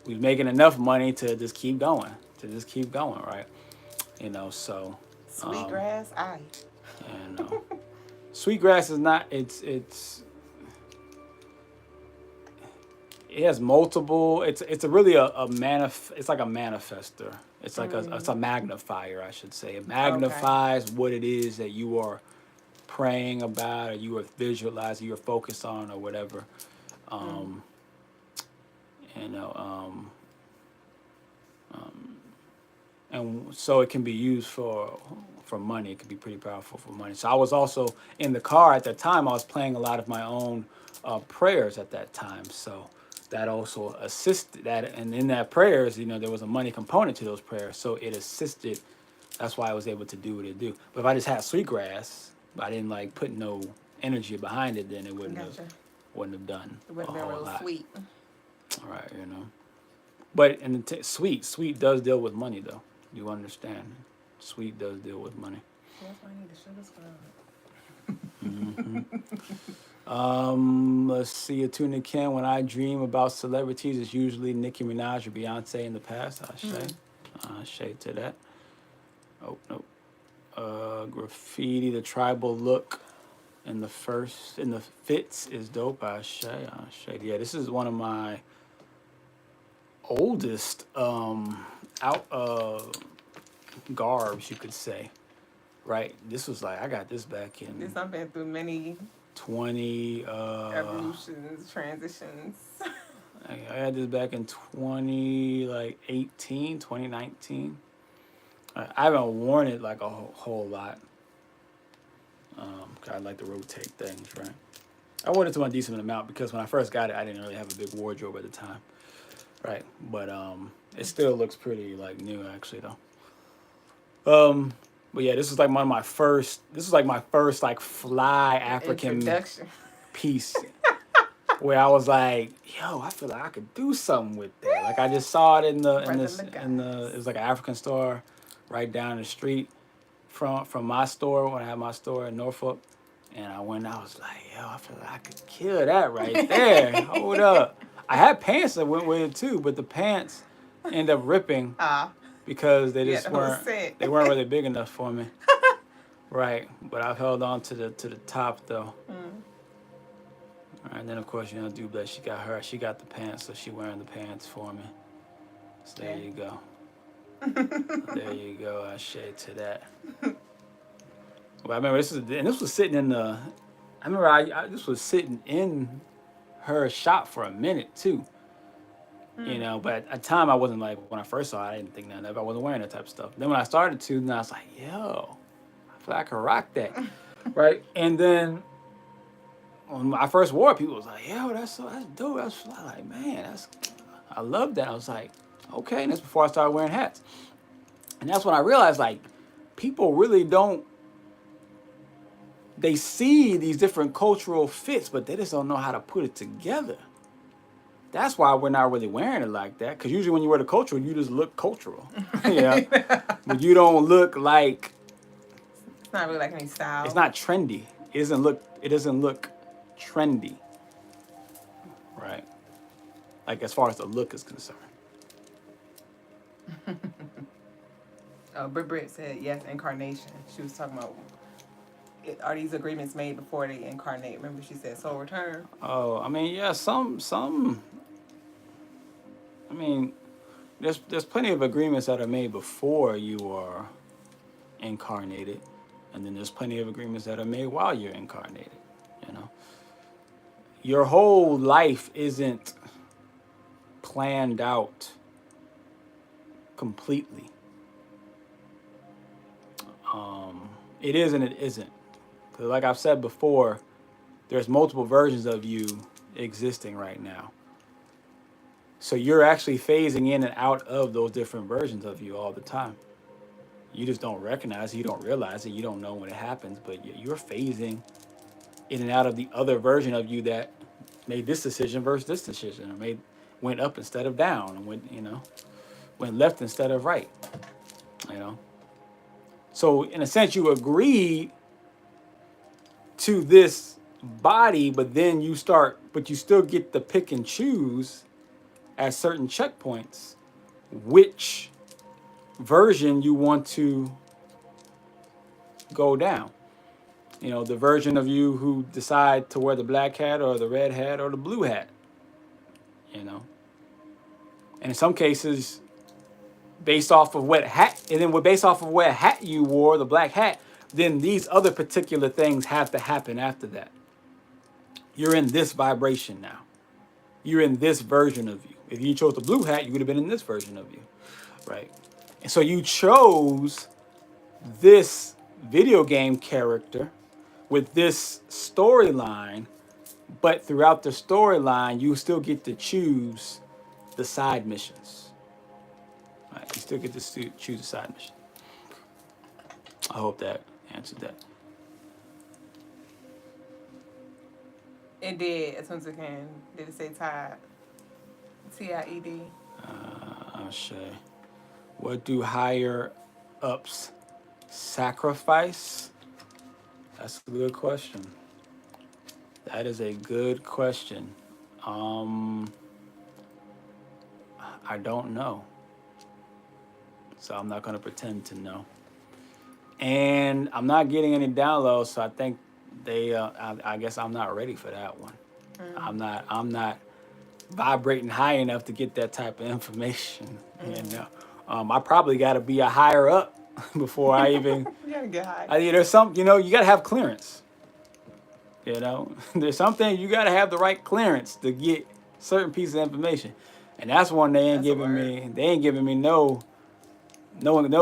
making enough money to just keep going, right? So Sweetgrass, sweetgrass is not. It has multiple. It's It's like a manifester. It's like it's a magnifier, I should say. It magnifies what it is that you are praying about, or you are visualizing, you're focused on, or whatever. And so it can be used for money. It can be pretty powerful for money. So I was also in the car at that time. I was playing a lot of my own prayers at that time. So that also assisted that, and in that prayers, there was a money component to those prayers. So it assisted. That's why I was able to do what it do. But if I just had sweetgrass, I didn't like put no energy behind it, then it wouldn't have done it wouldn't have been real lot. Sweet. All right, But sweet does deal with money, though. You understand? Sweet does deal with money. That's why I need the sugar scrub. Let's see. Atuna Ken. When I dream about celebrities, it's usually Nicki Minaj or Beyonce in the past. I shade to that. Oh no. Graffiti. The tribal look in the fits is dope. I shade. Yeah, this is one of my oldest garbs, you could say. Right. This was like I got this back in. This I've been through many 20 evolutions, transitions. I had this back in 2019. I haven't worn it like a whole lot. Cause I like to rotate things, right? I wore it to a decent amount because when I first got it, I didn't really have a big wardrobe at the time, right? But it still looks pretty like new, actually, though. But yeah, this was like my first like fly African piece where I was like, yo, I feel like I could do something with that. Like I just saw it it was like an African store right down the street from my store when I had my store in Norfolk. And I went, I was like, yo, I feel like I could kill that right there. Hold up. I had pants that went with it too, but the pants ended up ripping because they just weren't really big enough for me. Right, but I've held on to the top though. Mm. All right, and then of course Duüblè, she got the pants, so she wearing the pants for me. So there Yeah. you go. There you go. I shade to that. Well, I remember this was sitting in the. I remember this was sitting in her shop for a minute too. You Mm. know, but at the time I wasn't like when I first saw it, I didn't think nothing of it. I wasn't wearing that type of stuff. Then when I started to, then I was like, yo, I feel like I could rock that, right? And then when I first wore it, people was like, yo, that's dope. That's like, man, I love that. I was like, okay. And that's before I started wearing hats. And that's when I realized like people really don't. They see these different cultural fits, but they just don't know how to put it together. That's why we're not really wearing it like that. Because usually when you wear the cultural, you just look cultural. Yeah. But you don't look like. It's not really like any style. It's not trendy. It doesn't look. It doesn't look trendy. Right. Like as far as the look is concerned. Oh, Britt said yes, incarnation. She was talking about are these agreements made before they incarnate? Remember she said soul return? Oh, I mean, yeah, some. I mean, there's plenty of agreements that are made before you are incarnated, and then there's plenty of agreements that are made while you're incarnated. You know, your whole life isn't planned out completely. It is and it isn't. Because like I've said before, there's multiple versions of you existing right now. So you're actually phasing in and out of those different versions of you all the time. You just don't recognize it, you don't realize it, you don't know when it happens, but you're phasing in and out of the other version of you that made this decision versus this decision, or went up instead of down, and went left instead of right. You know. So in a sense, you agree to this body, but then you still get to pick and choose at certain checkpoints which version you want to go down. You know, the version of you who decide to wear the black hat or the red hat or the blue hat. You know, and in some cases, based off of what hat you wore, the black hat, then these other particular things have to happen after that. You're in this vibration now. You're in this version of you. If you chose the blue hat, you would have been in this version of you, right? And so you chose this video game character with this storyline, but throughout the storyline, you still get to choose the side missions. Right? You still get to choose the side mission. I hope that answered that. It did, as soon as it can. Did it say tied? Tied. Shay. What do higher ups sacrifice? That's a good question. That is a good question. I don't know. So I'm not going to pretend to know. And I'm not getting any downloads, so I think I guess I'm not ready for that one. I'm not vibrating high enough to get that type of information. You know, I probably got to be a higher up before I even. You gotta get high. There's some, you got to have clearance. You know, there's something you got to have the right clearance to get certain pieces of information, and that's one they ain't giving me. They ain't giving me no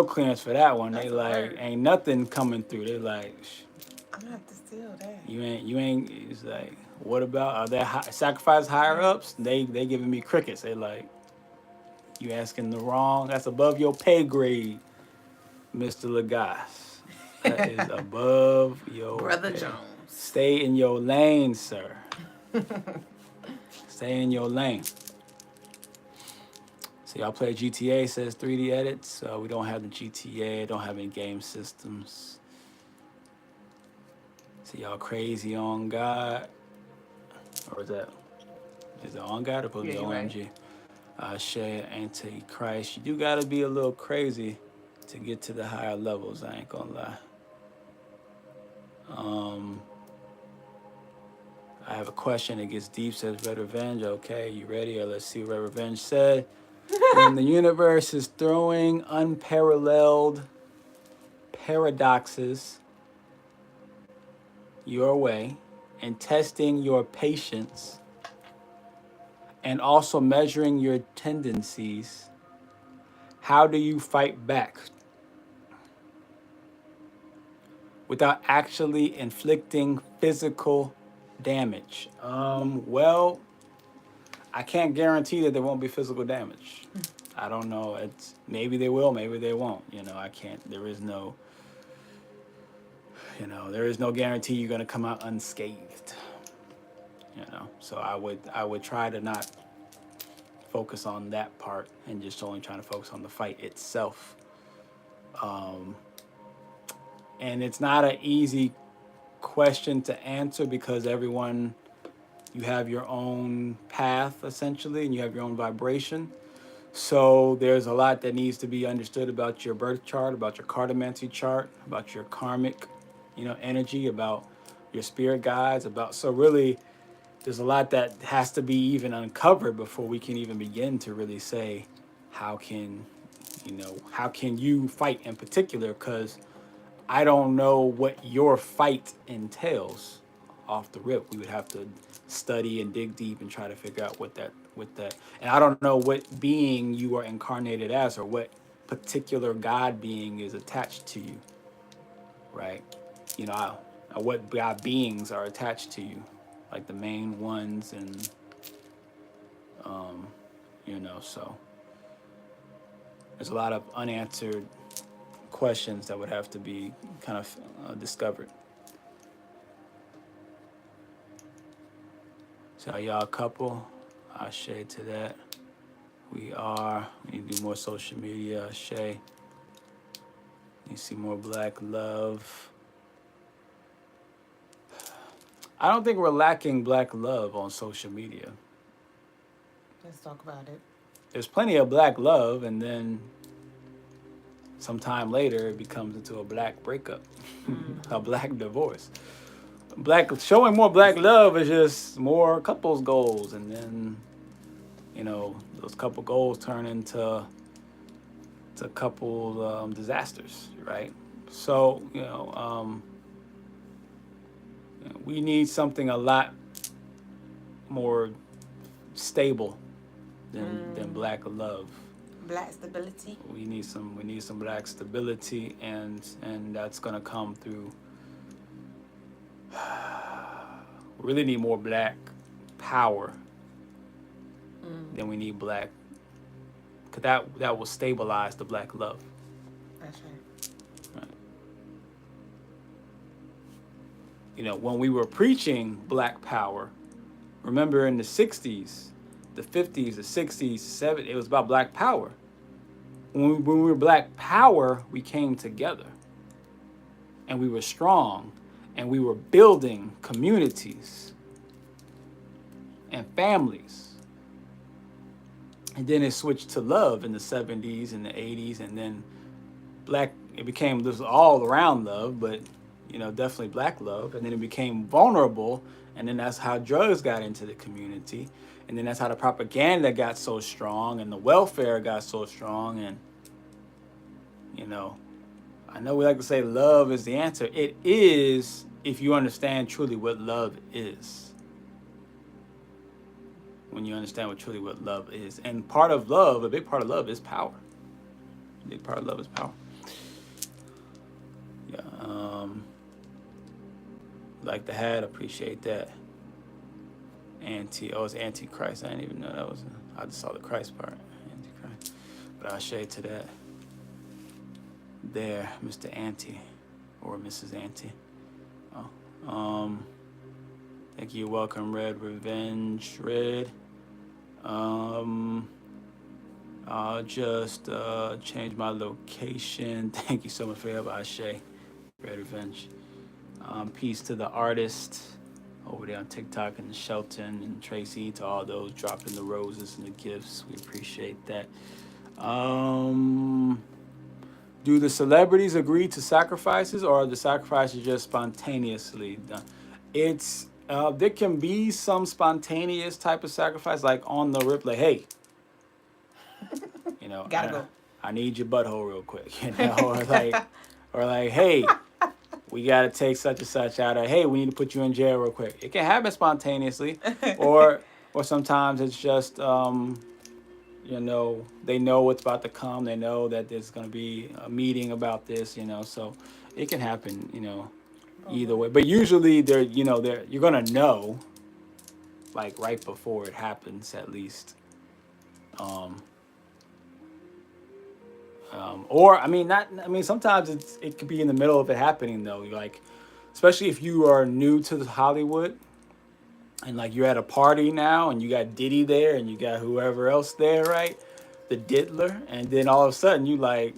clearance for that one. They like ain't nothing coming through. They like. I'm gonna have to steal that. You ain't. It's like, what about are there sacrifice higher ups? They giving me crickets. They like, you asking the wrong. That's above your pay grade, Mr. Lagasse. That is above your Brother pay. Jones. Stay in your lane, sir. Stay in your lane. So y'all play GTA, says 3D edits. We don't have the GTA, don't have any game systems. So y'all crazy on God. Or is it on God or supposed to be OMG? Shay, Antichrist. You do gotta be a little crazy to get to the higher levels, I ain't gonna lie. I have a question that gets deep, says Red Revenge. Okay, you ready? Or let's see what Red Revenge said. When the universe is throwing unparalleled paradoxes your way and testing your patience and also measuring your tendencies, how do you fight back without actually inflicting physical damage? Well, I can't guarantee that there won't be physical damage. I don't know. It's maybe they will, maybe they won't. I can't. There is no guarantee you're going to come out unscathed. So I would try to not focus on that part and just only trying to focus on the fight itself. And it's not an easy question to answer because you have your own path essentially, and you have your own vibration. So there's a lot that needs to be understood about your birth chart, about your cartomancy chart, about your karmic, energy, about your spirit guides, so really there's a lot that has to be even uncovered before we can even begin to really say how can you fight in particular, because I don't know what your fight entails off the rip. We would have to study and dig deep and try to figure out what that, and I don't know what being you are incarnated as or what particular God being is attached to you, right? What God beings are attached to you, like the main ones, and so there's a lot of unanswered questions that would have to be kind of discovered. So y'all a couple, I'll share to that. We need to do more social media, Shay. You see more black love. I don't think we're lacking black love on social media. Let's talk about it. There's plenty of black love, and then sometime later it becomes into a black breakup, a black divorce. Showing more black love is just more couples goals, and then those couple goals turn into couple disasters, right? So we need something a lot more stable than black love. Black stability. We need some black stability, and that's gonna come through. We really need more black power than we need black, because that will stabilize the black love. That's right. When we were preaching black power, remember in the 60s, the 50s, the 60s, 70s, it was about black power. When we were black power, we came together and we were strong and we were building communities and families. And then it switched to love in the 70s and the 80s, and then it became this all around love, but definitely black love. And then it became vulnerable, and then that's how drugs got into the community. And then that's how the propaganda got so strong and the welfare got so strong. And, I know we like to say love is the answer. It is, if you understand truly what love is. When you understand what love is. And part of love, a big part of love is power. A big part of love is power. Yeah. Like the hat, appreciate that. It's Antichrist. I didn't even know that was. I just saw the Christ part. Antichrist. But I'll shade to that. There, Mr. Anti, or Mrs. Anti. Thank you. Welcome, Red Revenge, Red. I'll just change my location. Thank you so much for your help, Ashe. Red Revenge. Peace to the artist over there on TikTok, and Shelton and Tracy, to all those dropping the roses and the gifts. We appreciate that. Do the celebrities agree to sacrifices, or are the sacrifices just spontaneously done? It's there can be some spontaneous type of sacrifice, like on the rip, like, hey, you know, Gotta go. I need your butthole real quick, you know, or like, hey, we gotta take such and such out, or hey, we need to put you in jail real quick. It can happen spontaneously, or sometimes it's just you know, they know what's about to come. They know that there's going to be a meeting about this, you know, so it can happen, you know, either way. But usually you're going to know like right before it happens at least. Um, or I mean, not, I mean, sometimes it could be in the middle of it happening though. Like, especially if you are new to Hollywood and like you're at a party now and you got Diddy there and you got whoever else there, right? The diddler, and then all of a sudden you like,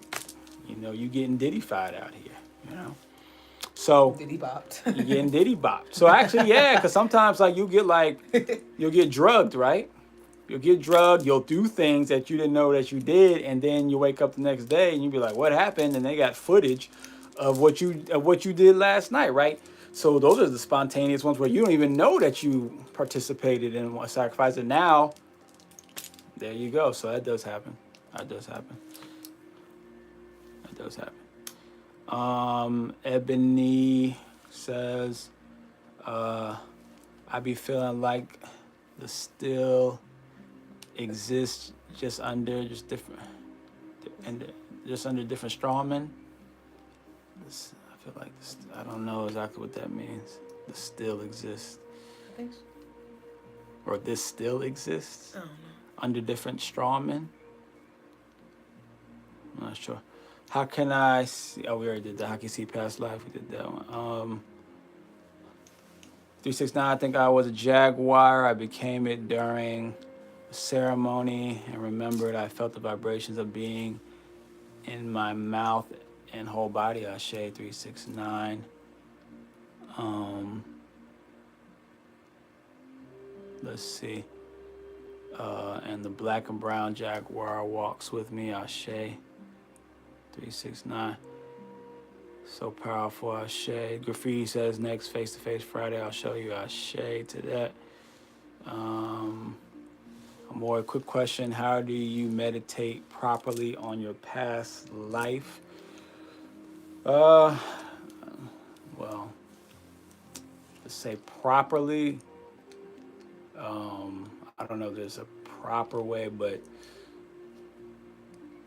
you know, you getting Diddy-fied out here, you know. So Diddy bopped. you getting Diddy bopped. So actually, yeah, because sometimes like you'll get drugged, right? You'll get drugged. You'll do things that you didn't know that you did, and then you wake up the next day and you be like, "What happened?" And they got footage of what you did last night, right? So those are the spontaneous ones where you don't even know that you participated in a sacrifice, and now there you go. So that does happen. That does happen. That does happen. Ebony says, I be feeling like the still exists just under different strawmen. I feel like I don't know exactly what that means. The still exists. I think so. Or this still exists I don't know. under different strawmen. I'm not sure. How can I see? Oh, we already did that. How can you see past life? We did that one. 369. I think I was a jaguar. I became it during a ceremony and remembered I felt the vibrations of being in my mouth and whole body. Ashe 369. Let's see. And the black and brown jaguar walks with me. Ashe 369. So powerful. Ashe. Graffiti says next face-to-face Friday. I'll show you. Ashe to that. A more quick question. How do you meditate properly on your past life? Well, to say properly, I don't know if there's a proper way, but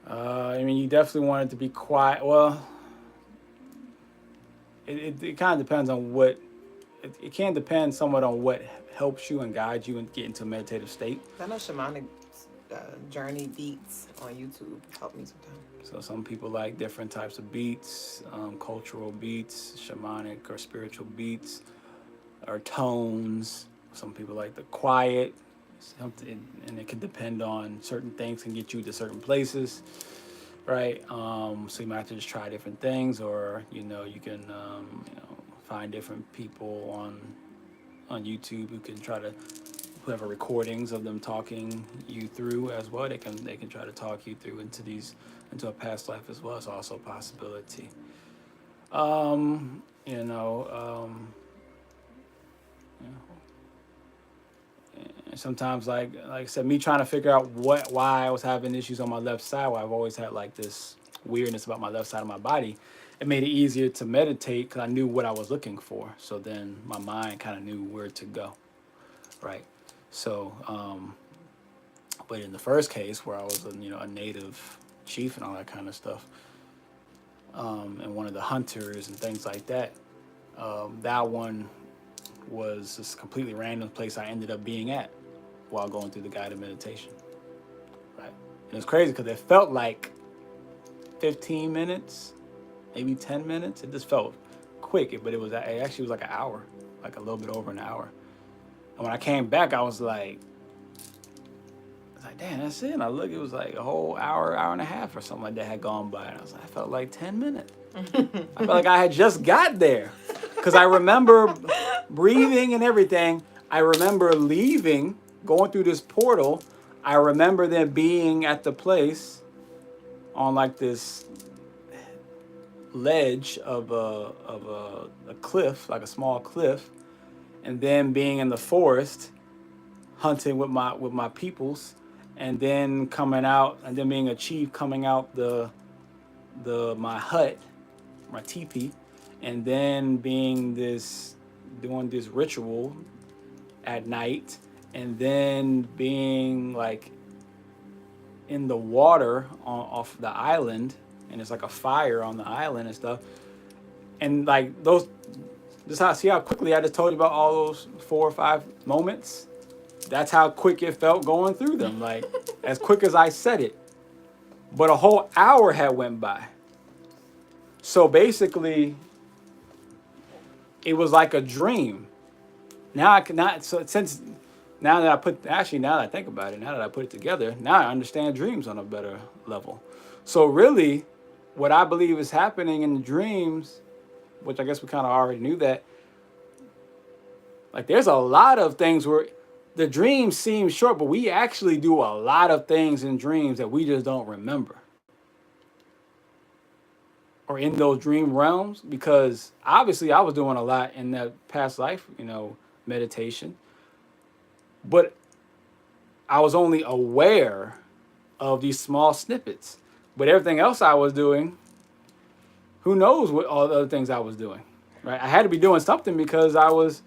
I mean, you definitely want it to be quiet. Well, it kind of depends on what, it can depend somewhat on what helps you and guides you and get into a meditative state. I know shamanic journey beats on YouTube help me sometimes. So some people like different types of beats, cultural beats, shamanic or spiritual beats, or tones. Some people like the quiet, and it can depend on certain things can get you to certain places, right? So you might have to just try different things, or you can find different people on YouTube who can who have recordings of them talking you through as well. They can try to talk you through into a past life as well. It's also a possibility. And sometimes, like I said, me trying to figure out why I was having issues on my left side, why I've always had like this weirdness about my left side of my body, it made it easier to meditate because I knew what I was looking for. So then my mind kind of knew where to go, right? So, but in the first case where I was a native chief and all that kind of stuff, and one of the hunters and things like that, that one was this completely random place I ended up being at while going through the guided meditation, right? And it was crazy because it felt like 15 minutes, maybe 10 minutes. It just felt quick, but it actually was like an hour, like a little bit over an hour. And when I came back, I was like, damn, that's it. And I looked, it was like a whole hour and a half or something like that had gone by. And I was like, I felt like 10 minutes. I felt like I had just got there. Because I remember breathing and everything. I remember leaving, going through this portal. I remember then being at the place on like this ledge of a cliff, like a small cliff, and then being in the forest, hunting with my peoples, and then coming out, and then being a chief coming out the my hut, my teepee, and then being doing this ritual at night, and then being like in the water off the island, and it's like a fire on the island and stuff, and like those. Just how see how quickly I just told you about all those 4 or 5 moments. That's how quick it felt going through them, like as quick as I said it. But a whole hour had went by. So basically, it was like a dream. Now I cannot. So since now that I think about it, now that I put it together, now I understand dreams on a better level. So really, what I believe is happening in the dreams, which I guess we kind of already knew that, like there's a lot of things where the dreams seem short, but we actually do a lot of things in dreams that we just don't remember. Or in those dream realms, because obviously I was doing a lot in that past life, meditation. But I was only aware of these small snippets. But everything else I was doing, who knows what all the other things I was doing, right? I had to be doing something because I was,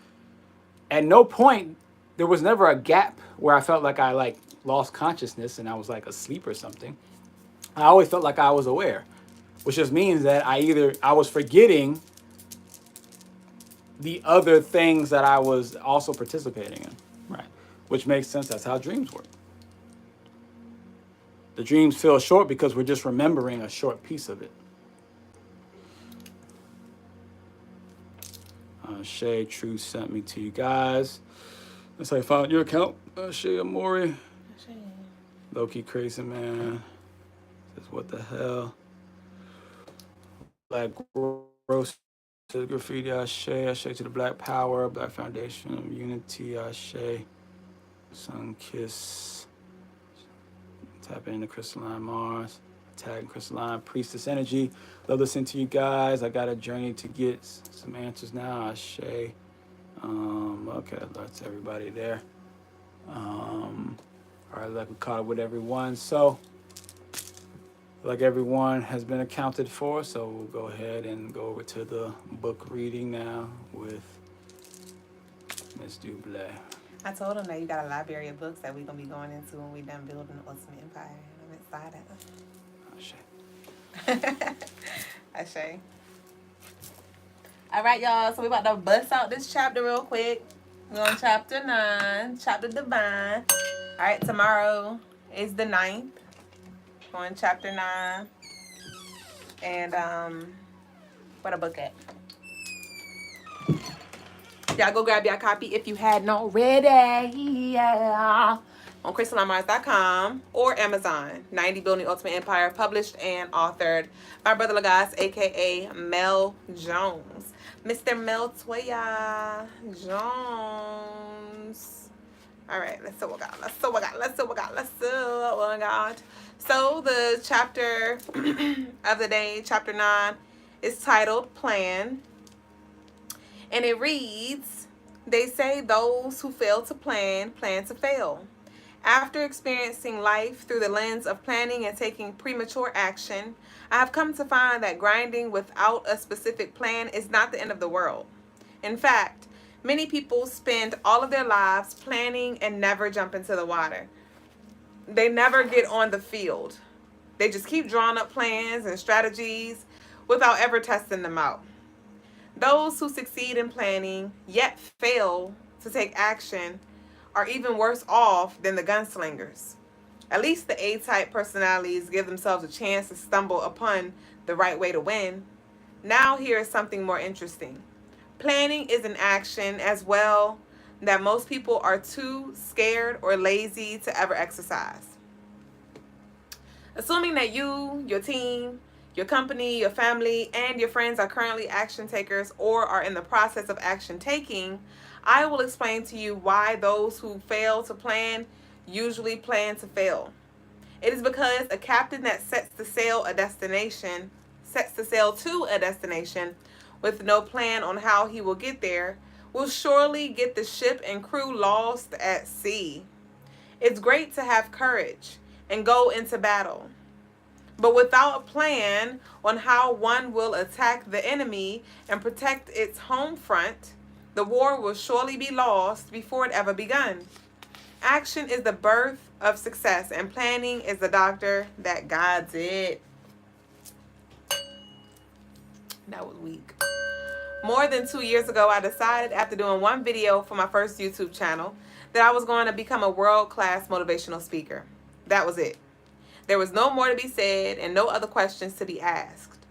at no point, there was never a gap where I felt like I like lost consciousness and I was like asleep or something. I always felt like I was aware, which just means that I was forgetting the other things that I was also participating in, right? Which makes sense. That's how dreams work. The dreams feel short because we're just remembering a short piece of it. Shay Truth sent me to you guys. That's how I found your account, Shay Amori. Low-key crazy, man. Says, what the hell? Black Gross to graffiti, Ashe to the Black Power, Black Foundation, Unity, Ashe, Sun Kiss, tapping into Crystaline Mars, tagging Crystaline, Priestess Energy. Love listening to you guys. I got a journey to get some answers now, Ashe. Okay, that's everybody there. All right, like we caught up with everyone. So, like everyone has been accounted for, so we'll go ahead and go over to the book reading now with Miss Duüblè. I told him that you got a library of books that we're going to be going into when we're done building the Ultimate Empire. I'm excited. Ashe. All right, y'all. So we're about to bust out this chapter real quick. We're on chapter 9, chapter Divine. All right, tomorrow is the 9th. We're on chapter 9. And, where the book at? Y'all go grab your copy if you hadn't already. Yeah. On CrystallineMars.com or Amazon. 90 Building Ultimate Empire, published and authored by Brother Lagos, a.k.a. Mel Jones. Mr. Mel Toya Jones. All right, let's see what we got. So the chapter of the day, chapter 9, is titled Plan. And it reads, they say those who fail to plan to fail. After experiencing life through the lens of planning and taking premature action, I have come to find that grinding without a specific plan is not the end of the world. In fact, many people spend all of their lives planning and never jump into the water. They never get on the field. They just keep drawing up plans and strategies without ever testing them out. Those who succeed in planning yet fail to take action are even worse off than the gunslingers. At least the A-type personalities give themselves a chance to stumble upon the right way to win. Now here is something more interesting. Planning is an action as well that most people are too scared or lazy to ever exercise. Assuming that you, your team, your company, your family, and your friends are currently action takers or are in the process of action taking, I will explain to you why those who fail to plan usually plan to fail. It is because a captain that sets to sail a destination sets to sail to a destination with no plan on how he will get there will surely get the ship and crew lost at sea. It's great to have courage and go into battle. But without a plan on how one will attack the enemy and protect its home front, the war will surely be lost before it ever begun. Action is the birth of success, and planning is the doctor that guides it. That was weak. More than 2 years ago, I decided after doing one video for my first YouTube channel that I was going to become a world-class motivational speaker. That was it. There was no more to be said and no other questions to be asked.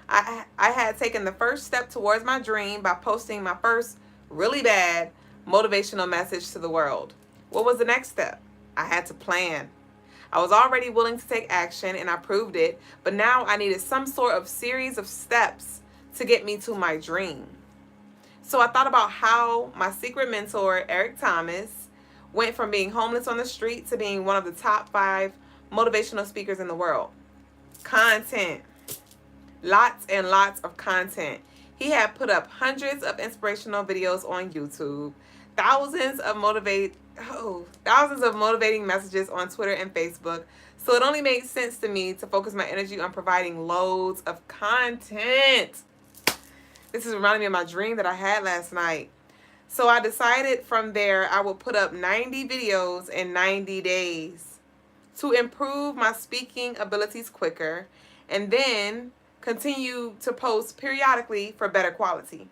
I had taken the first step towards my dream by posting my first really bad motivational message to the world. What was the next step? I had to plan. I was already willing to take action and I proved it, but now I needed some sort of series of steps to get me to my dream. So I thought about how my secret mentor, Eric Thomas, went from being homeless on the street to being one of the top 5 motivational speakers in the world. Content. Lots and lots of content. He had put up hundreds of inspirational videos on YouTube, thousands of motivating messages on Twitter and Facebook. So it only made sense to me to focus my energy on providing loads of content. This is reminding me of my dream that I had last night. So I decided from there I would put up 90 videos in 90 days to improve my speaking abilities quicker, and then continue to post periodically for better quality.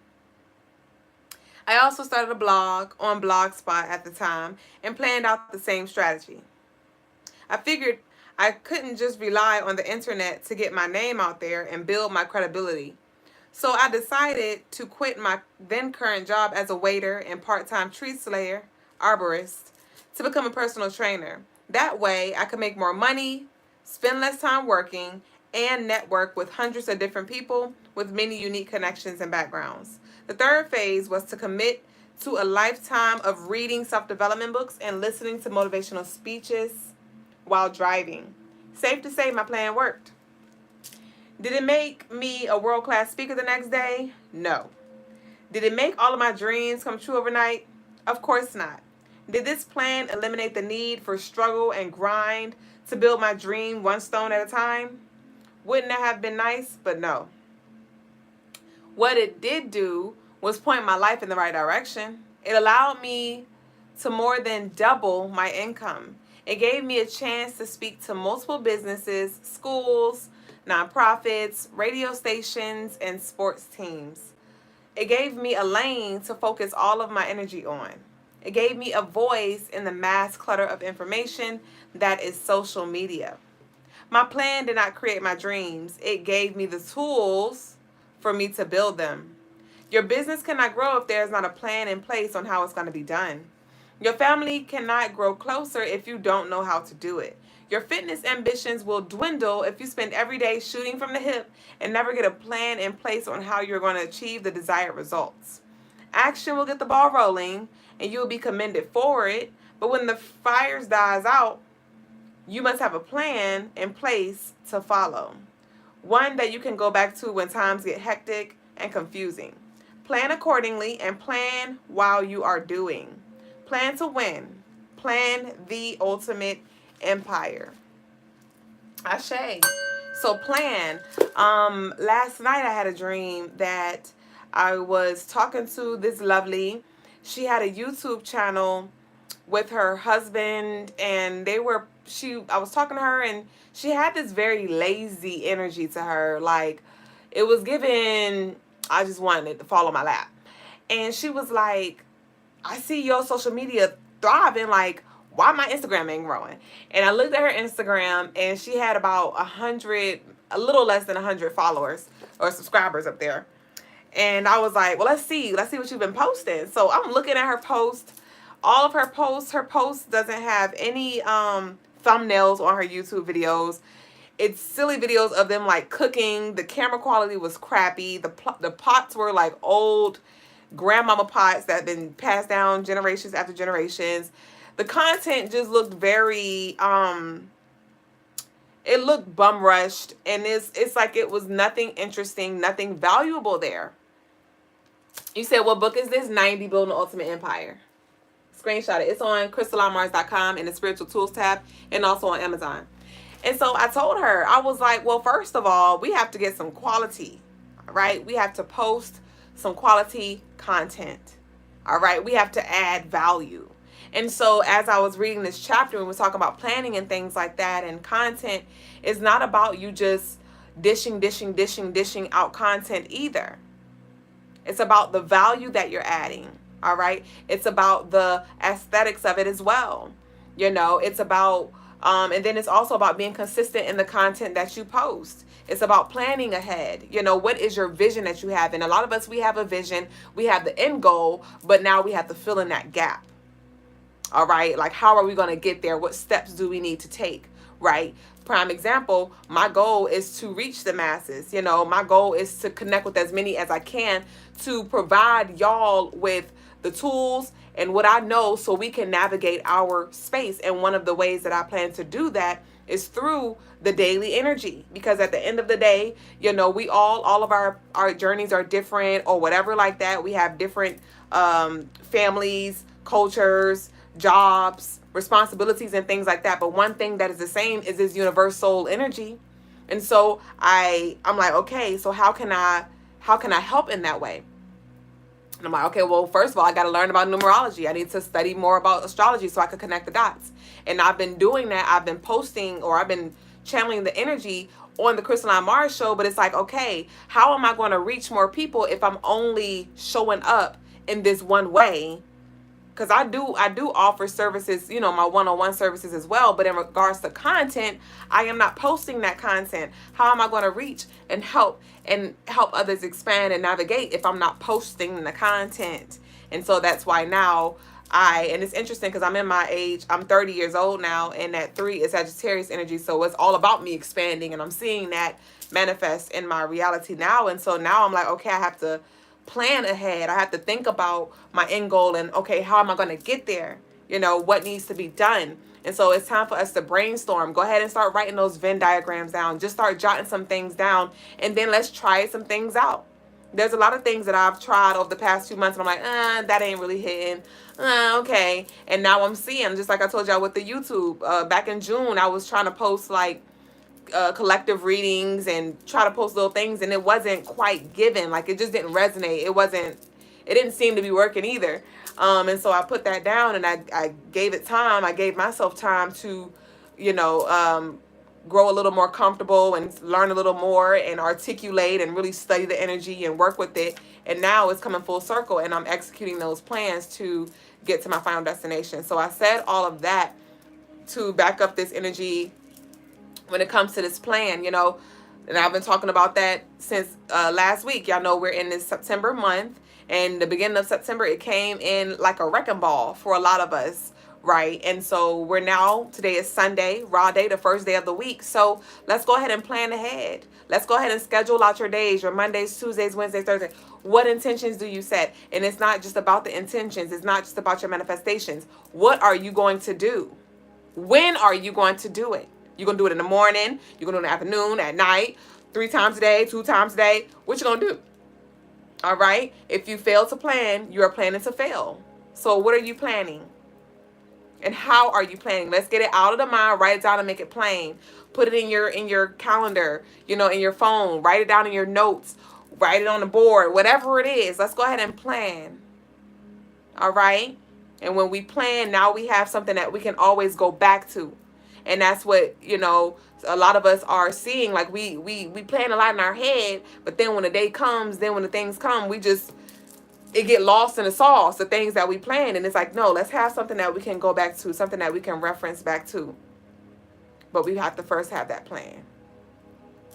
I also started a blog on Blogspot at the time and planned out the same strategy. I figured I couldn't just rely on the internet to get my name out there and build my credibility. So I decided to quit my then current job as a waiter and part-time tree slayer, arborist, to become a personal trainer. That way I could make more money, spend less time working, and network with hundreds of different people with many unique connections and backgrounds. The third phase was to commit to a lifetime of reading self-development books and listening to motivational speeches while driving. Safe to say my plan worked. Did it make me a world-class speaker the next day? No. Did it make all of my dreams come true overnight? Of course not. Did this plan eliminate the need for struggle and grind to build my dream one stone at a time? Wouldn't that have been nice? But no. What it did do was point my life in the right direction. It allowed me to more than double my income. It gave me a chance to speak to multiple businesses, schools, nonprofits, radio stations, and sports teams. It gave me a lane to focus all of my energy on. It gave me a voice in the mass clutter of information that is social media. My plan did not create my dreams. It gave me the tools for me to build them. Your business cannot grow if there is not a plan in place on how it's going to be done. Your family cannot grow closer if you don't know how to do it. Your fitness ambitions will dwindle if you spend every day shooting from the hip and never get a plan in place on how you're going to achieve the desired results. Action will get the ball rolling and you will be commended for it, but when the fires dies out, you must have a plan in place to follow. One that you can go back to when times get hectic and confusing. Plan accordingly and plan while you are doing. Plan to win. Plan the ultimate empire. Ashe. So plan. Last night I had a dream that I was talking to this lovely. She had a YouTube channel with her husband, and I was talking to her, and she had this very lazy energy to her. Like, it was given, I just wanted it to fall on my lap. And she was like, I see your social media thriving, like, why my Instagram ain't growing? And I looked at her Instagram, and she had about 100, a little less than 100 followers or subscribers up there. And I was like, well, let's see what you've been posting. So I'm looking at her post, all of her posts. Her post doesn't have any thumbnails on her YouTube videos. It's silly videos of them like cooking. The camera quality was crappy. The pots were like old grandmama pots that have been passed down generations after generations. The content just looked very, it looked bum rushed, and it's like it was nothing interesting, nothing valuable there. You said, what book is this? 90 Building the Ultimate Empire. Screenshot it. It's on crystalinemars.com in the spiritual tools tab, and also on Amazon. And so I told her, I was like, well, first of all, we have to get some quality, right? We have to post some quality content, all right? We have to add value. And so as I was reading this chapter, and we were talking about planning and things like that, and content is not about you just dishing out content either. It's about the value that you're adding, all right? It's about the aesthetics of it as well. You know, it's about, and then it's also about being consistent in the content that you post. It's about planning ahead. You know, what is your vision that you have? And a lot of us, we have a vision, we have the end goal, but now we have to fill in that gap. All right, like, how are we going to get there? What steps do we need to take, right? Prime example, my goal is to reach the masses. You know, my goal is to connect with as many as I can to provide y'all with the tools and what I know so we can navigate our space. And one of the ways that I plan to do that is through the daily energy, because at the end of the day, you know, we all of our journeys are different or whatever like that. We have different families, cultures, jobs, responsibilities, and things like that. But one thing that is the same is this universal energy. And so I'm like, okay, so how can I help in that way? And I'm like, okay, well, first of all, I got to learn about numerology. I need to study more about astrology so I could connect the dots. And I've been doing that. I've been posting, or I've been channeling the energy on the Crystaline Mars show. But it's like, okay, how am I going to reach more people if I'm only showing up in this one way? Because I do offer services, you know, my one-on-one services as well. But in regards to content, I am not posting that content. How am I going to reach and help others expand and navigate if I'm not posting the content? And so that's why now and it's interesting because I'm in my age, I'm 30 years old now, and that 3 is Sagittarius energy. So it's all about me expanding, and I'm seeing that manifest in my reality now. And so now I'm like, okay, I have to plan ahead. I have to think about my end goal and, okay, how am I going to get there? You know, what needs to be done? And so it's time for us to brainstorm. Go ahead and start writing those Venn diagrams down. Just start jotting some things down, and then let's try some things out. There's a lot of things that I've tried over the past 2 months, and I'm like, that ain't really hitting. Okay. And now I'm seeing, just like I told y'all with the YouTube, back in June, I was trying to post like collective readings and try to post little things, and it wasn't quite given. Like, it just didn't resonate. It didn't seem to be working either. And so I put that down, and I gave it time. I gave myself time to, you know, grow a little more comfortable and learn a little more and articulate and really study the energy and work with it. And now it's coming full circle, and I'm executing those plans to get to my final destination. So I said all of that to back up this energy when it comes to this plan, you know. And I've been talking about that since last week. Y'all know we're in this September month, and the beginning of September, it came in like a wrecking ball for a lot of us, right? And so we're now, today is Sunday, raw day, the first day of the week. So let's go ahead and plan ahead. Let's go ahead and schedule out your days, your Mondays, Tuesdays, Wednesdays, Thursdays. What intentions do you set? And it's not just about the intentions. It's not just about your manifestations. What are you going to do? When are you going to do it? You're going to do it in the morning. You're going to do it in the afternoon, at night, 3 times a day, 2 times a day. What you going to do? All right? If you fail to plan, you are planning to fail. So what are you planning? And how are you planning? Let's get it out of the mind, write it down and make it plain. Put it in your calendar, you know, in your phone. Write it down in your notes. Write it on the board. Whatever it is, let's go ahead and plan. All right? And when we plan, now we have something that we can always go back to. And that's what, you know, a lot of us are seeing. Like, we plan a lot in our head, but then when the day comes, then when the things come, it get lost in the sauce, the things that we planned. And it's like, no, let's have something that we can go back to, something that we can reference back to. But we have to first have that plan.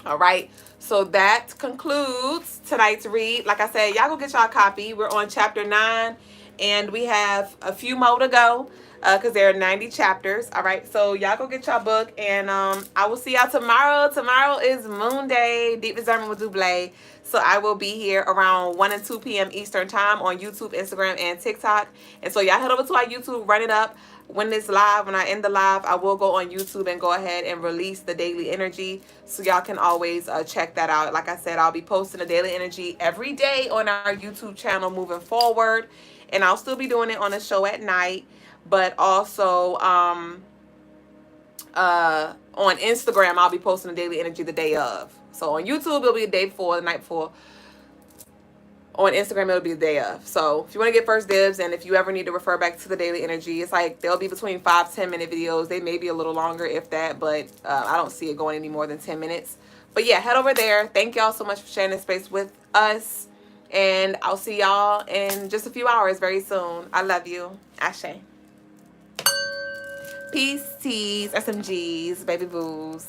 All right. So that concludes tonight's read. Like I said, y'all go get y'all a copy. We're on chapter 9 And we have a few more to go because there are 90 chapters. All right, so y'all go get y'all book, and I will see y'all tomorrow. Tomorrow is Moon Day, Deep Discernment with Duüblè. So I will be here around 1 and 2 p.m. Eastern Time on YouTube, Instagram, and TikTok. And so y'all head over to our YouTube, run it up. When it's live, when I end the live, I will go on YouTube and go ahead and release the daily energy. So y'all can always check that out. Like I said, I'll be posting the daily energy every day on our YouTube channel moving forward. And I'll still be doing it on the show at night. But also on Instagram, I'll be posting the daily energy the day of. So on YouTube, it'll be the day before, the night before. On Instagram, it'll be the day of. So if you want to get first dibs, and if you ever need to refer back to the daily energy, it's like they'll be between 5-10 minute videos. They may be a little longer, if that, but I don't see it going any more than 10 minutes. But yeah, head over there. Thank y'all so much for sharing this space with us. And I'll see y'all in just a few hours very soon. I love you. Ashe. Peace, teas, SMGs, baby boos.